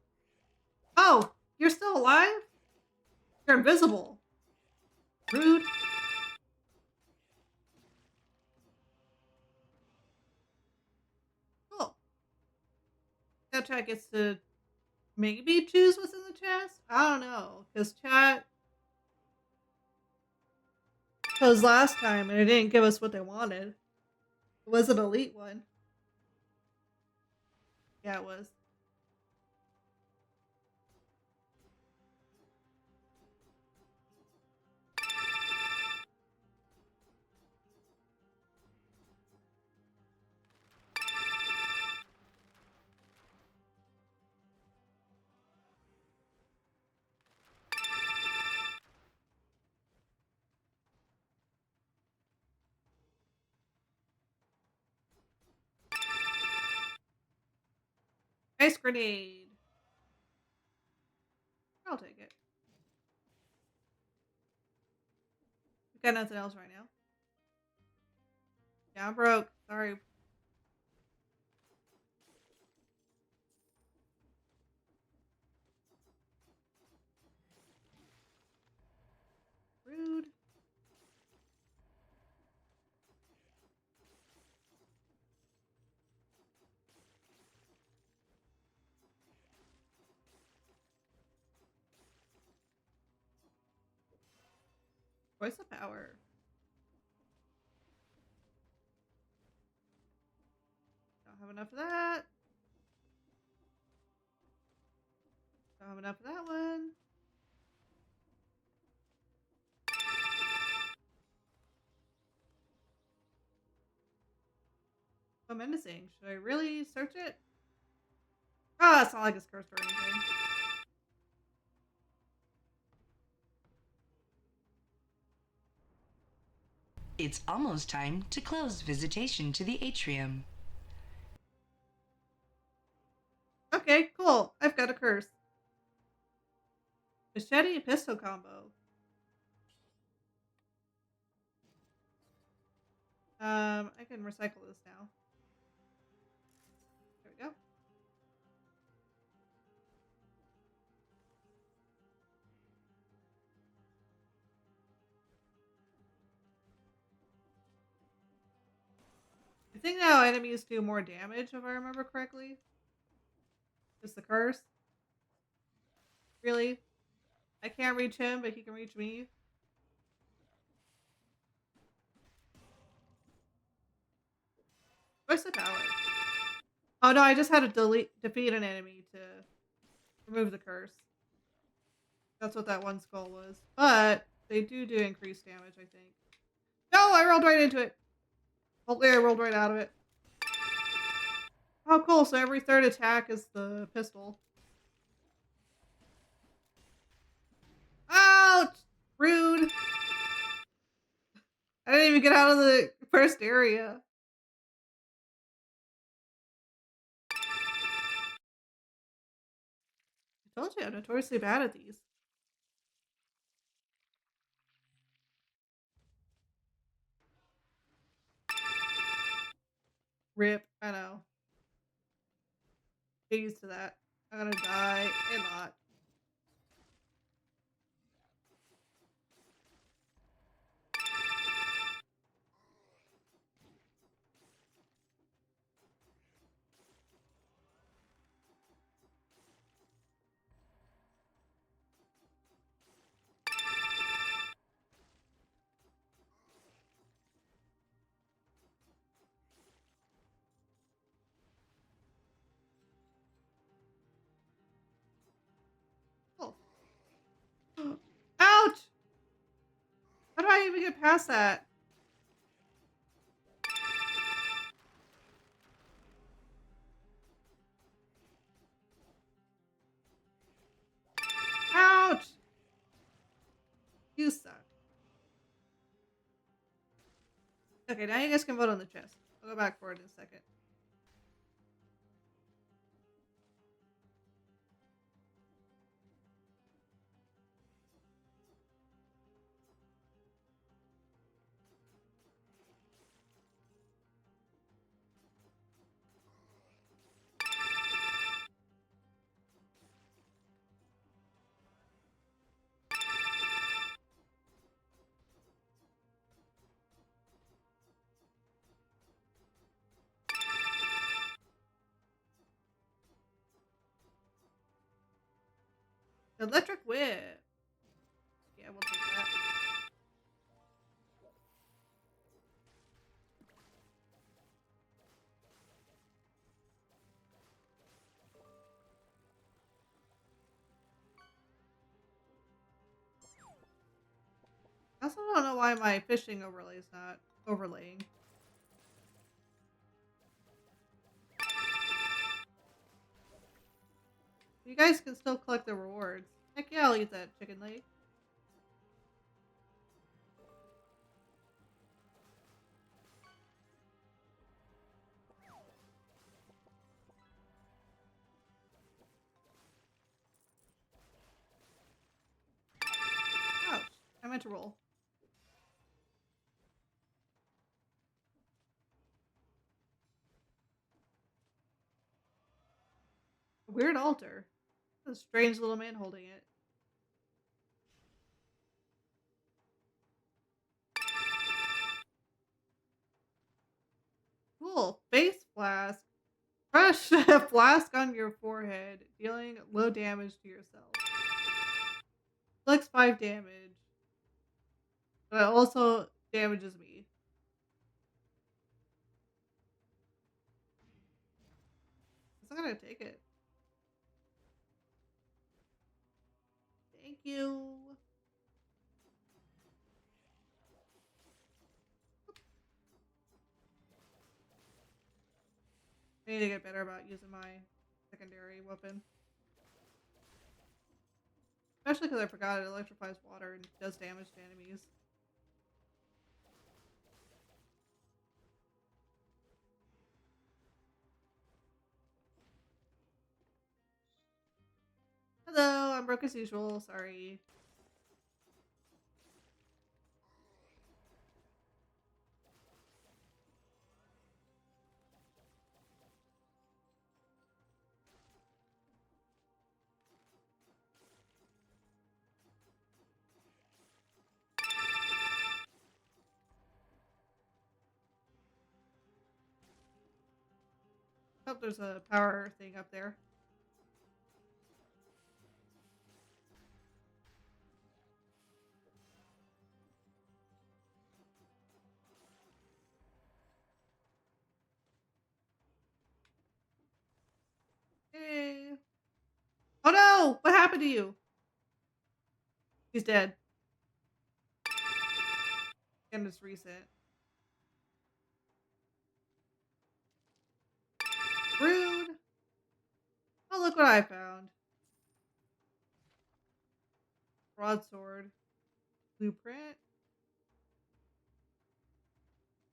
Oh, you're still alive? You're invisible. Rude. Cool. Now chat gets to maybe choose what's in the chest? I don't know. Because chat chose last time and it didn't give us what they wanted. It was an elite one. Yeah, it was. Ice grenade. I'll take it. We've got nothing else right now. Yeah, I'm broke. Sorry. Rude. Voice of power. Don't have enough of that. Don't have enough of that one. So menacing. Should I really search it? Oh, it's not like it's cursed or anything. It's almost time to close visitation to the atrium. Okay, cool. I've got a curse. Machete pistol combo. I can recycle this now. There we go. I think now enemies do more damage if I remember correctly. Just the curse. Really? I can't reach him, but he can reach me. Where's the power? Oh no, I just had to defeat an enemy to remove the curse. That's what that one skull was. But they do increased damage, I think. No, I rolled right into it. Hopefully I rolled right out of it. Oh, cool. So every third attack is the pistol. Ouch! Rude. I didn't even get out of the first area. I told you I'm notoriously bad at these. Rip. I know. Get used to that. I'm gonna die a lot. Oh. Ouch! How do I even get past that? Ouch! You suck. Okay, now you guys can vote on the chest. I'll go back for it in a second. Electric whip. Yeah, we'll take that. I also don't know why my fishing overlay is not overlaying. You guys can still collect the rewards. Heck yeah, I'll eat that chicken leg. Ouch. I meant to roll. A weird altar. A strange little man holding it. Cool. Face flask. Crush a flask on your forehead, dealing low damage to yourself. Flex 5 damage. But it also damages me. I'm gonna take it. Thank you. I need to get better about using my secondary weapon. Especially because I forgot it electrifies water and does damage to enemies. Hello, I'm broke as usual. Sorry. Oh, there's a power thing up there. happened to you? He's dead. And it's recent. Rude. Oh, look what I found. Broadsword. Blueprint.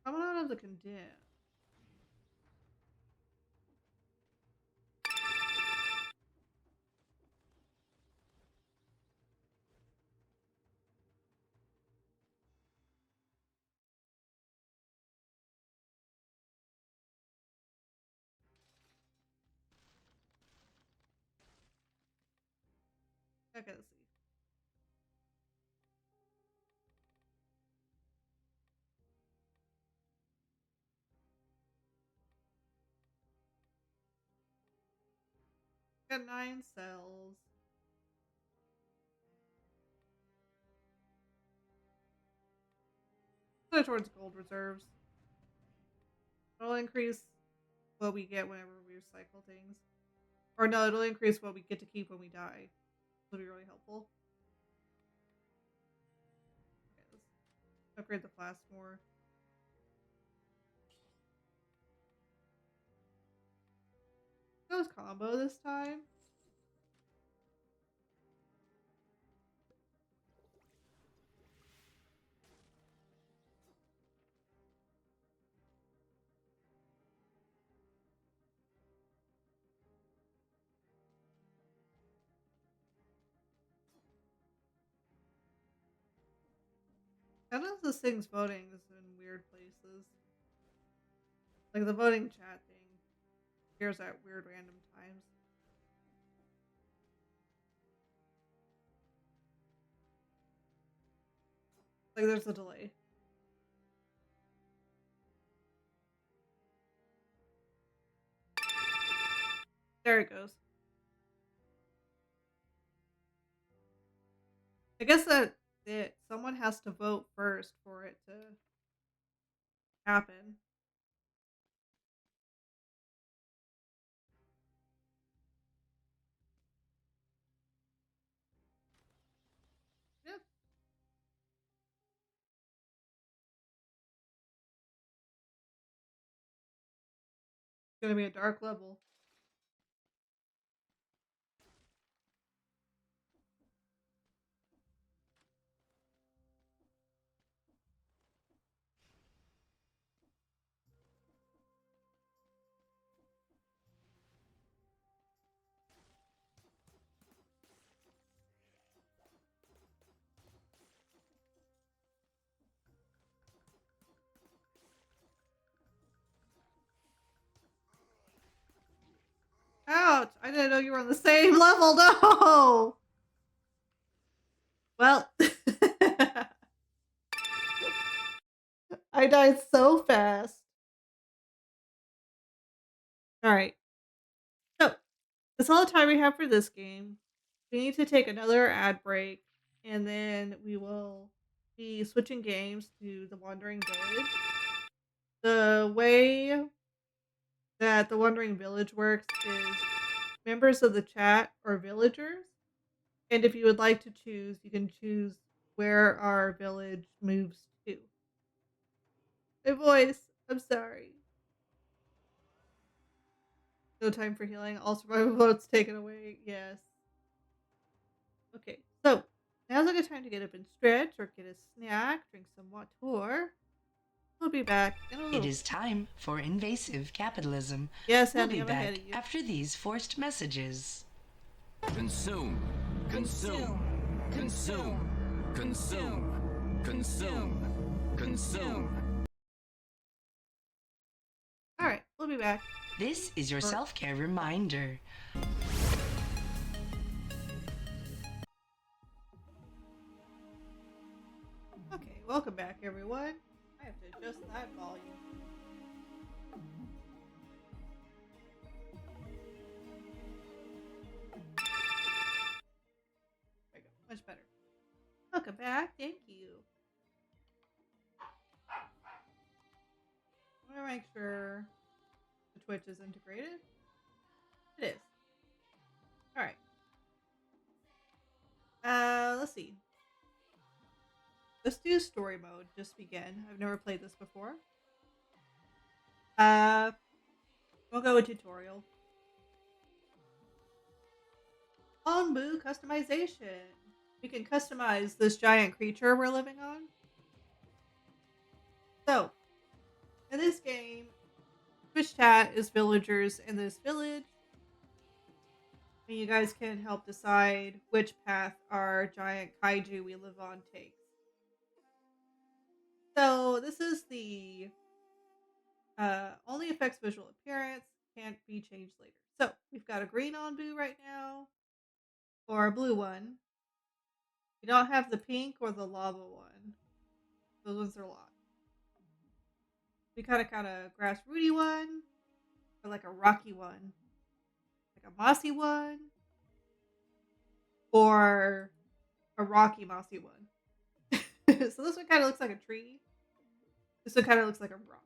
Coming out of the condemned. Okay, let's see. Got 9 cells. Put it towards gold reserves. It'll increase what we get whenever we recycle things. Or no, it'll increase what we get to keep when we die. It'll be really helpful. Okay, let's upgrade the flask more. Goes combo this time. How does this thing's voting is in weird places? Like the voting chat thing appears at weird random times. Like there's a delay. There it goes. I guess that's it. Someone has to vote first for it to happen. Yep. It's gonna be a dark level. Ouch! I didn't know you were on the same level. No. Well, I died so fast. All right. So that's all the time we have for this game. We need to take another ad break, and then we will be switching games to the Wandering Village. The way that the Wandering Village works is members of the chat are villagers, and if you would like to choose, you can choose where our village moves to. My voice, I'm sorry. No time for healing. All survival votes taken away. Yes. Okay, so now's a good time to get up and stretch or get a snack, drink some water. We'll be back in a little. It is time for invasive capitalism. Yes, we'll Andy, be I'm ahead back of you. after these forced messages. Consume. Consume. Consume. Consume. Consume. Consume. All right, we'll be back. This is your self-care reminder. Okay, welcome back, everyone. I have to adjust that volume. There we go, much better. Welcome back, thank you. I want to make sure the Twitch is integrated. It is. Alright. Let's do story mode. Just begin. I've never played this before. Uh, we'll go with tutorial. Onbu customization. We can customize this giant creature we're living on. So, in this game, Twitch chat is villagers in this village. And you guys can help decide which path our giant kaiju we live on takes. So, this is the only affects visual appearance, can't be changed later. So, we've got a green Onbu right now, or a blue one. We don't have the pink or the lava one. Those ones are locked. We got a grass rooty one, or like a rocky one, like a mossy one, or a rocky mossy one. So this one kind of looks like a tree. This one kind of looks like a rock.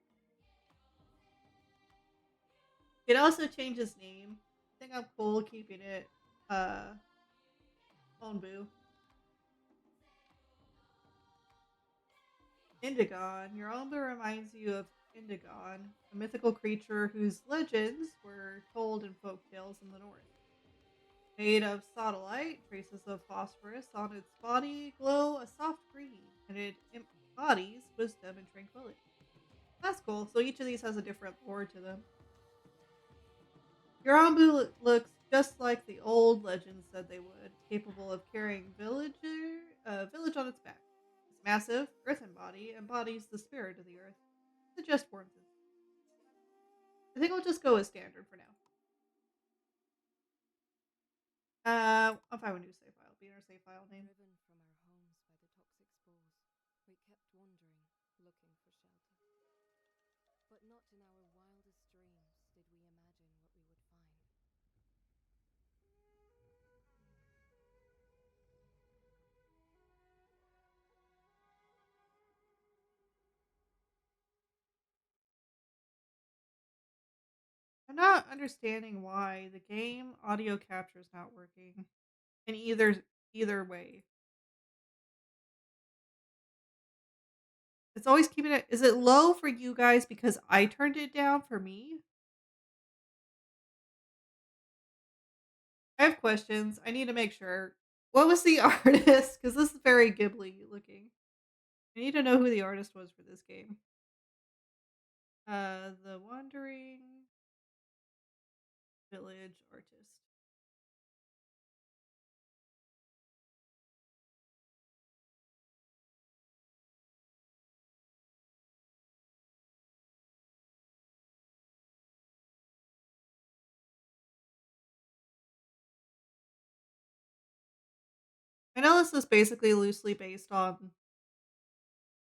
It also changes name. I think I'm cool keeping it Onbu. Indigon. Your Onbu reminds you of Indigon, a mythical creature whose legends were told in folk tales in the north. Made of sodalite, traces of phosphorus on its body glow a soft green, and it embodies wisdom and tranquility. That's cool. So each of these has a different lore to them. Your Onbu looks just like the old legends said they would, capable of carrying a village on its back. Its massive, earthen body embodies the spirit of the earth. It just warms it. I think I'll just go with standard for now. I'm fine with new save file. Be in our save file name. Driven from our homes by the toxic spores, we kept wandering, looking for shelter. But not in our wildest dreams did we imagine what we would find. I'm not understanding why the game audio capture is not working in either way. It's always keeping it. Is it low for you guys because I turned it down for me? I have questions. I need to make sure. What was the artist? Because this is very Ghibli looking. I need to know who the artist was for this game. The Wandering Village artist. I know this is basically loosely based on.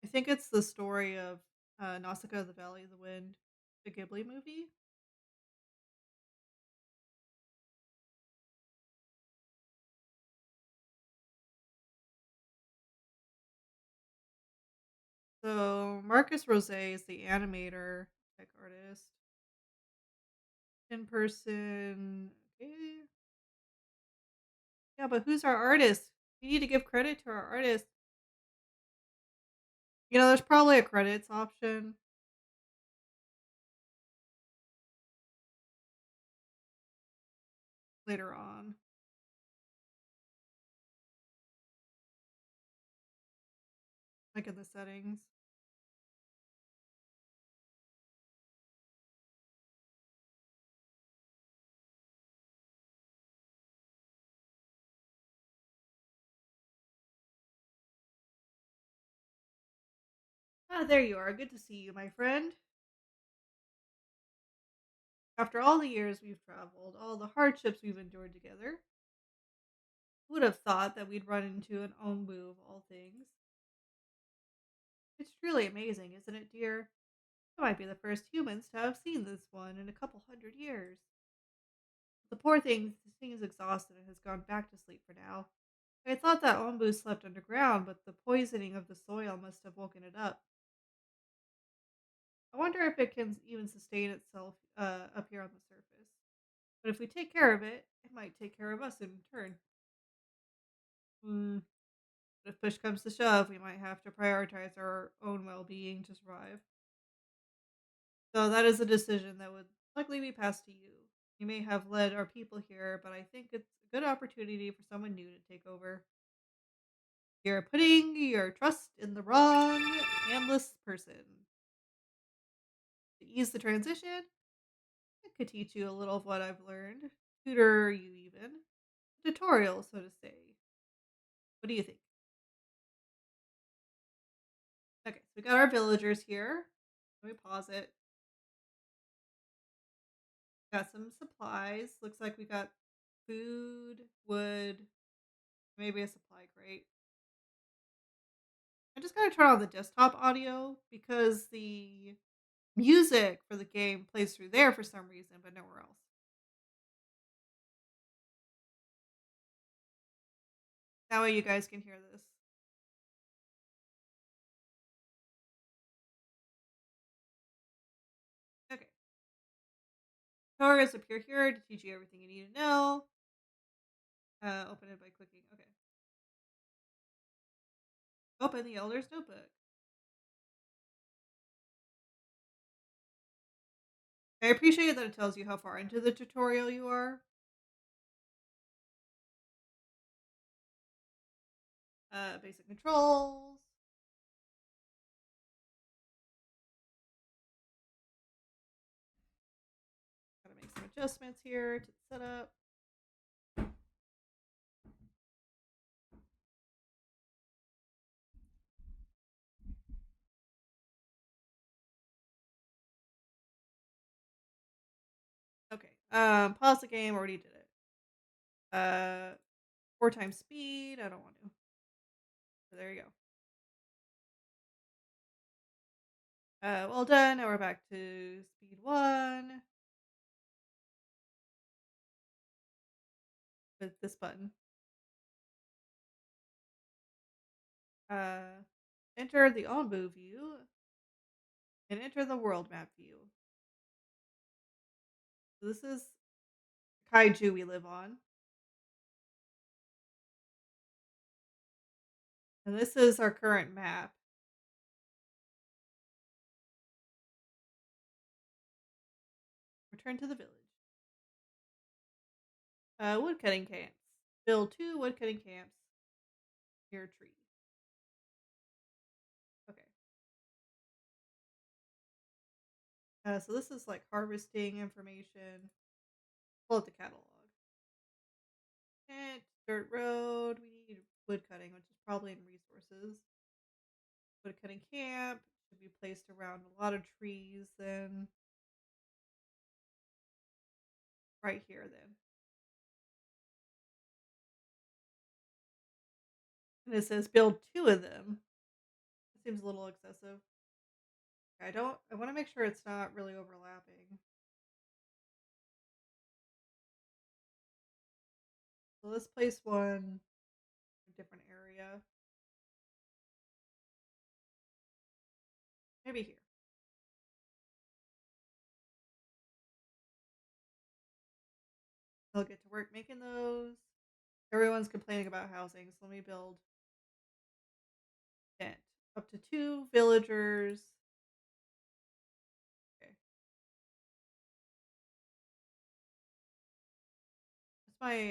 I think it's the story of Nausicaa, the Valley of the Wind, the Ghibli movie. So Marcus Rose is the animator, tech artist, in person. Okay. Yeah, but who's our artist? We need to give credit to our artist. You know, there's probably a credits option. Later on. Like in the settings. Ah, there you are. Good to see you, my friend. After all the years we've traveled, all the hardships we've endured together, who would have thought that we'd run into an Ombu of all things? It's truly amazing, isn't it, dear? We might be the first humans to have seen this one in a couple hundred years. The poor thing seems exhausted and has gone back to sleep for now. I thought that Ombu slept underground, but the poisoning of the soil must have woken it up. I wonder if it can even sustain itself up here on the surface. But if we take care of it, it might take care of us in turn. Hmm. But if push comes to shove, we might have to prioritize our own well being to survive. So that is a decision that would likely be passed to you. You may have led our people here, but I think it's a good opportunity for someone new to take over. You're putting your trust in the wrong, handless person. To ease the transition, I could teach you a little of what I've learned, tutor you even. Tutorial, so to say. What do you think? Okay, so we got our villagers here. Let me pause it. Got some supplies. Looks like we got food, wood, maybe a supply crate. I just gotta turn on the desktop audio because the music for the game plays through there for some reason, but nowhere else. That way you guys can hear this. Okay. Tutorials appear here to teach you everything you need to know. Open it by clicking. Okay. Open the Elder's Notebook. I appreciate that it tells you how far into the tutorial you are. Basic controls. Gotta make some adjustments here to the setup. Okay. Pause the game. Already did it. 4 times speed. I don't want to. So there you go. Well done. Now we're back to speed 1 with this button. Uh, enter the Onbu view and enter the world map view. So this is kaiju we live on. And this is our current map. Return to the village. Woodcutting camps. Build 2 woodcutting camps near a tree. Okay. So this is like harvesting information. Pull up the catalog. And dirt road. We need wood cutting, which is probably in resources. Wood cutting camp should be placed around a lot of trees. Then right here, then. And it says build 2 of them. It seems a little excessive. I want to make sure it's not really overlapping. So let's place one in a different area. Maybe here. I'll get to work making those. Everyone's complaining about housing, so let me build tent. Up to 2 villagers. Okay.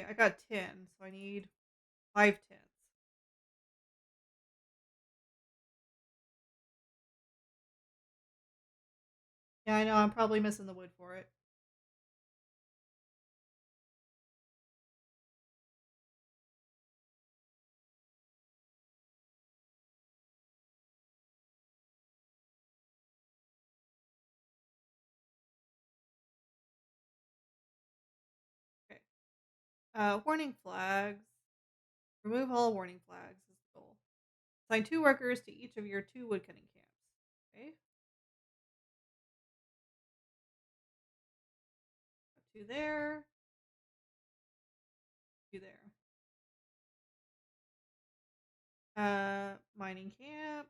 I got 10, so I need 5 tents. Yeah, I know, I'm probably missing the wood for it. Okay. Warning flags. Remove all warning flags is the goal. Assign 2 workers to each of your 2 woodcutting camps. Okay. 2 there. 2 there. Mining camp.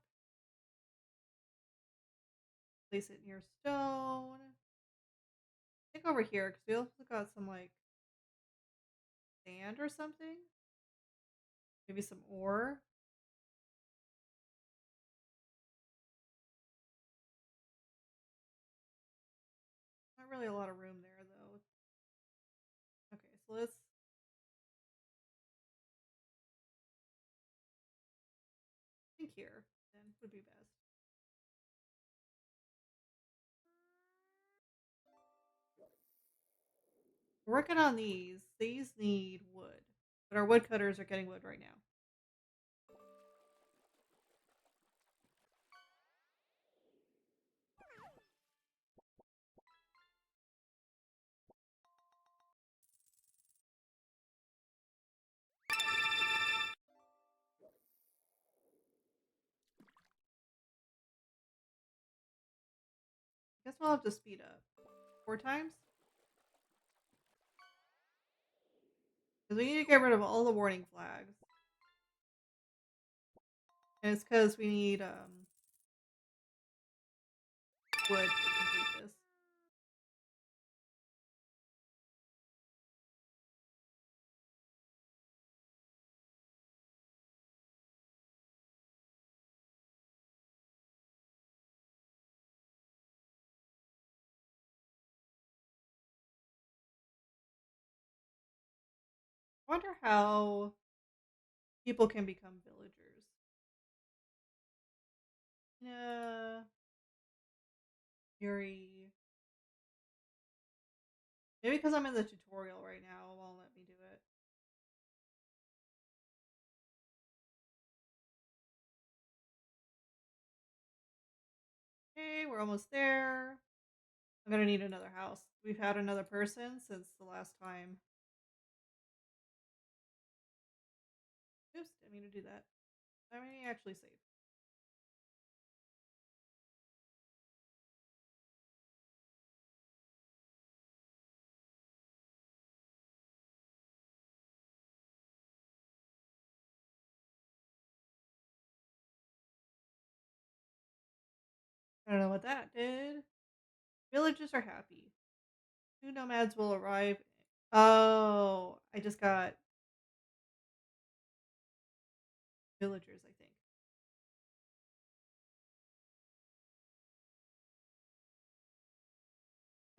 Place it near stone. I think over here, because we also got some, like, sand or something. Maybe some ore. really a lot of room there, though. Okay, so let's. I think here then would be best. We're working on these. These need wood, but our woodcutters are getting wood right now. Guess we'll have to speed up 4 times because we need to get rid of all the warning flags, and it's because we need wood to complete this. I wonder how people can become villagers. Yuri. Maybe because I'm in the tutorial right now, it won't let me do it. Okay, we're almost there. I'm gonna need another house. We've had another person since the last time. Oops, didn't mean to do that. I mean, actually save. I don't know what that did. Villagers are happy. 2 nomads will arrive. Oh, I just got villagers, I think.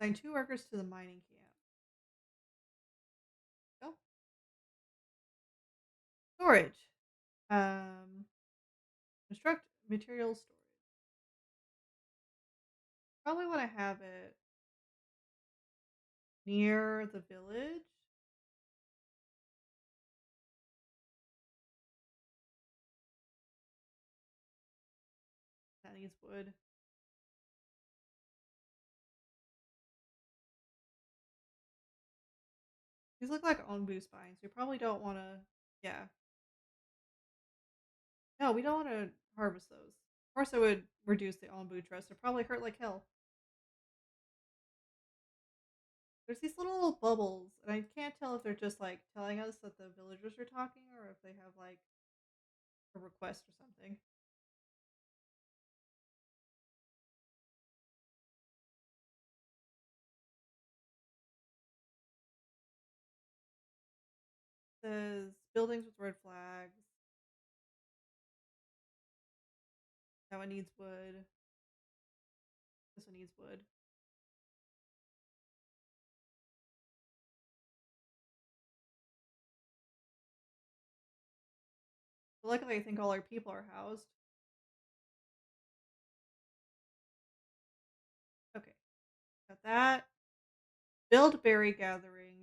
Assign 2 workers to the mining camp. Go. Storage. Construct material storage. Probably want to have it near the village. That needs wood. These look like onbu spines. We probably don't want to. Yeah. No, we don't want to harvest those. Of course, it would reduce the onbu trust. It probably hurt like hell. There's these little bubbles, and I can't tell if they're just like telling us that the villagers are talking or if they have like a request or something. It says buildings with red flags. That one needs wood. This one needs wood. But luckily, I think all our people are housed. Okay, got that. Build berry gathering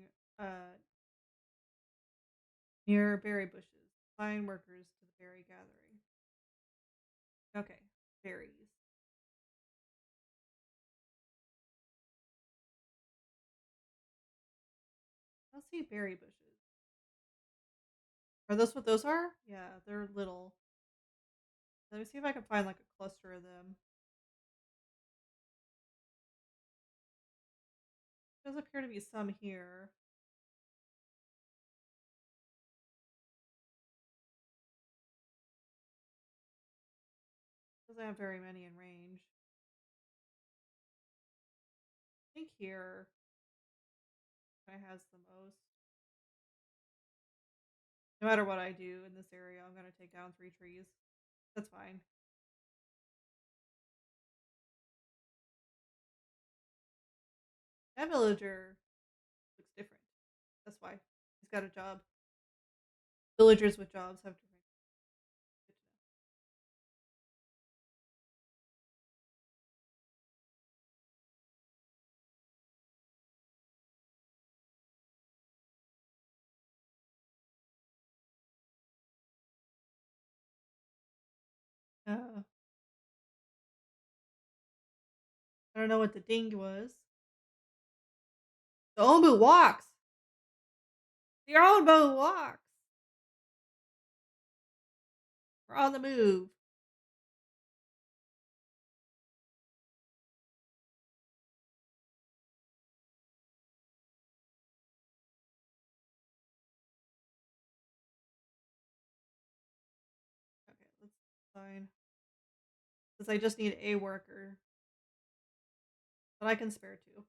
near berry bushes. Assign workers to the berry gathering. Okay, berries. Let's see berry bushes. Are those what those are? Yeah, they're little. Let me see if I can find like a cluster of them. Does appear to be some here. Doesn't have very many in range. I think here kind of has the most. No matter what I do in this area, I'm gonna take down 3 trees. That's fine. That villager looks different. That's why he's got a job. Villagers with jobs have different. I don't know what the ding was. The Ombu walks. The Ombu walks. We're on the move. Okay, let's sign. Because I just need a worker. But I can spare 2.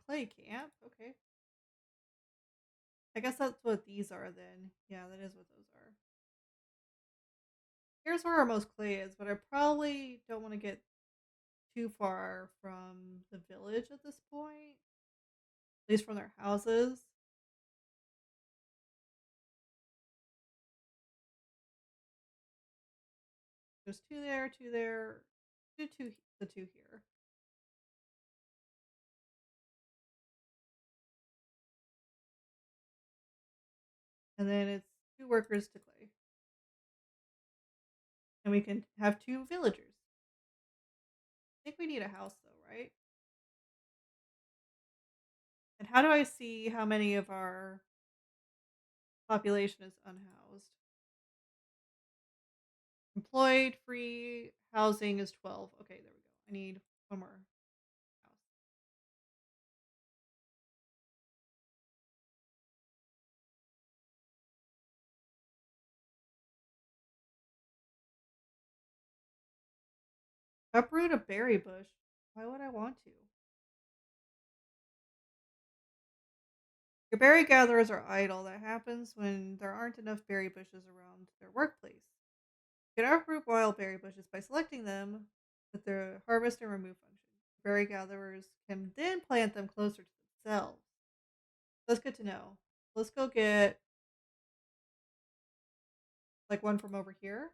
Clay camp. Okay. I guess that's what these are then. Yeah, that is what those are. Here's where our most clay is, but I probably don't want to get too far from the village at this point. At least from their houses. There's 2 there, 2 there. Do 2, the 2 here. And then it's 2 workers to clay. And we can have 2 villagers. I think we need a house though, right? And how do I see how many of our population is unhoused? Employed, free, housing is 12. Okay, there we go. I need one more house. Uproot a berry bush. Why would I want to? Your berry gatherers are idle. That happens when there aren't enough berry bushes around their workplace. You can uproot wild berry bushes by selecting them with the harvest and remove function. Berry gatherers can then plant them closer to themselves. That's good to know. Let's go get like one from over here.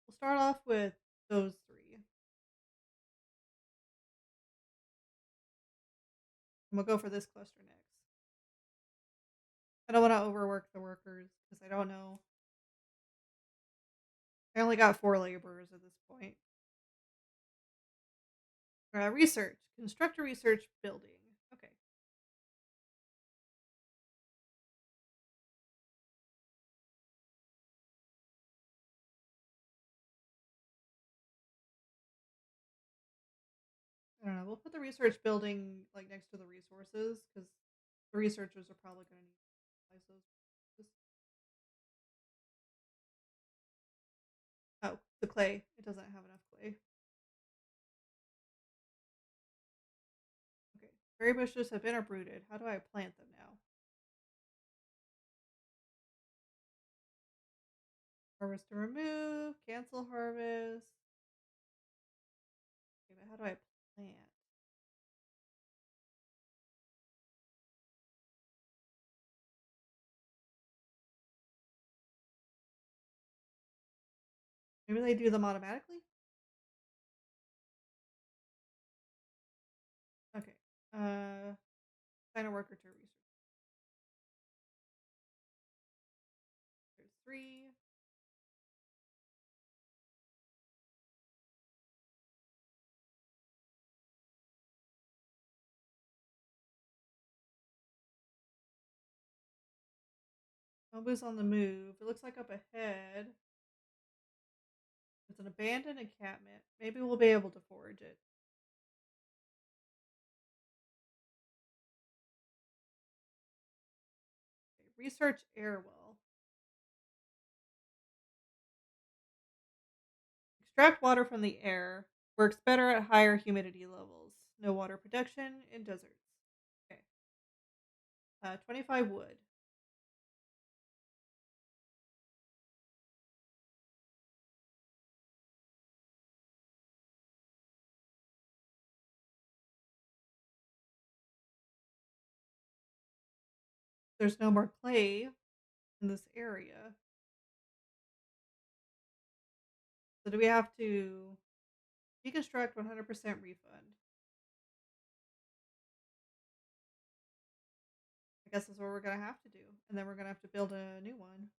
We'll start off with those 3. And we'll go for this cluster next. I don't want to overwork the workers because I don't know. I only got 4 laborers at this point. Research. Construct a research building. Okay. I don't know. We'll put the research building like next to the resources because the researchers are probably going to need to utilize those. Oh, the clay. It doesn't have enough clay. Okay. Berry bushes have been uprooted. How do I plant them now? Harvest to remove. Cancel harvest. Okay, but how do I plant? Maybe they do them automatically? Okay. Assign a worker to research. There's 3. Nobu's on the move. It looks like up ahead. It's an abandoned encampment. Maybe we'll be able to forage it. Okay, research air well. Extract water from the air. Works better at higher humidity levels. no water production in deserts. Okay. 25 wood. There's no more clay in this area. So do we have to deconstruct 100% refund? I guess that's what we're gonna have to do. And then we're gonna have to build a new one.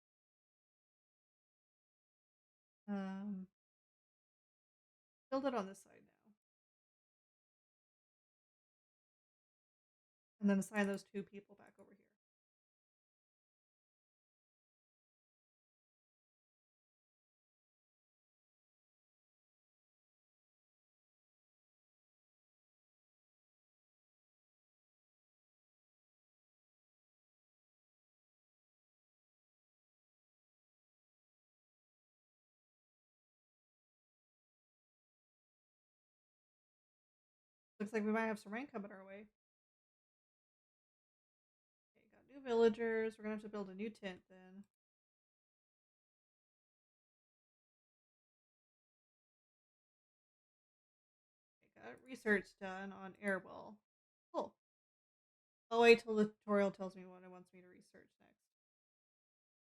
Um, build it on this side now. And then assign those 2 people back over here. Looks like we might have some rain coming our way. Okay, got new villagers. We're gonna have to build a new tent then. Okay, got research done on Airwell. Cool. I'll wait till the tutorial tells me what it wants me to research next.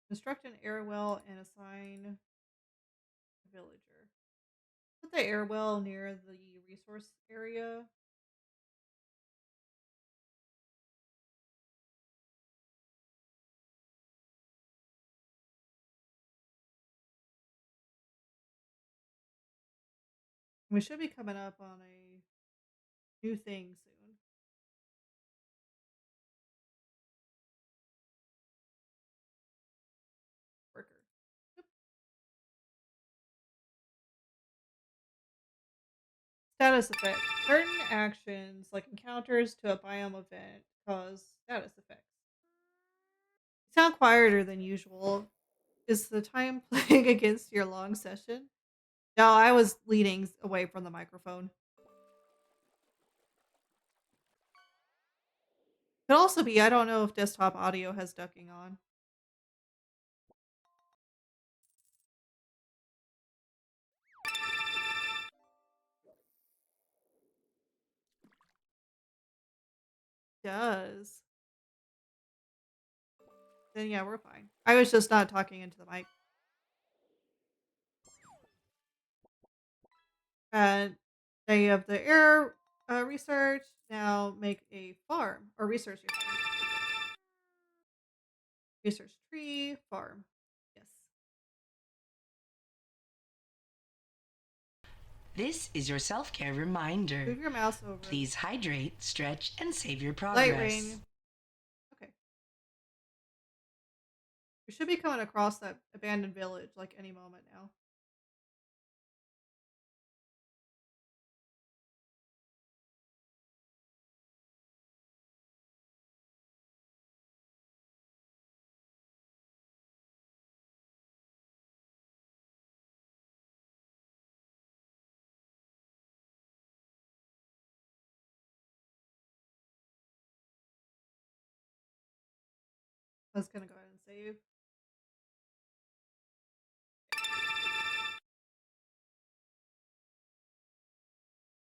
Construct an airwell and assign a villager. Put the airwell near the resource area. We should be coming up on a new thing soon. Worker. Yep. Status effect. Certain actions, like encounters to a biome event, cause status effects. You sound quieter than usual. Is the time playing against your long session? No, I was leaning away from the microphone. Could also be, I don't know if desktop audio has ducking on. Does. Then yeah, we're fine. I was just not talking into the mic. And they have the air research. Now make a farm or research your farm. Research tree farm. Yes. This is your self-care reminder. Move your mouse over. Please hydrate, stretch, and save your progress. Light rain. Okay. We should be coming across that abandoned village like any moment now. I was gonna go ahead and save.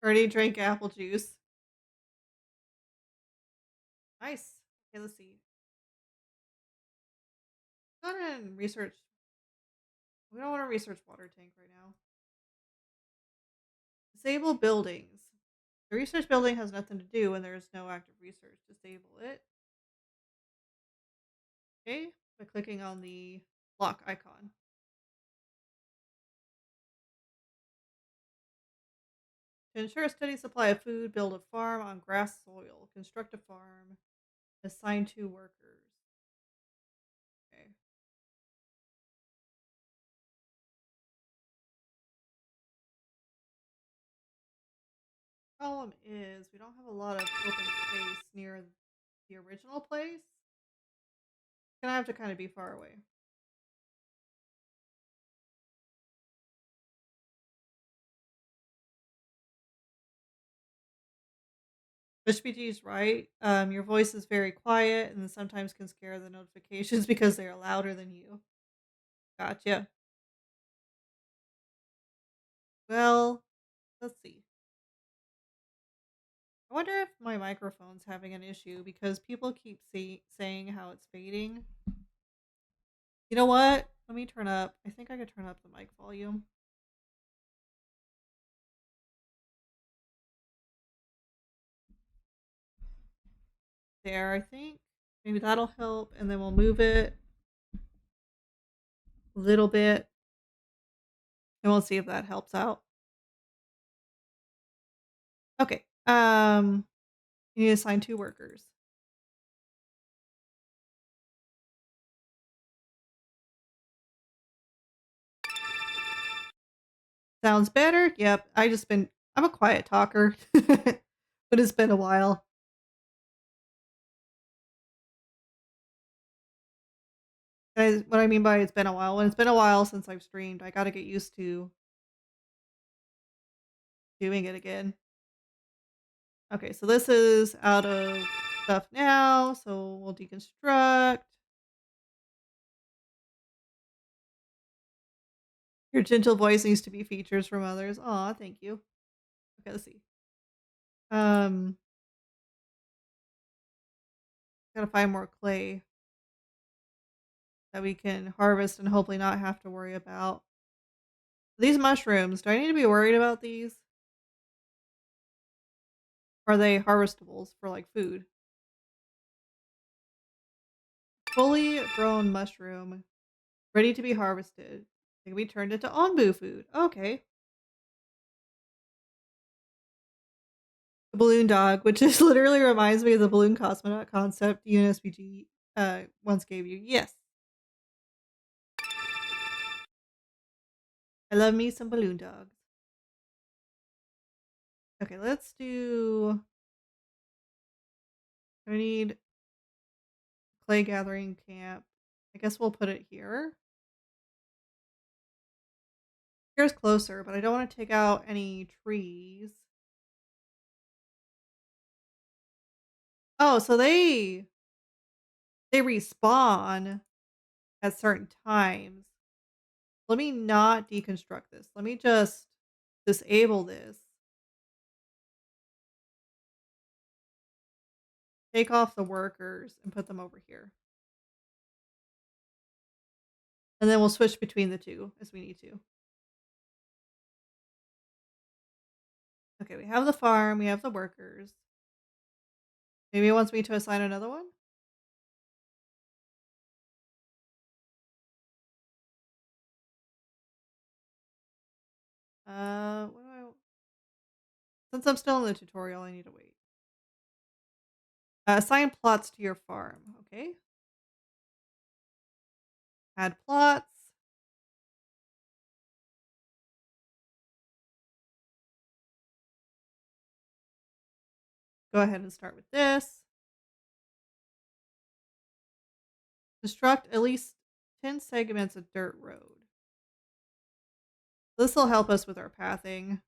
Already drank apple juice. Nice. Okay, let's see. Go ahead and research. We don't want to research water tank right now. Disable buildings. The research building has nothing to do when there's no active research. Disable it. Okay, by clicking on the block icon. To ensure a steady supply of food, build a farm on grass soil. Construct a farm. Assign 2 workers. Okay. Problem is, we don't have a lot of open space near the original place. Gonna have to kind of be far away. HBG's right. Your voice is very quiet and sometimes can scare the notifications because they are louder than you. Gotcha. Well, let's see. I wonder if my microphone's having an issue because people keep saying how it's fading. You know what? Let me turn up. I think I could turn up the mic volume. There, I think. Maybe that'll help. And then we'll move it a little bit. And we'll see if that helps out. Okay. You need to assign 2 workers. Sounds better? Yep. I'm a quiet talker. But it's been a while. What I mean by it's been a while, when it's been a while since I've streamed, I gotta get used to doing it again. Okay, so this is out of stuff now, so we'll deconstruct. Your gentle voice needs to be features from others. Aw, thank you. Okay, let's see. Um, Gotta find more clay that we can harvest and hopefully not have to worry about. These mushrooms, do I need to be worried about these? Are they harvestables for like food? Fully grown mushroom, ready to be harvested. It can be turned into onbu food. Okay. The balloon dog, which is literally reminds me of the balloon cosmonaut concept UNSBG once gave you. Yes. I love me some balloon dogs. Okay, let's do. I need clay gathering camp. I guess we'll put it here. Here's closer, but I don't want to take out any trees. Oh, so they respawn at certain times. Let me not deconstruct this. Let me just disable this. Take off the workers and put them over here. And then we'll switch between the two as we need to. Okay, we have the farm, we have the workers. Maybe it wants me to assign another one? What do I... Since I'm still in the tutorial, I need to wait. Assign plots to your farm, okay? Add plots. Go ahead and start with this. Construct at least 10 segments of dirt road. This will help us with our pathing.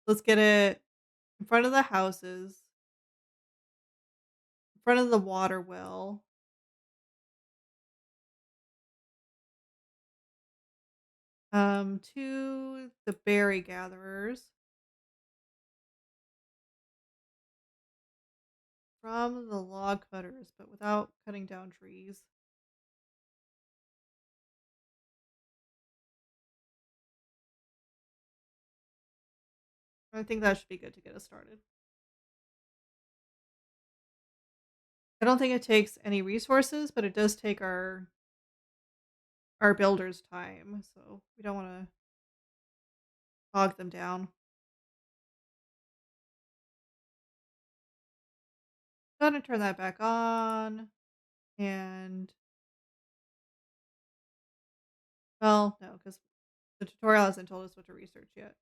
Let's get it in front of the houses, in front of the water well. To the berry gatherers. From the log cutters, but without cutting down trees. I think that should be good to get us started. I don't think it takes any resources, but it does take our builders' time, so we don't want to bog them down. Go ahead and turn that back on. And well, no, because the tutorial hasn't told us what to research yet.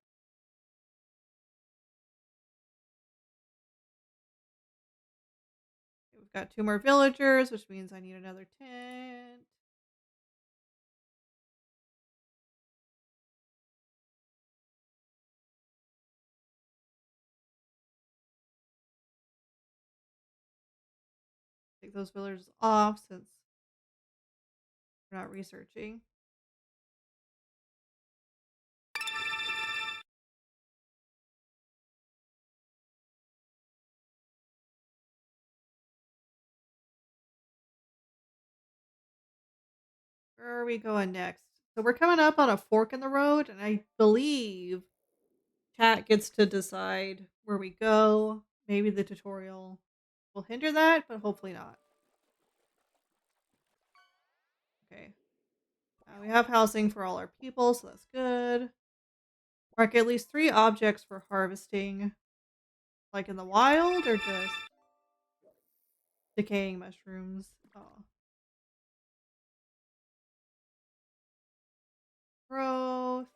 Okay, we've got 2 more villagers, which means I need another tent. take those villagers off since we're not researching. Where are we going next? So we're coming up on a fork in the road, and I believe chat gets to decide where we go. Maybe the tutorial will hinder that, but hopefully not. Okay. We have housing for all our people, so that's good. Mark at least 3 objects for harvesting. Like in the wild or just decaying mushrooms? Oh. Growth.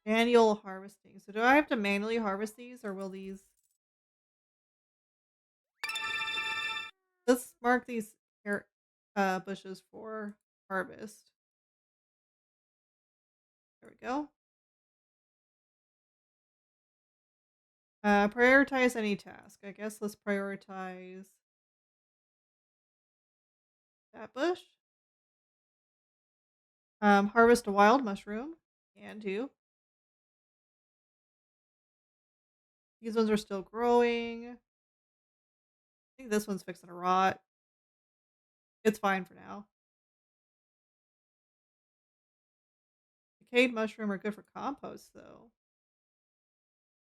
Manual harvesting. So do I have to manually harvest these or will these... Let's mark these bushes for harvest. There we go. Prioritize any task. I guess let's prioritize that bush. Harvest a wild mushroom. Can do. These ones are still growing. I think this one's fixing to rot. It's fine for now. Decayed mushroom are good for compost, though.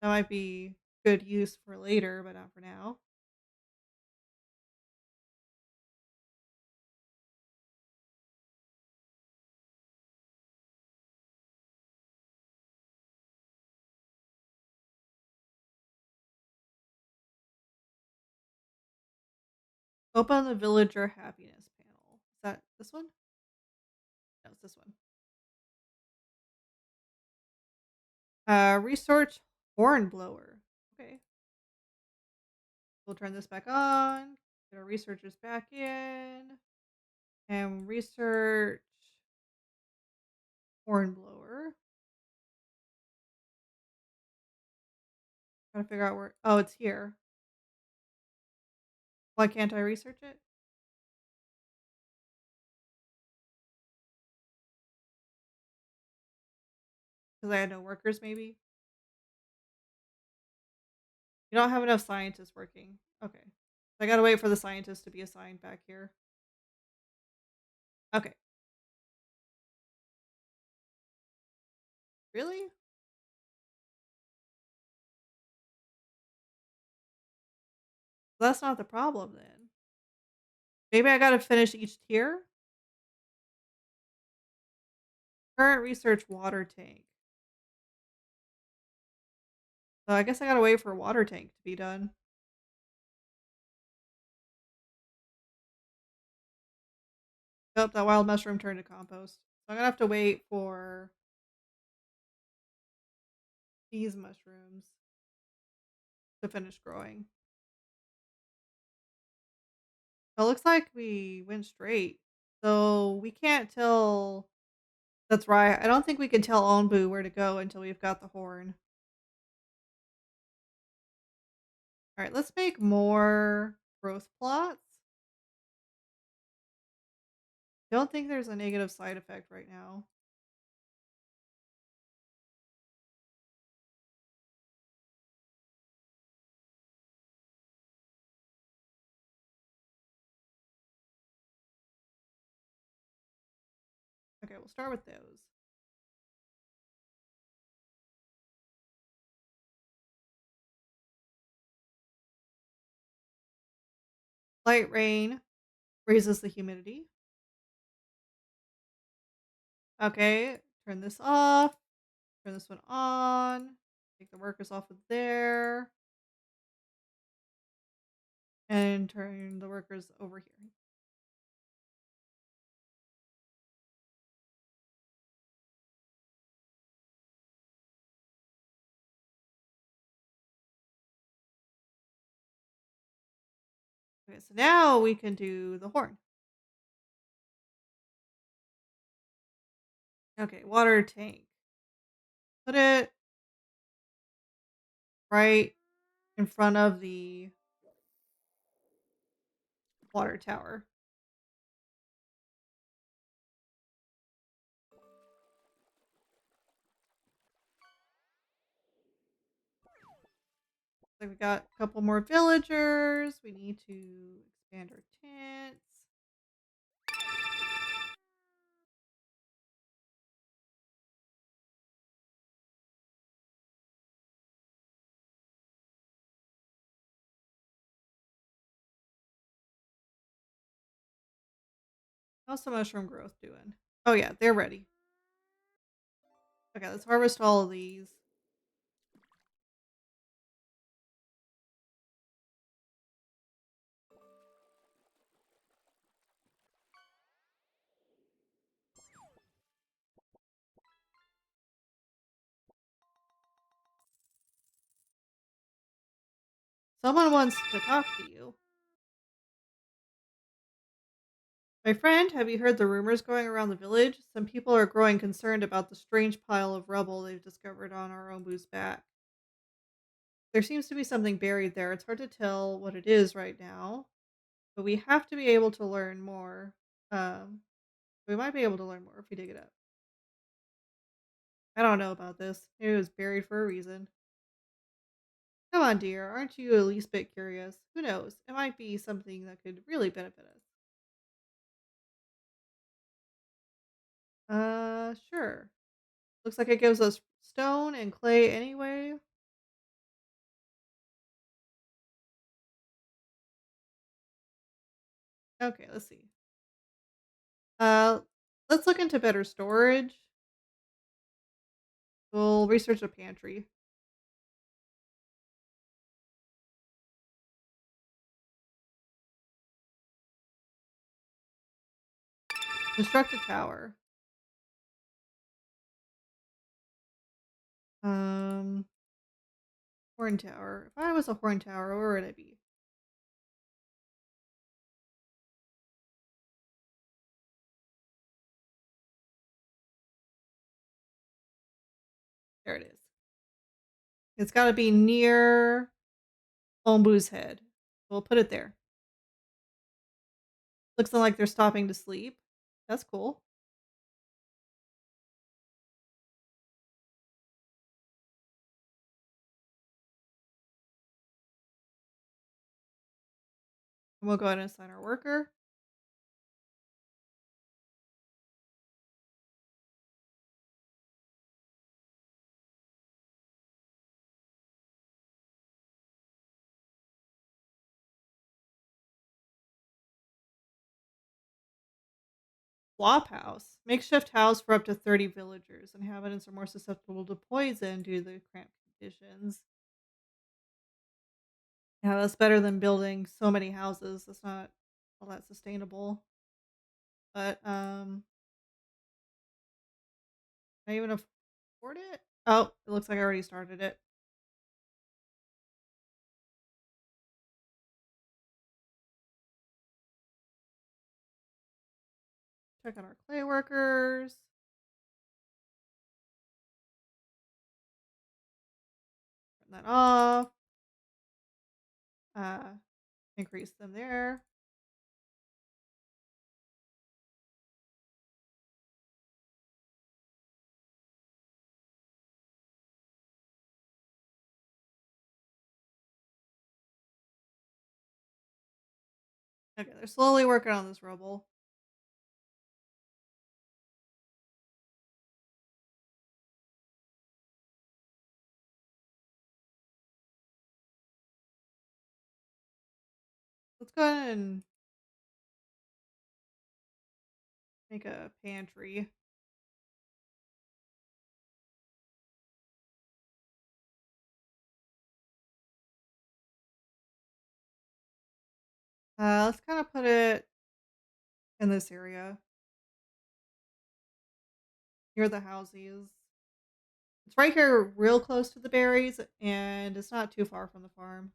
That might be good use for later, but not for now. Open the villager happiness panel. Is that this one? No, it's this one. Research horn blower. Okay. We'll turn this back on. Get our researchers back in. And research horn blower. Trying to figure out where... Oh, it's here. Why can't I research it? Because I had no workers, maybe? You don't have enough scientists working. Okay. I gotta wait for the scientists to be assigned back here. Okay. Really? That's not the problem then. Maybe I gotta finish each tier? Current research water tank. So I guess I gotta wait for a water tank to be done. Nope, that wild mushroom turned to compost. So I'm gonna have to wait for these mushrooms to finish growing. It looks like we went straight. So we can't tell... That's right. I don't think we can tell Onbu where to go until we've got the horn. Alright, let's make more growth plots. Don't think there's a negative side effect right now. Okay, we'll start with those. Light rain raises the humidity. Okay, turn this off. Turn this one on. Take the workers off of there. And turn the workers over here. Okay, so now we can do the horn. Okay, water tank. Put it right in front of the water tower. Like we got a couple more villagers. We need to expand our tents. How's the mushroom growth doing? Oh yeah, they're ready. Okay, let's harvest all of these. Someone wants to talk to you. My friend, have you heard the rumors going around the village? Some people are growing concerned about the strange pile of rubble they've discovered on our Ombu's back. There seems to be something buried there. It's hard to tell what it is right now, but we have to be able to learn more. Um, we might be able to learn more if we dig it up. I don't know about this. Maybe it was buried for a reason. Come on, dear. Aren't you at least bit curious? Who knows? It might be something that could really benefit us. Sure. Looks like it gives us stone and clay anyway. Okay, let's see. Uh, let's look into better storage. We'll research a pantry. Construct a tower. Um, horn tower. If I was a horn tower, where would I be? There it is. It's got to be near Ombu's head. We'll put it there. Looks like they're stopping to sleep. That's cool. And we'll go ahead and assign our worker. Flop house. Makeshift house for up to 30 villagers. Inhabitants are more susceptible to poison due to the cramped conditions. Yeah, that's better than building so many houses. That's not all that sustainable. But can I even afford it? Oh, it looks like I already started it. Check out our clay workers. Turn that off. Uh, increase them there. Okay, they're slowly working on this rubble. Let's go ahead and make a pantry. Let's kind of put it in this area near the houses. It's right here, real close to the berries, and it's not too far from the farm.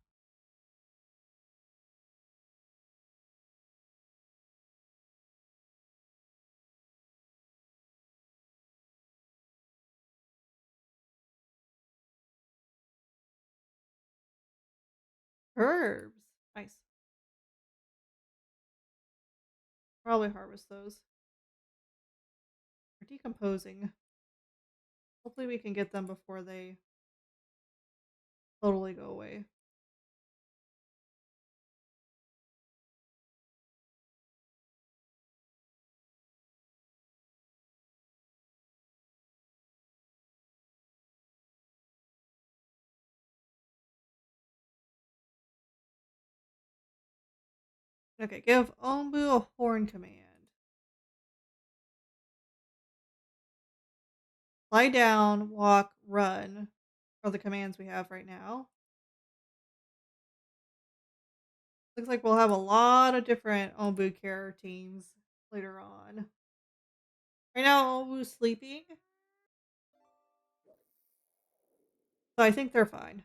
Herbs. Nice. Probably harvest those. They're decomposing. Hopefully we can get them before they totally go away. Okay, give Ombu a horn command. Lie down, walk, run are the commands we have right now. Looks like we'll have a lot of different Ombu care teams later on. Right now, Ombu's sleeping. So I think they're fine.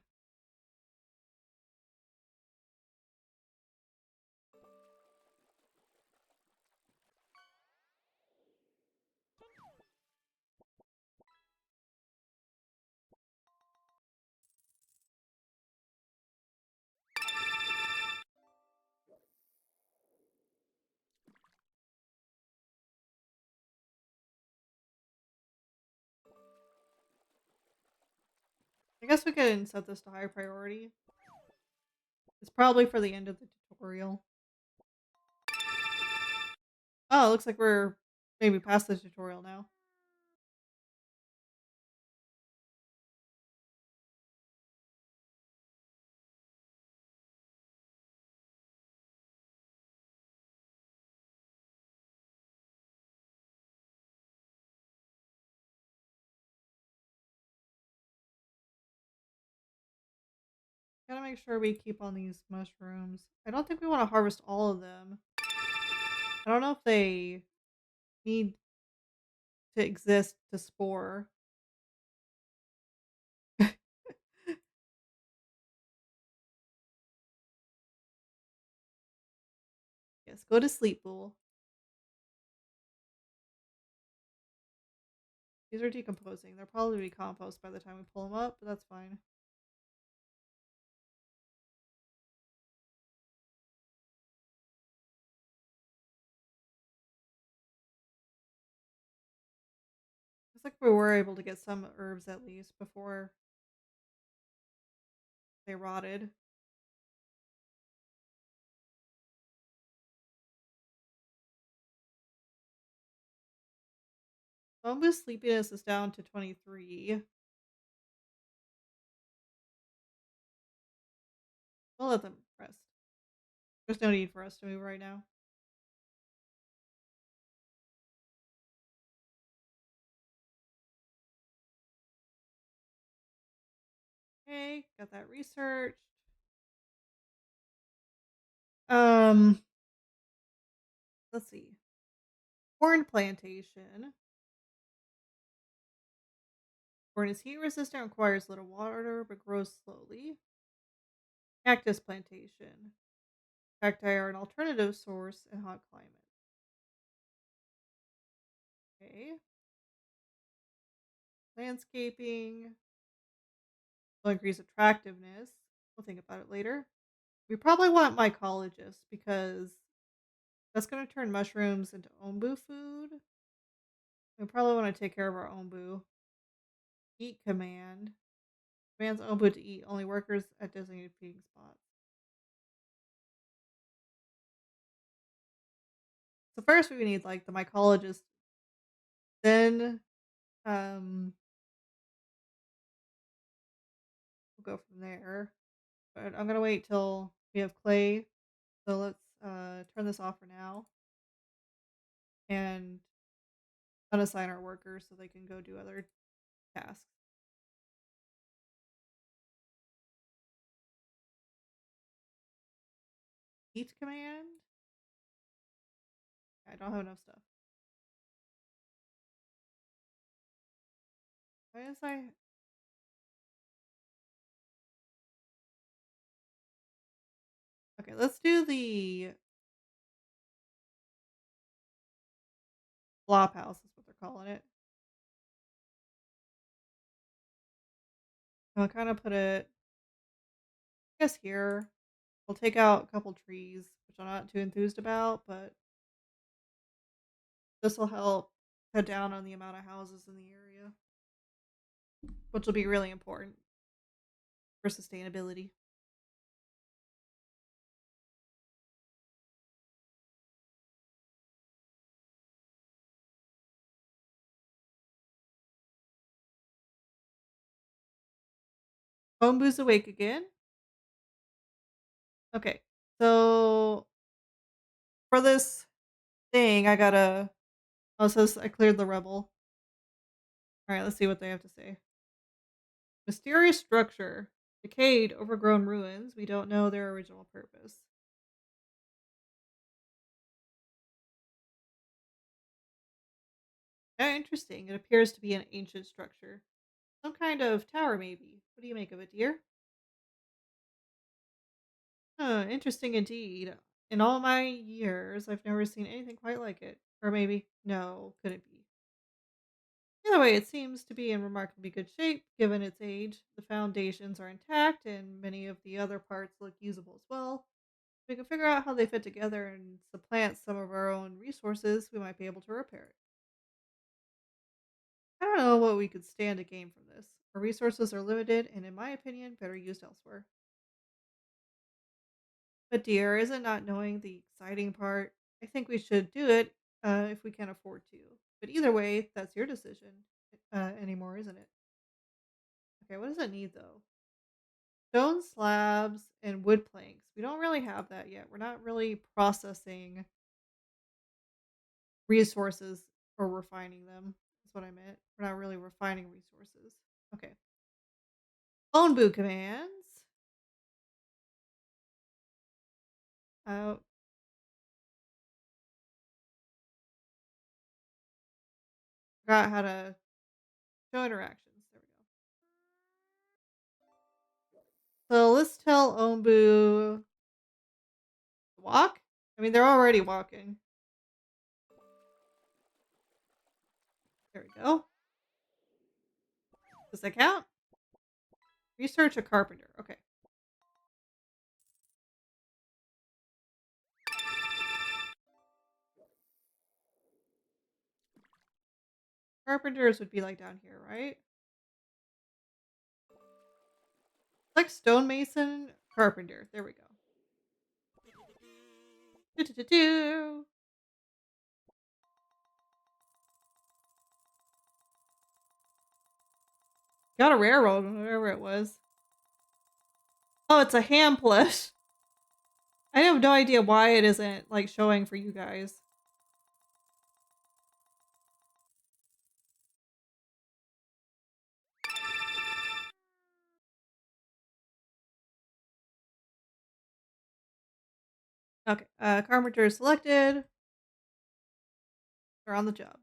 I guess we can set this to high priority. It's probably for the end of the tutorial. Oh, it looks like we're maybe past the tutorial now. Gotta make sure we keep on these mushrooms. I don't think we want to harvest all of them. I don't know if they need to exist to spore. Yes, go to sleep, Bull. These are decomposing. They'll probably be compost by the time we pull them up, but that's fine. Looks like we were able to get some herbs at least before they rotted. Ombu's sleepiness is down to 23. We'll let them rest. There's no need for us to move right now. Okay, got that researched. Um, let's see. Corn plantation. Corn is heat resistant, requires little water, but grows slowly. Cactus plantation. Cacti are an alternative source in hot climates. Okay. Landscaping will increase attractiveness. We'll think about it later. We probably want mycologist because that's going to turn mushrooms into ombu food. We probably want to take care of our ombu. Eat command. Commands ombu to eat only workers at designated feeding spots. So first we need like the mycologist. Then we'll go from there. But I'm gonna wait till we have clay. So let's turn this off for now and unassign our workers so they can go do other tasks. Eat command. I don't have enough stuff. Why is I Okay, let's do the flop house is what they're calling it. I'll kind of put it, I guess, here. We'll take out a couple trees, which I'm not too enthused about, but this will help cut down on the amount of houses in the area, which will be really important for sustainability. Homeboo's awake again. Okay, so for this thing, I gotta. Oh, so I cleared the rebel. All right, let's see what they have to say. Mysterious structure, decayed, overgrown ruins. We don't know their original purpose. Very interesting. It appears to be an ancient structure. Some kind of tower, maybe. What do you make of it, dear? Interesting indeed. In all my years, I've never seen anything quite like it. Or maybe, no, couldn't be. Either way, it seems to be in remarkably good shape given its age. The foundations are intact, and many of the other parts look usable as well. If we can figure out how they fit together and supplant some of our own resources, we might be able to repair it. I don't know what we could stand to gain from this. Our resources are limited, and in my opinion, better used elsewhere. But dear, isn't not knowing the exciting part? I think we should do it if we can afford to. But either way, that's your decision anymore, isn't it? Okay, what does it need though? Stone slabs and wood planks. We don't really have that yet. We're not really processing resources or refining them. That's what I meant. We're not really refining resources. Okay. Phone boot commands. Uh, Forgot how to show interactions. There we go. So let's tell Ombu to walk. I mean, they're already walking. There we go. Does that count? Research a carpenter. Okay. Carpenters would be like down here, right? Like stonemason, carpenter. There we go. Do-do-do-do. Got a railroad, whatever it was. Oh, it's a ham plush. I have no idea why it isn't like showing for you guys. Okay, carpenter is selected. They're on the job.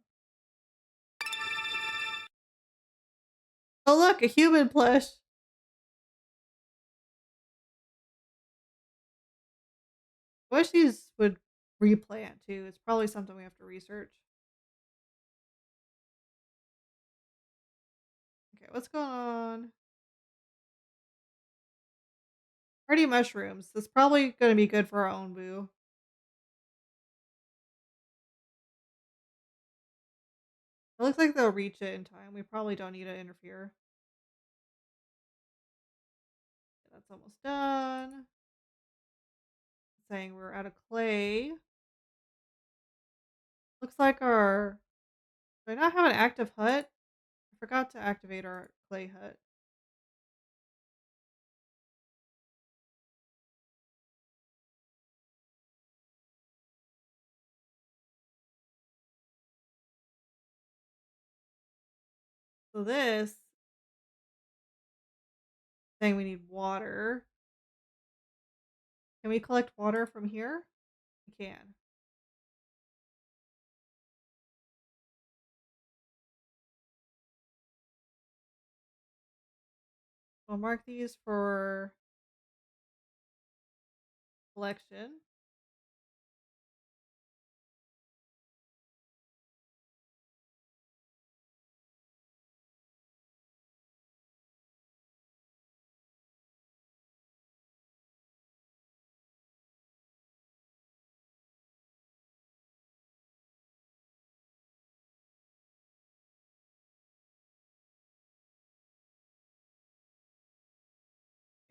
Oh look, a human plush. I wish these would replant too. It's probably something we have to research. Okay, what's going on? Hardy mushrooms. That's probably going to be good for our own boo. It looks like they'll reach it in time. We probably don't need to interfere. That's almost done. Saying we're out of clay. Looks like our... Do I not have an active hut? I forgot to activate our clay hut. So this... Saying we need water. Can we collect water from here? We can. We'll mark these for collection.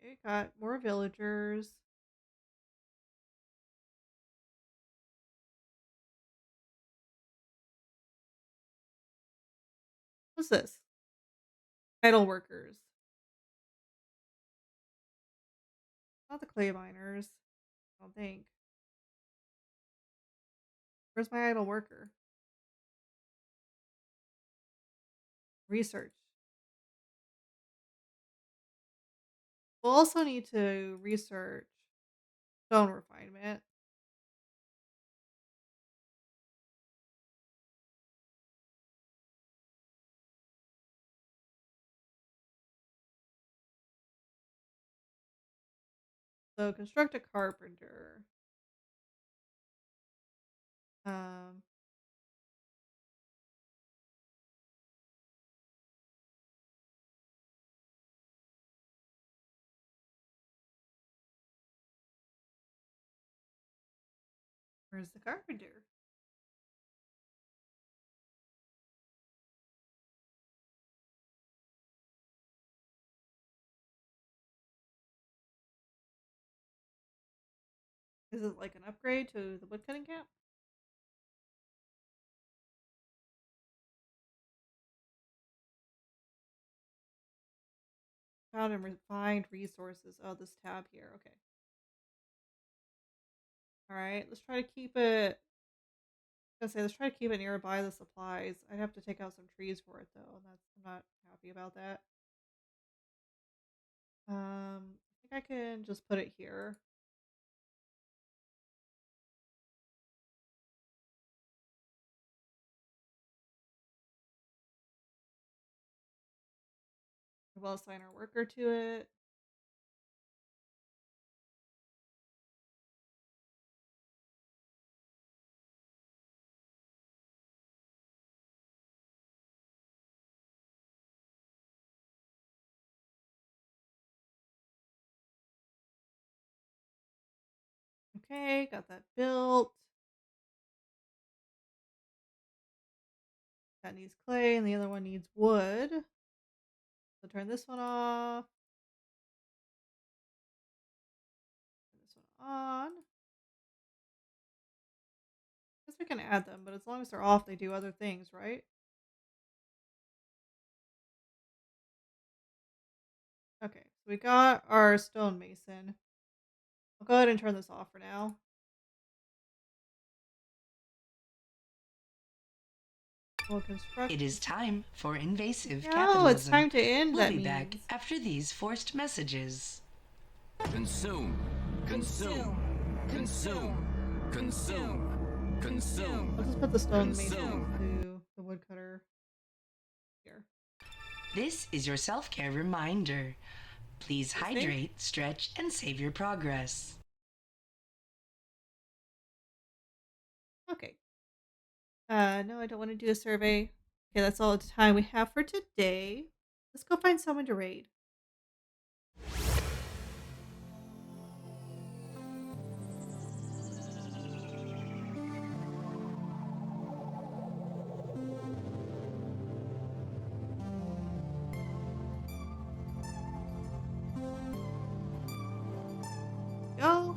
Okay, got more villagers. What's this? Idle workers. Not the clay miners. I don't think. Where's my idle worker? Research. We'll also need to research stone refinement. So construct a carpenter. Um, where's the carpenter? Is it like an upgrade to the woodcutting camp? Found and refined resources. Oh, this tab here. Okay. All right. Let's try to keep it. Let's try to keep it nearby the supplies. I'd have to take out some trees for it though, and I'm not happy about that. I think I can just put it here. We'll assign our worker to it. Okay, got that built. That needs clay, and the other one needs wood. So turn this one off. Turn this one on. Guess we can add them, but as long as they're off, they do other things, right? Okay, so we got our stonemason. I'll go ahead and turn this off for now. We'll construct. It is time for invasive No, capitalism. it's time to end. We'll That be means. back after these forced messages. Consume. Consume. Consume. Consume. Consume. I'll just put the stonemason Consume. to the woodcutter here. This is your self-care reminder. Please hydrate, stretch, and save your progress. Okay. No, I don't want to do a survey. Okay, that's all the time we have for today. Let's go find someone to raid. Go.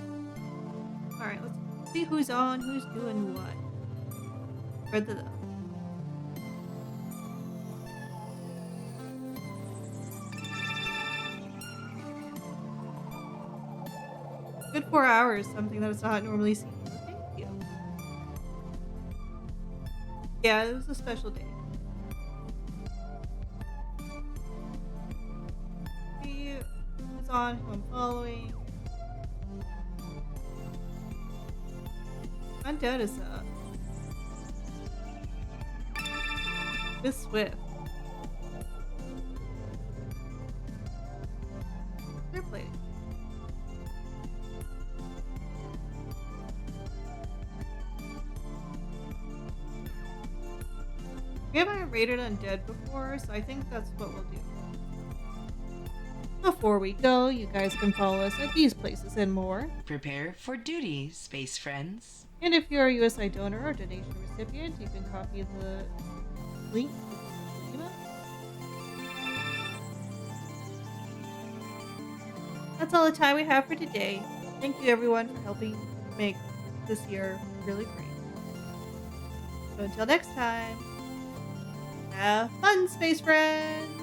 Alright, let's see who's on, who's doing what. Spread the love. Good 4 hours, something that is not normally seen. Thank you. Yeah, it was a special day. See who's on, who I'm following. Undead is up. Miss Swift. They're playing. We haven't raided Undead before, so I think that's what we'll do. Before we go, you guys can follow us at these places and more. Prepare for duty, space friends. And if you're a USI donor or donation recipient, you can copy the link to the email. That's all the time we have for today. Thank you everyone for helping make this year really great. So until next time, have fun, space friends!